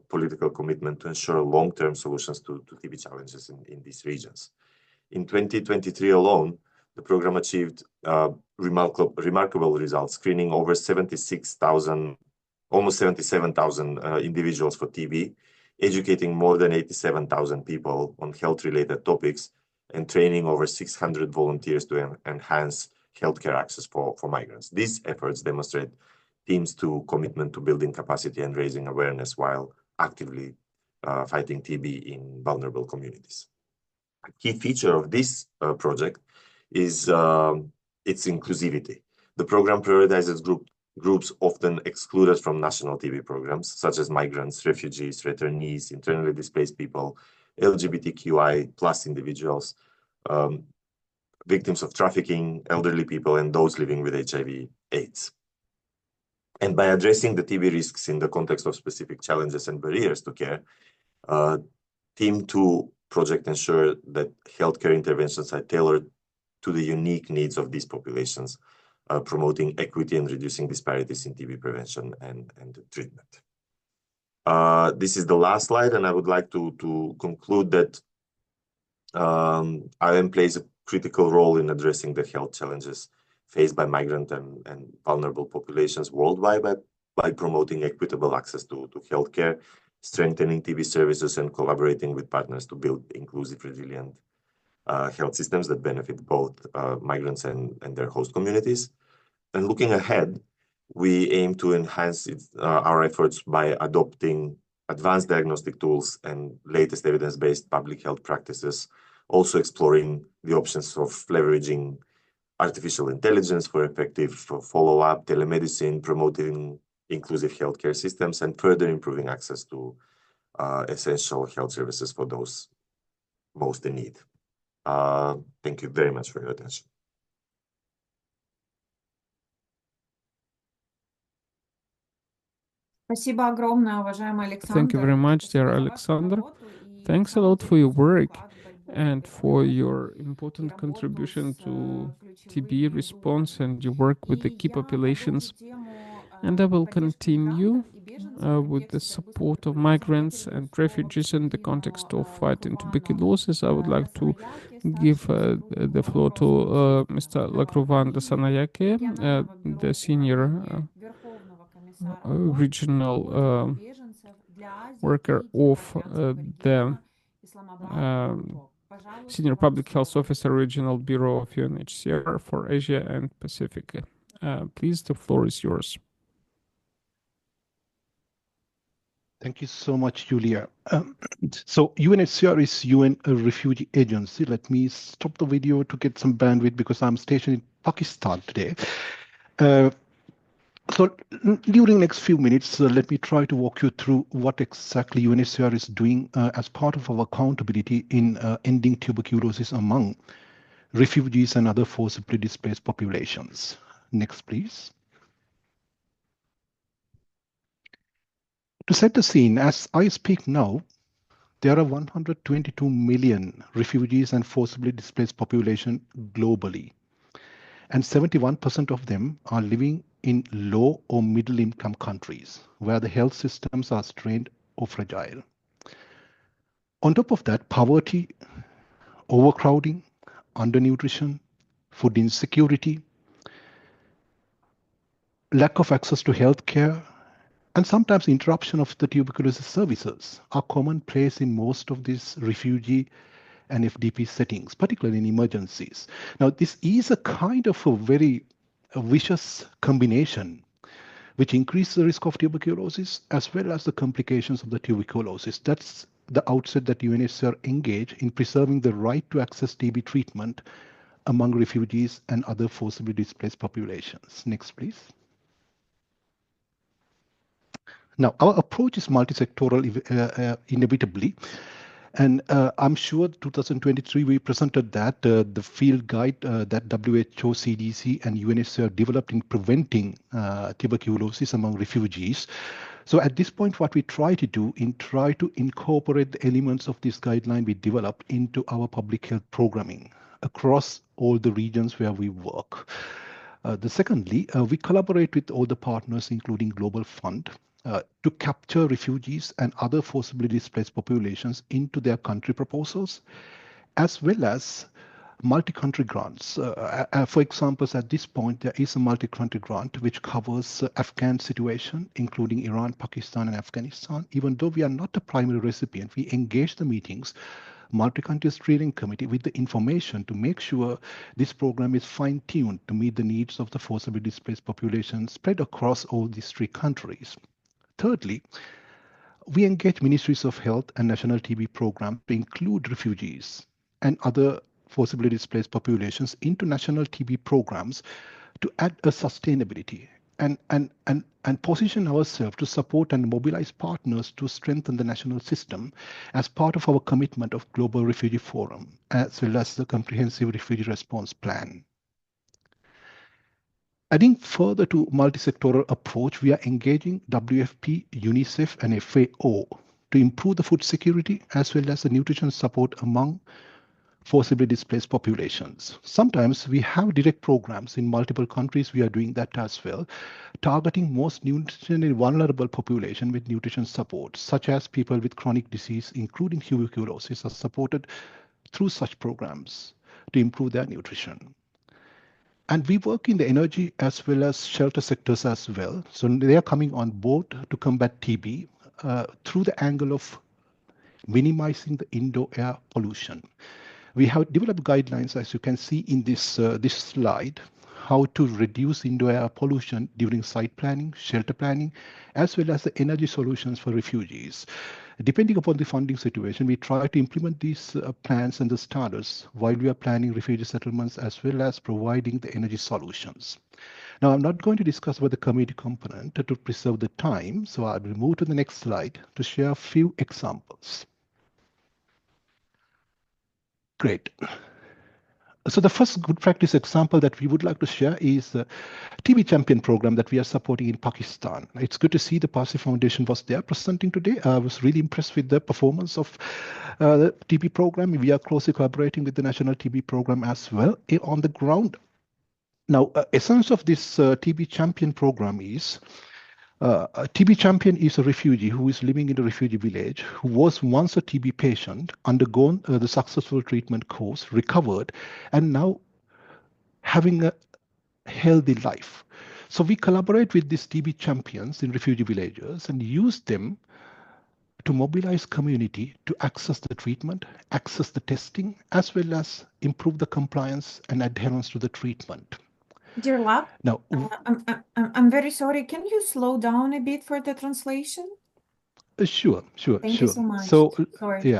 political commitment to ensure long-term solutions to TB challenges in these regions. In 2023 alone, the program achieved remarkable results, screening over 76,000, almost 77,000 individuals for TB, educating more than 87,000 people on health-related topics, and training over 600 volunteers to enhance healthcare access for migrants. These efforts demonstrate teams' commitment to building capacity and raising awareness while actively fighting TB in vulnerable communities. A key feature of this project is its inclusivity. The program prioritizes groups often excluded from national TB programs, such as migrants, refugees, returnees, internally displaced people, LGBTQI plus individuals, victims of trafficking, elderly people, and those living with HIV/AIDS. And by addressing the TB risks in the context of specific challenges and barriers to care, Team 2 project ensure that healthcare interventions are tailored to the unique needs of these populations, promoting equity and reducing disparities in TB prevention and treatment. This is the last slide, and I would like to conclude that IOM plays a critical role in addressing the health challenges faced by migrant and vulnerable populations worldwide by promoting equitable access to healthcare, strengthening TB services, and collaborating with partners to build inclusive, resilient health systems that benefit both migrants and their host communities. And looking ahead, we aim to enhance our efforts by adopting advanced diagnostic tools and latest evidence-based public health practices, also exploring the options of leveraging artificial intelligence for effective follow-up, telemedicine, promoting inclusive healthcare systems, and further improving access to essential health services for those most in need. Thank you very much for your attention. Thank you very much, dear Alexander. Thanks a lot for your work and for your important contribution to TB response and your work with the key populations. And I will continue with the support of migrants and refugees in the context of fighting tuberculosis. I would like to give the floor to Mr. Lakruvan Dasanayake, the senior regional worker of the Senior Public Health Officer Regional Bureau of UNHCR for Asia and Pacific. Please, the floor is yours. Thank you so much, Julia. So UNHCR is UN Refugee Agency. Let me stop the video to get some bandwidth because I'm stationed in Pakistan today. So during the next few minutes, let me try to walk you through what exactly UNHCR is doing as part of our accountability in ending tuberculosis among refugees and other forcibly displaced populations. Next, please. To set the scene, as I speak now, there are 122 million refugees and forcibly displaced population globally, and 71% of them are living in low or middle income countries where the health systems are strained or fragile. On top of that, poverty, overcrowding, undernutrition, food insecurity, lack of access to healthcare, and sometimes interruption of the tuberculosis services are commonplace in most of these refugee and FDP settings, particularly in emergencies. Now, this is a kind of a very vicious combination which increases the risk of tuberculosis as well as the complications of the tuberculosis. That's the outset that UNHCR engage in preserving the right to access TB treatment among refugees and other forcibly displaced populations. Next, please. Now, our approach is multisectoral inevitably. And I'm sure 2023 we presented that the field guide that WHO, CDC, and UNHCR developed in preventing tuberculosis among refugees. So at this point, what we try to do is try to incorporate the elements of this guideline we developed into our public health programming across all the regions where we work. Secondly, we collaborate with all the partners, including Global Fund, to capture refugees and other forcibly displaced populations into their country proposals, as well as multi-country grants. For example, at this point, there is a multi-country grant which covers Afghan situation, including Iran, Pakistan, and Afghanistan. Even though we are not the primary recipient, we engage the meetings, multi-country steering committee with the information to make sure this program is fine-tuned to meet the needs of the forcibly displaced population spread across all these 3 countries. Thirdly, we engage ministries of health and national TB programs to include refugees and other forcibly displaced populations into national TB programs to add a sustainability and position ourselves to support and mobilize partners to strengthen the national system as part of our commitment of Global Refugee Forum, as well as the Comprehensive Refugee Response Plan. Adding further to multi-sectoral approach, we are engaging WFP, UNICEF, and FAO to improve the food security as well as the nutrition support among forcibly displaced populations. Sometimes we have direct programs in multiple countries. We are doing that as well, targeting most nutritionally vulnerable population with nutrition support, such as people with chronic disease, including tuberculosis, are supported through such programs to improve their nutrition. And we work in the energy as well as shelter sectors as well. So they are coming on board to combat TB through the angle of minimizing the indoor air pollution. We have developed guidelines, as you can see in this, this slide, how to reduce indoor air pollution during site planning, shelter planning, as well as the energy solutions for refugees. Depending upon the funding situation, we try to implement these plans and the standards while we are planning refugee settlements as well as providing the energy solutions. Now, I'm not going to discuss about the community component to preserve the time, so I will move to the next slide to share a few examples. Great. So the first good practice example that we would like to share is the TB Champion program that we are supporting in Pakistan. It's good to see the Parsi Foundation was there presenting today. I was really impressed with the performance of the TB program. We are closely collaborating with the National TB program as well on the ground. Now, essence of this TB Champion program is a TB champion is a refugee who is living in a refugee village, who was once a TB patient, undergone the successful treatment course, recovered, and now having a healthy life. So we collaborate with these TB champions in refugee villages and use them to mobilize community to access the treatment, access the testing, as well as improve the compliance and adherence to the treatment. Dear Lab, now, I'm very sorry. Can you slow down a bit for the translation? Sure. Thank you so much. So, sorry.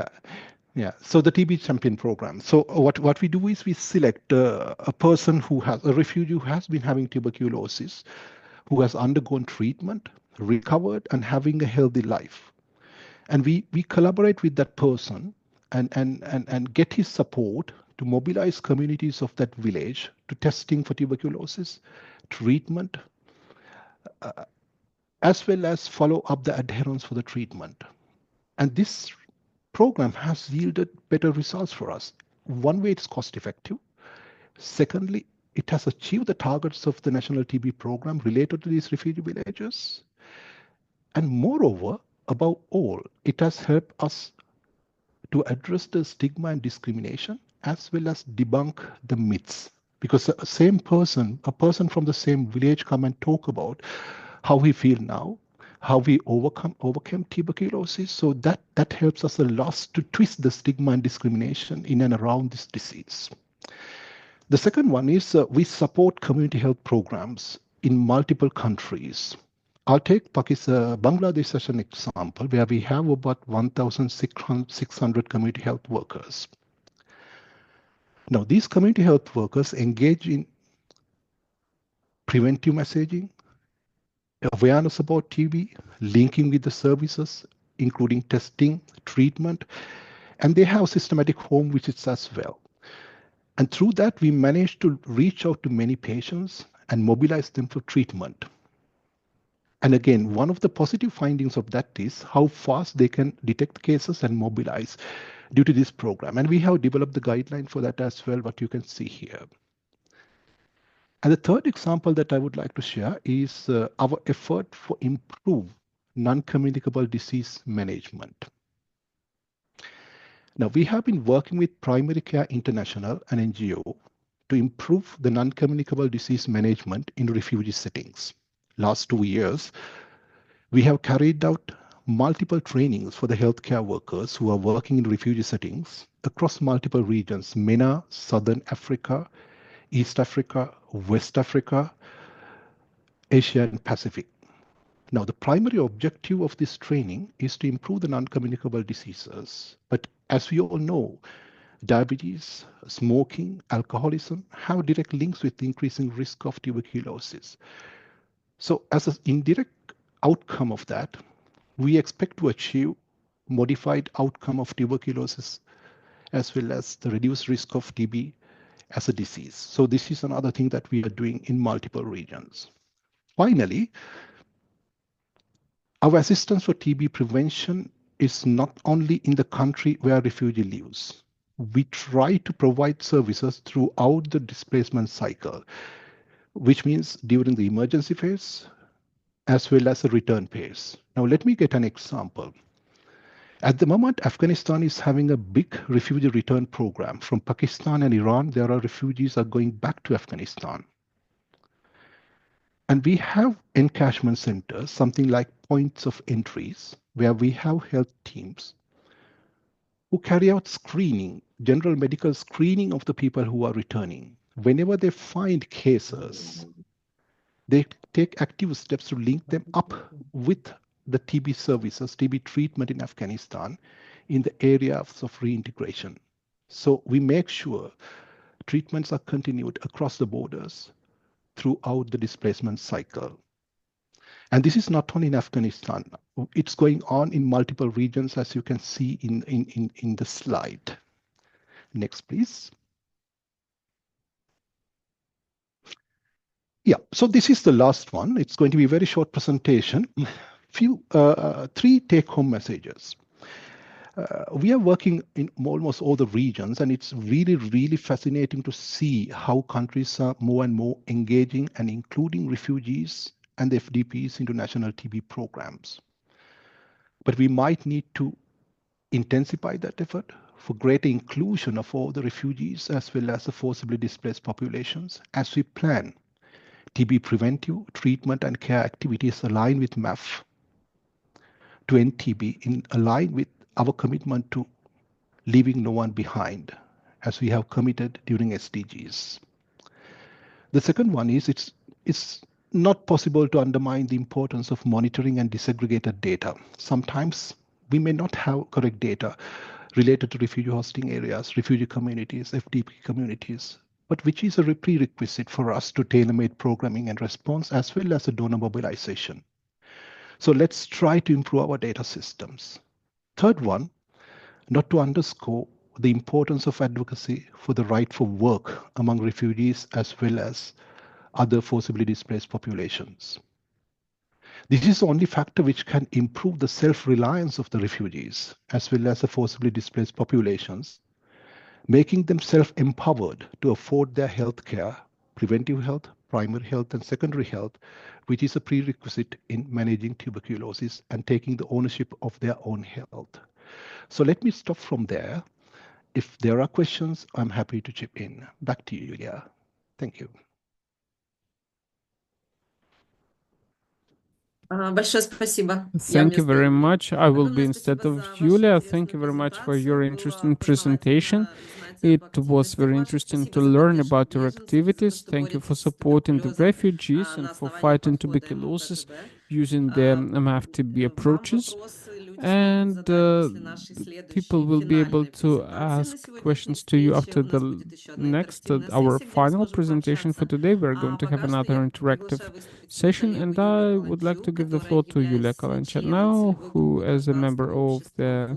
Yeah. So the TB Champion program. So what we do is we select a person who has a refugee who has been having tuberculosis, who has undergone treatment, recovered, and having a healthy life. And we collaborate with that person and get his support to mobilize communities of that village to testing for tuberculosis, treatment, as well as follow up the adherence for the treatment. And this program has yielded better results for us. One way, it's cost effective. Secondly, it has achieved the targets of the National TB program related to these refugee villages. And moreover, above all, it has helped us to address the stigma and discrimination as well as debunk the myths. Because the same person, a person from the same village come and talk about how we feel now, how we overcome tuberculosis. So that helps us a lot to twist the stigma and discrimination in and around this disease. The second one is we support community health programs in multiple countries. I'll take Bangladesh as an example, where we have about 1,600 community health workers. Now, these community health workers engage in preventive messaging, awareness about TB, linking with the services, including testing, treatment, and they have systematic home visits as well. And through that, we managed to reach out to many patients and mobilize them for treatment. And again, one of the positive findings of that is how fast they can detect cases and mobilize due to this program. And we have developed the guideline for that as well, what you can see here. And the third example that I would like to share is our effort for improved non-communicable disease management. Now, we have been working with Primary Care International, an NGO, to improve the non-communicable disease management in refugee settings. Last 2 years, we have carried out multiple trainings for the healthcare workers who are working in refugee settings across multiple regions: MENA, Southern Africa, East Africa, West Africa, Asia, and Pacific. Now, the primary objective of this training is to improve the non-communicable diseases. But as we all know, diabetes, smoking, alcoholism have direct links with the increasing risk of tuberculosis. So as an indirect outcome of that, we expect to achieve modified outcome of tuberculosis as well as the reduced risk of TB as a disease. So this is another thing that we are doing in multiple regions. Finally, our assistance for TB prevention is not only in the country where refugee lives. We try to provide services throughout the displacement cycle, which means during the emergency phase as well as the return phase. Now, let me get an example. At the moment, Afghanistan is having a big refugee return program. From Pakistan and Iran, there are refugees are going back to Afghanistan. And we have encashment centers, something like points of entries, where we have health teams who carry out screening, general medical screening of the people who are returning. Whenever they find cases, they take active steps to link them up with the TB services, TB treatment in Afghanistan in the areas of reintegration. So we make sure treatments are continued across the borders throughout the displacement cycle. And this is not only in Afghanistan. It's going on in multiple regions, as you can see in the slide. Next, please. Yeah, so this is the last one. It's going to be a very short presentation. Three take-home messages. We are working in almost all the regions, and it's really, really fascinating to see how countries are more and more engaging and including refugees and the FDPs into national TB programs. But we might need to intensify that effort for greater inclusion of all the refugees as well as the forcibly displaced populations as we plan TB preventive, treatment, and care activities aligned with MAF to end TB in line with our commitment to leaving no one behind, as we have committed during SDGs. The second one is it's not possible to undermine the importance of monitoring and disaggregated data. Sometimes we may not have correct data related to refugee hosting areas, refugee communities, FDP communities, but which is a prerequisite for us to tailor-made programming and response as well as a donor mobilization. So let's try to improve our data systems. Third one, not to underscore the importance of advocacy for the right for work among refugees as well as other forcibly displaced populations. This is the only factor which can improve the self-reliance of the refugees as well as the forcibly displaced populations, making them self-empowered to afford their health care, preventive health, primary health, and secondary health, which is a prerequisite in managing tuberculosis and taking the ownership of their own health. So let me stop from there. If there are questions, I'm happy to chip in. Back to you, Julia. Thank you. Большое спасибо. Thank you very much. I will be instead of Julia. Thank you very much for your interesting presentation. It was very interesting to learn about your activities. Thank you for supporting the refugees and for fighting tuberculosis using the MAF-TB approaches. And people will be able to ask questions to you after the next, our final presentation for today. We're going to have another interactive session, and I would like to give the floor to Yulia Kalancha now, who, as a member of the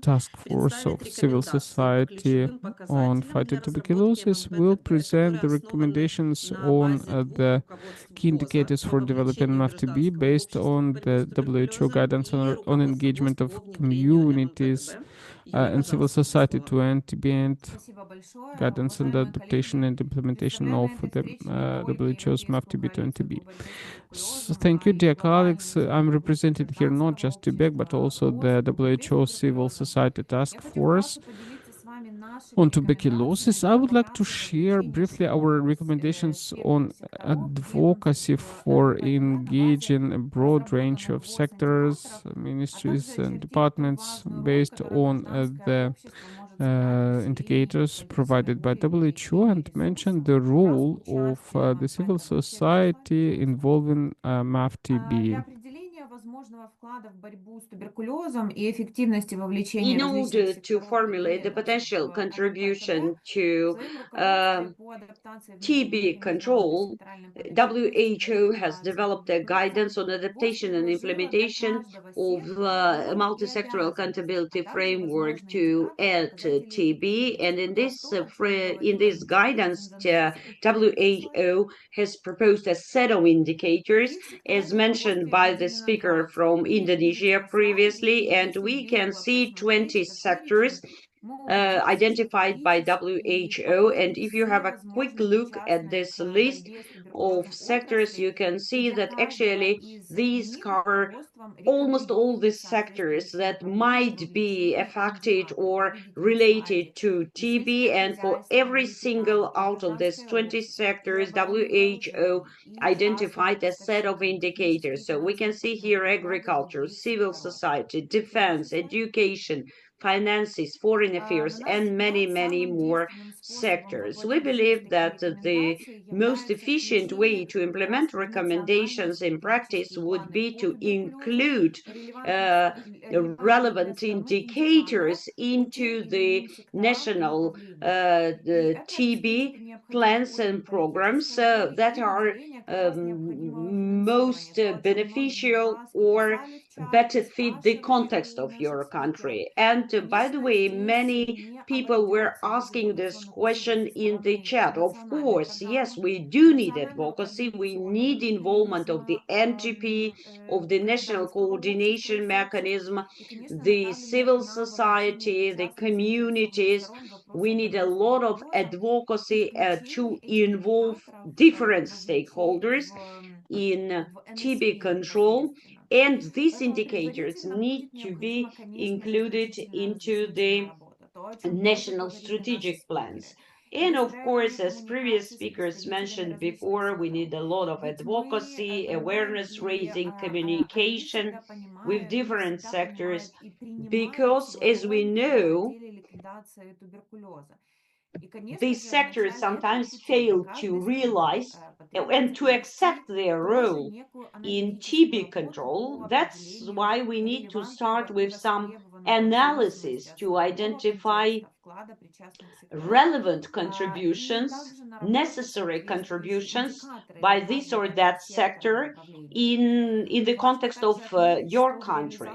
task force of civil society on fighting tuberculosis, will present the recommendations on the key indicators for developing MAF-TB based on the WHO guidance on engagement of communities and civil society to end TB and guidance on the adaptation and implementation of the WHO's MAF-TB to NTB. So thank you, dear colleagues. I'm represented here not just TB, but also the WHO Civil Society Task Force on tuberculosis. I would like to share briefly our recommendations on advocacy for engaging a broad range of sectors, ministries, and departments based on the indicators provided by WHO, and mention the role of the civil society involving MAF-TB. In order to formulate the potential contribution to TB control, WHO has developed a guidance on adaptation and implementation of a multisectoral accountability framework to end TB. And in this guidance, WHO has proposed a set of indicators, as mentioned by the speaker from Indonesia previously, and we can see 20 sectors identified by WHO. And if you have a quick look at this list of sectors, you can see that actually these cover almost all the sectors that might be affected or related to TB. And for every single out of these 20 sectors, WHO identified a set of indicators. So we can see here agriculture, civil society, defense, education, finances, foreign affairs, and many, many more sectors. We believe that the most efficient way to implement recommendations in practice would be to include relevant indicators into the national the TB plans and programs that are most beneficial or better fit the context of your country. And by the way, many people were asking this question in the chat. Of course, yes, we do need advocacy. We need involvement of the NGP, of the national coordination mechanism, the civil society, the communities. We need a lot of advocacy to involve different stakeholders in TB control, and these indicators need to be included into the national strategic plans. And of course, as previous speakers mentioned before, we need a lot of advocacy, awareness raising, communication with different sectors, because as we know, these sectors sometimes fail to realize and to accept their role in TB control. That's why we need to start with some analysis to identify relevant contributions, necessary contributions by this or that sector in the context of your country.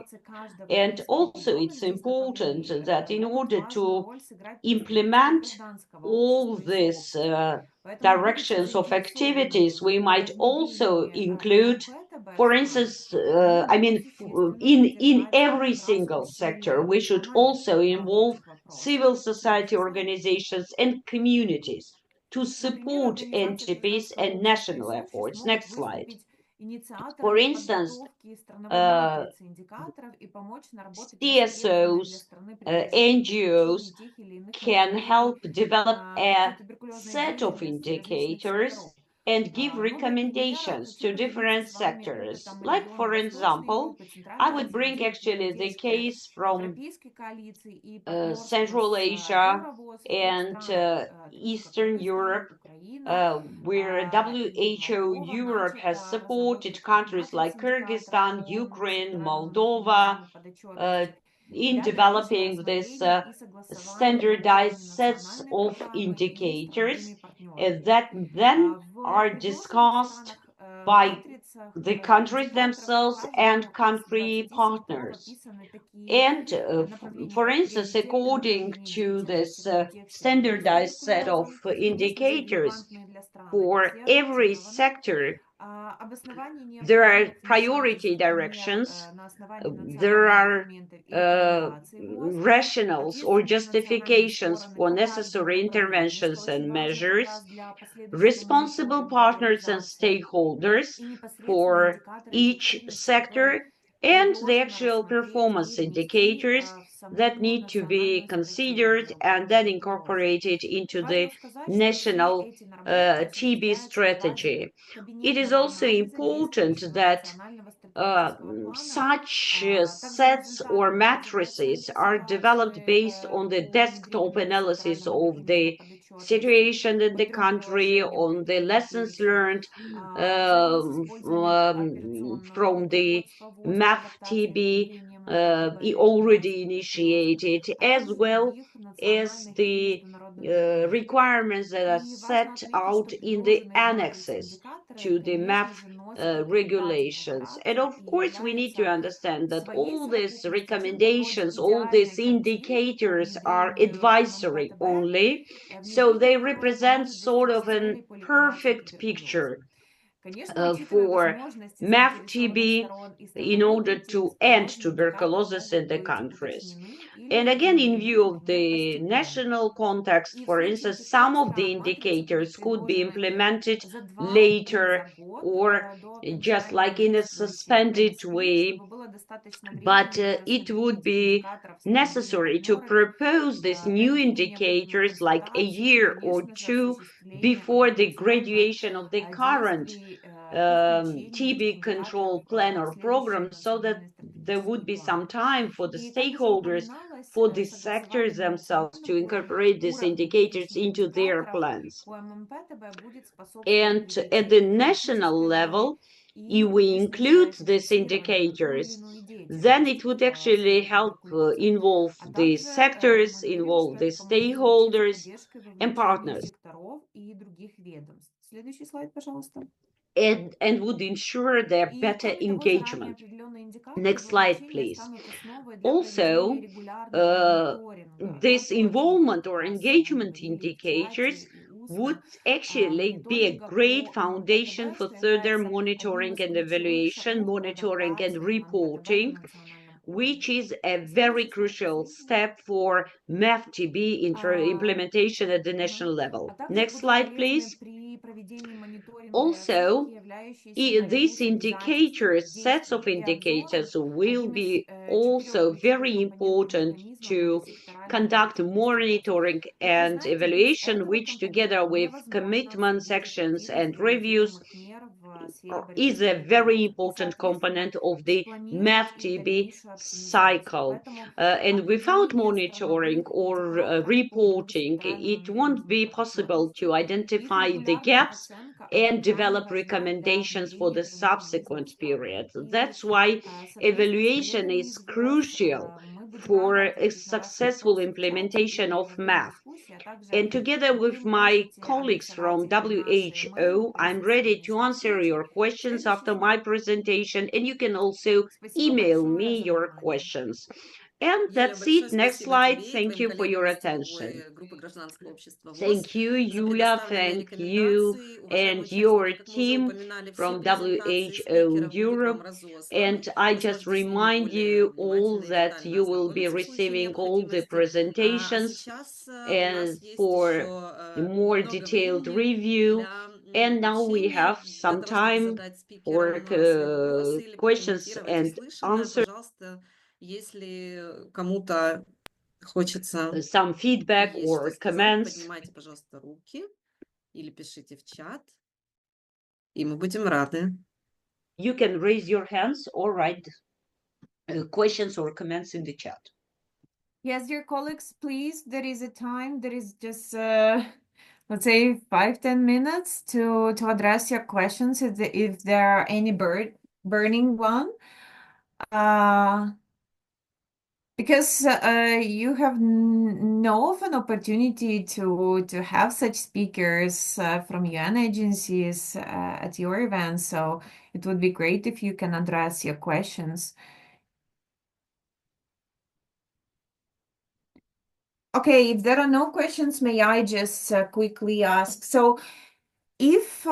And also it's important that in order to implement all these directions of activities, we might also include, for instance, in every single sector, we should also involve civil society organizations and communities to support NTPs and national efforts. Next slide. For instance, CSOs, NGOs can help develop a set of indicators and give recommendations to different sectors. Like, for example, I would bring actually the case from Central Asia and Eastern Europe, where WHO Europe has supported countries like Kyrgyzstan, Ukraine, Moldova, in developing this standardized sets of indicators that then are discussed by the countries themselves and country partners. And for instance, according to this standardized set of indicators for every sector, there are priority directions, there are rationales or justifications for necessary interventions and measures, responsible partners and stakeholders for each sector, and the actual performance indicators that need to be considered and then incorporated into the national TB strategy. It is also important that such sets or matrices are developed based on the desktop analysis of the situation in the country, on the lessons learned from the MAF-TB already initiated, as well as the requirements that are set out in the annexes to the MAF regulations. And of course, we need to understand that all these recommendations, all these indicators are advisory only, so they represent sort of a perfect picture for MAF-TB in order to end tuberculosis in the countries. And again, in view of the national context, for instance, some of the indicators could be implemented later or just like in a suspended way, but it would be necessary to propose these new indicators like a year or two before the graduation of the current TB control plan or program, so that there would be some time for the stakeholders, for the sectors themselves to incorporate these indicators into their plans. And at the national level, if we include these indicators, then it would actually help involve the sectors, involve the stakeholders and partners, and would ensure their better engagement. Next slide, please. Also, this involvement or engagement indicators would actually be a great foundation for further monitoring and evaluation, monitoring and reporting, which is a very crucial step for MAF-TB implementation at the national level. Next slide, please. Also, these indicators, sets of indicators, will be also very important to conduct monitoring and evaluation, which together with commitments, actions, and reviews is a very important component of the MAF-TB cycle. And without monitoring or reporting, it won't be possible to identify the gaps and develop recommendations for the subsequent period. That's why evaluation is crucial for a successful implementation of MAF. And together with my colleagues from WHO, I'm ready to answer your questions after my presentation, and you can also email me your questions. And that's it. Next slide. Thank you for your attention. Thank you, Yulia. Thank you and your team from WHO Europe. And I just remind you all that you will be receiving all the presentations and for a more detailed review. And now we have some time for questions and answers. Если кому-то хочется some feedback or comments. поднимайте, пожалуйста, руки или пишите в чат. И мы будем рады. You can raise your hands or write questions or comments in the chat. Yes, dear colleagues, please, there is a time, there is just, let's say 5-10 minutes to address your questions if there are any burning one. Because you have no of an opportunity to have such speakers from UN agencies at your event, so it would be great if you can address your questions. Okay, if there are no questions, may I just quickly ask? So, if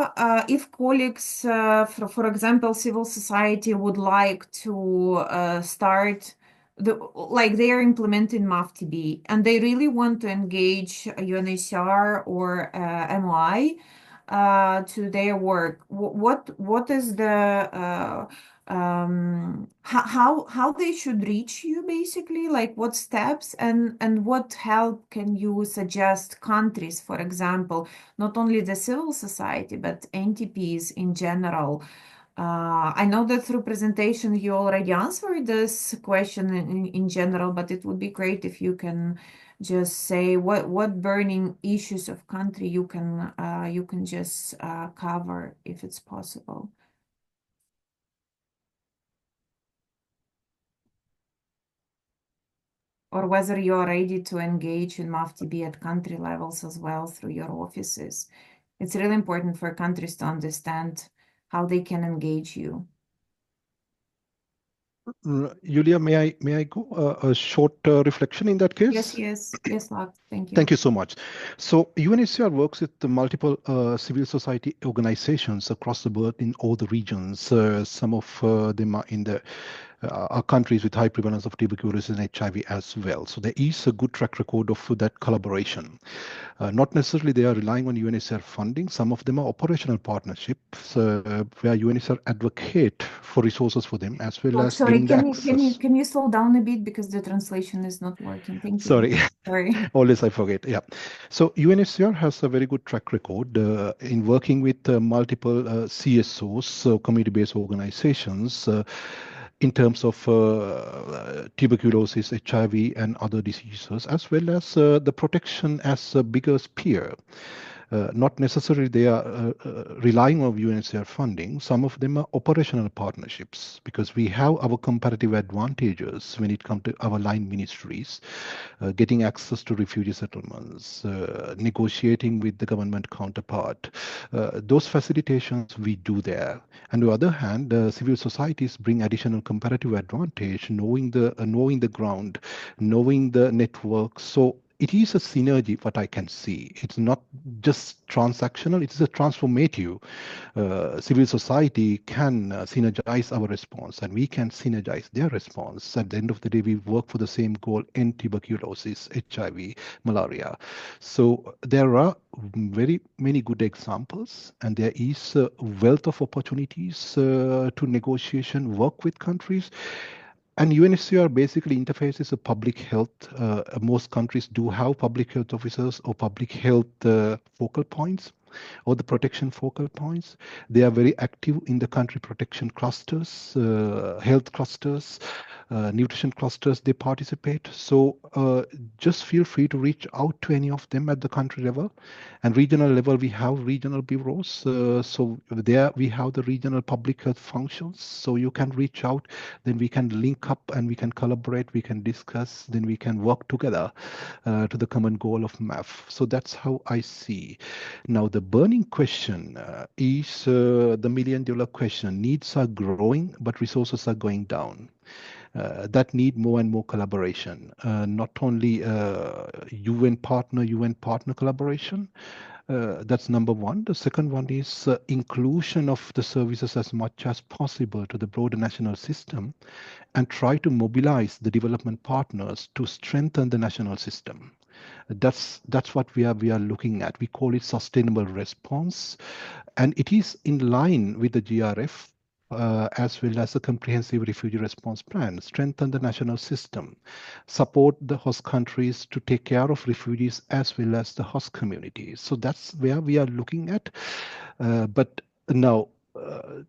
colleagues, for example, civil society would like to start like they are implementing MAF-TB and they really want to engage UNHCR or MOI to their work, what is the how they should reach you, basically, like what steps and what help can you suggest countries, for example, not only the civil society but NTPs in general? I know that through presentation you already answered this question in general, but it would be great if you can just say what burning issues of country you can just cover if it's possible. Or whether you are ready to engage in MAF-TB at country levels as well through your offices. It's really important for countries to understand how they can engage you. Julia, may I go a short reflection in that case? Yes, Lars. Thank you. Thank you so much. So UNHCR works with the multiple civil society organizations across the world in all the regions. Some of them are in the countries with high prevalence of tuberculosis and HIV as well. So there is a good track record of that collaboration. Not necessarily they are relying on UNHCR funding. Some of them are operational partnerships where UNHCR advocate for resources for them as well as sorry, giving the access. can you slow down a bit because the translation is not working? Thank you. Sorry. Always I forget. Yeah. So UNHCR has a very good track record in working with multiple CSOs, so community-based organizations, in terms of tuberculosis, HIV, and other diseases, as well as the protection as a bigger sphere. Not necessarily they are relying on UNHCR funding. Some of them are operational partnerships because we have our comparative advantages when it comes to our line ministries, getting access to refugee settlements, negotiating with the government counterpart. Those facilitations we do there. And on the other hand, civil societies bring additional comparative advantage, knowing the ground, knowing the network. So it is a synergy, what I can see. It's not just transactional, it is a transformative. Civil society can synergize our response and we can synergize their response. At the end of the day, we work for the same goal: end tuberculosis, HIV, malaria. So there are very many good examples and there is a wealth of opportunities to negotiation, work with countries. And UNHCR basically interfaces with public health. Most countries do have public health officers or public health focal points or the protection focal points. They are very active in the country protection clusters, health clusters, nutrition clusters they participate. So just feel free to reach out to any of them at the country level. And regional level, we have regional bureaus. So there we have the regional public health functions. So you can reach out, then we can link up and we can collaborate, we can discuss, then we can work together to the common goal of MAF. So that's how I see. Now, the burning question is the million-dollar question. Needs are growing, but resources are going down. That need more and more collaboration, not only UN partner collaboration. That's number one. The second one is inclusion of the services as much as possible to the broader national system and try to mobilize the development partners to strengthen the national system. That's what we are looking at. We call it sustainable response, and it is in line with the GRF as well as a comprehensive refugee response plan. Strengthen the national system, support the host countries to take care of refugees as well as the host communities. So that's where we are looking at. But Now,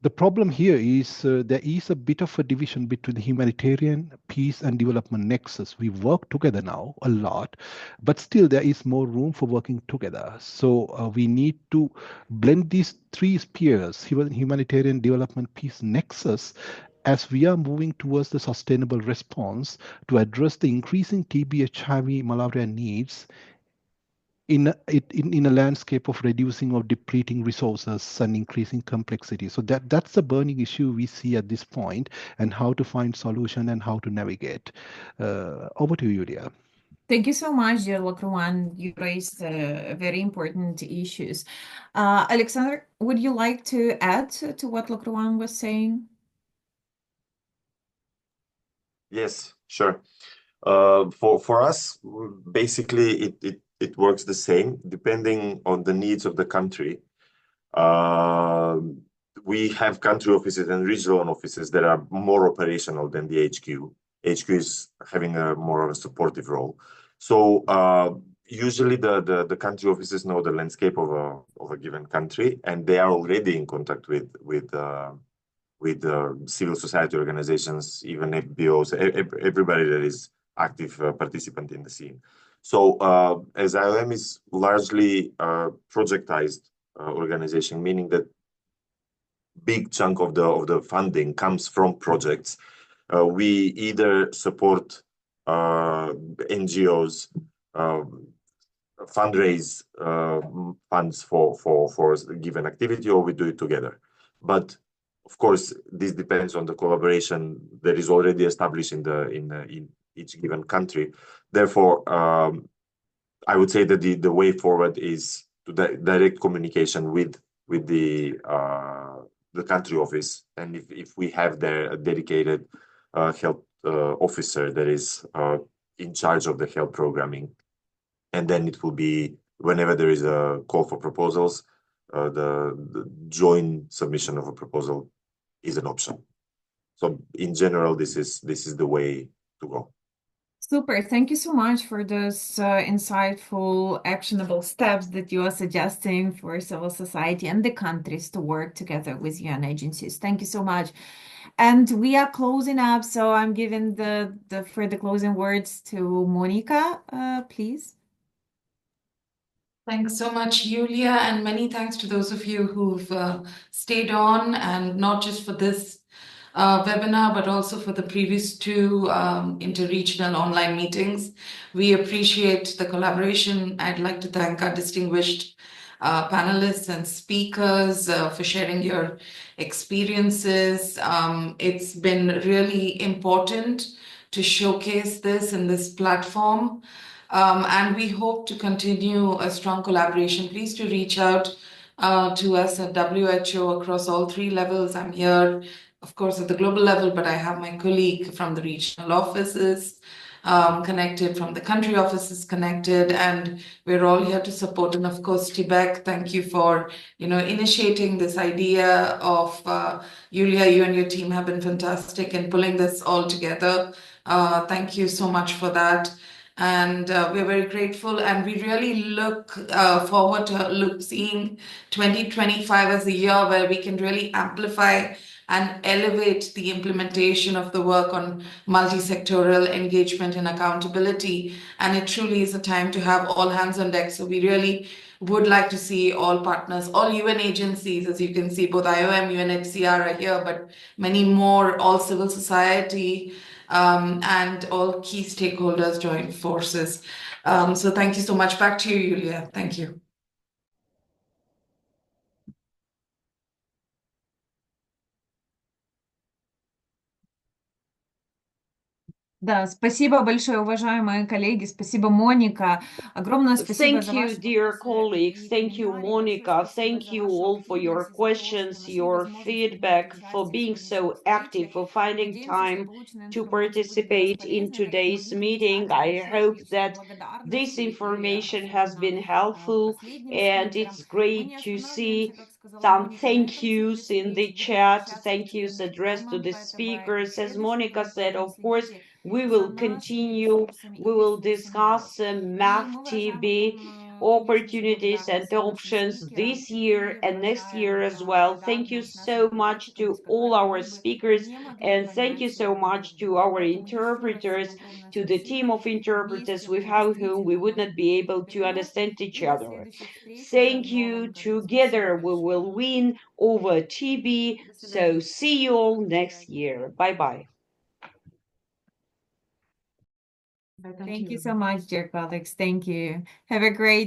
the problem here is there is a bit of a division between the humanitarian, peace, and development nexus. We work together now a lot, but still there is more room for working together. So we need to blend these three spheres, humanitarian, development, peace, nexus, as we are moving towards the sustainable response to address the increasing TB, HIV, malaria needs in a landscape of reducing or depleting resources and increasing complexity. So that's the burning issue we see at this point, and how to find solution and how to navigate. Over to you, Julia. Thank you so much, dear Lacroix. You raised very important issues. Alexander, would you like to add to what Lacroix was saying? Yes, sure. For us, basically, it works the same depending on the needs of the country. We have country offices and regional offices that are more operational than the HQ. HQ is having a more of a supportive role. So usually the country offices know the landscape of a given country, and they are already in contact with civil society organizations, even FBOs, everybody that is active participant in the scene. So as IOM is largely projectized organization, meaning that big chunk of the funding comes from projects. We either support NGOs, fundraise funds for a given activity, or we do it together. But of course, this depends on the collaboration that is already established in each given country. Therefore, I would say that the way forward is to direct communication with the country office, and if we have there a dedicated health officer that is in charge of the health programming, and then it will be whenever there is a call for proposals, the joint submission of a proposal is an option. So in general, this is the way to go. Super. Thank you so much for those insightful, actionable steps that you are suggesting for civil society and the countries to work together with UN agencies. Thank you so much. And we are closing up, so I'm giving the closing words to Monica, please. Thanks so much, Julia, and many thanks to those of you who've stayed on, and not just for this webinar, but also for the previous two interregional online meetings. We appreciate the collaboration. I'd like to thank our distinguished panelists and speakers for sharing your experiences. It's been really important to showcase this in this platform. And we hope to continue a strong collaboration. Please do reach out to us at WHO across all three levels. I'm here, of course, at the global level, but I have my colleague from the regional offices connected, from the country offices connected, and we're all here to support. And of course, Tibet, thank you for initiating this idea of Julia. You and your team have been fantastic in pulling this all together. Thank you so much for that. And we're very grateful, and we really look forward to seeing 2025 as a year where we can really amplify and elevate the implementation of the work on multisectoral engagement and accountability. And it truly is a time to have all hands on deck. So we really would like to see all partners, all UN agencies, as you can see, both IOM, UNHCR are here, but many more, all civil society, and all key stakeholders join forces. So thank you so much. Back to you, Julia. Thank you. Да, спасибо большое, уважаемые коллеги, спасибо, Моника. Огромное спасибо за ваши... Thank you, dear colleagues. Thank you, Monica. Thank you all for your questions, your feedback, for being so active, for finding time to participate in today's meeting. I hope that this information has been helpful, and it's great to see some thank yous in the chat, thank yous addressed to the speakers. As Monica said, of course, we will continue, we will discuss MAF-TB opportunities and options this year and next year as well. Thank you so much to all our speakers, and thank you so much to our interpreters, to the team of interpreters without whom we would not be able to understand each other. Thank you. Together we will win over TB. So see you all next year. Bye-bye. Thank you so much, dear colleagues. Thank you. Have a great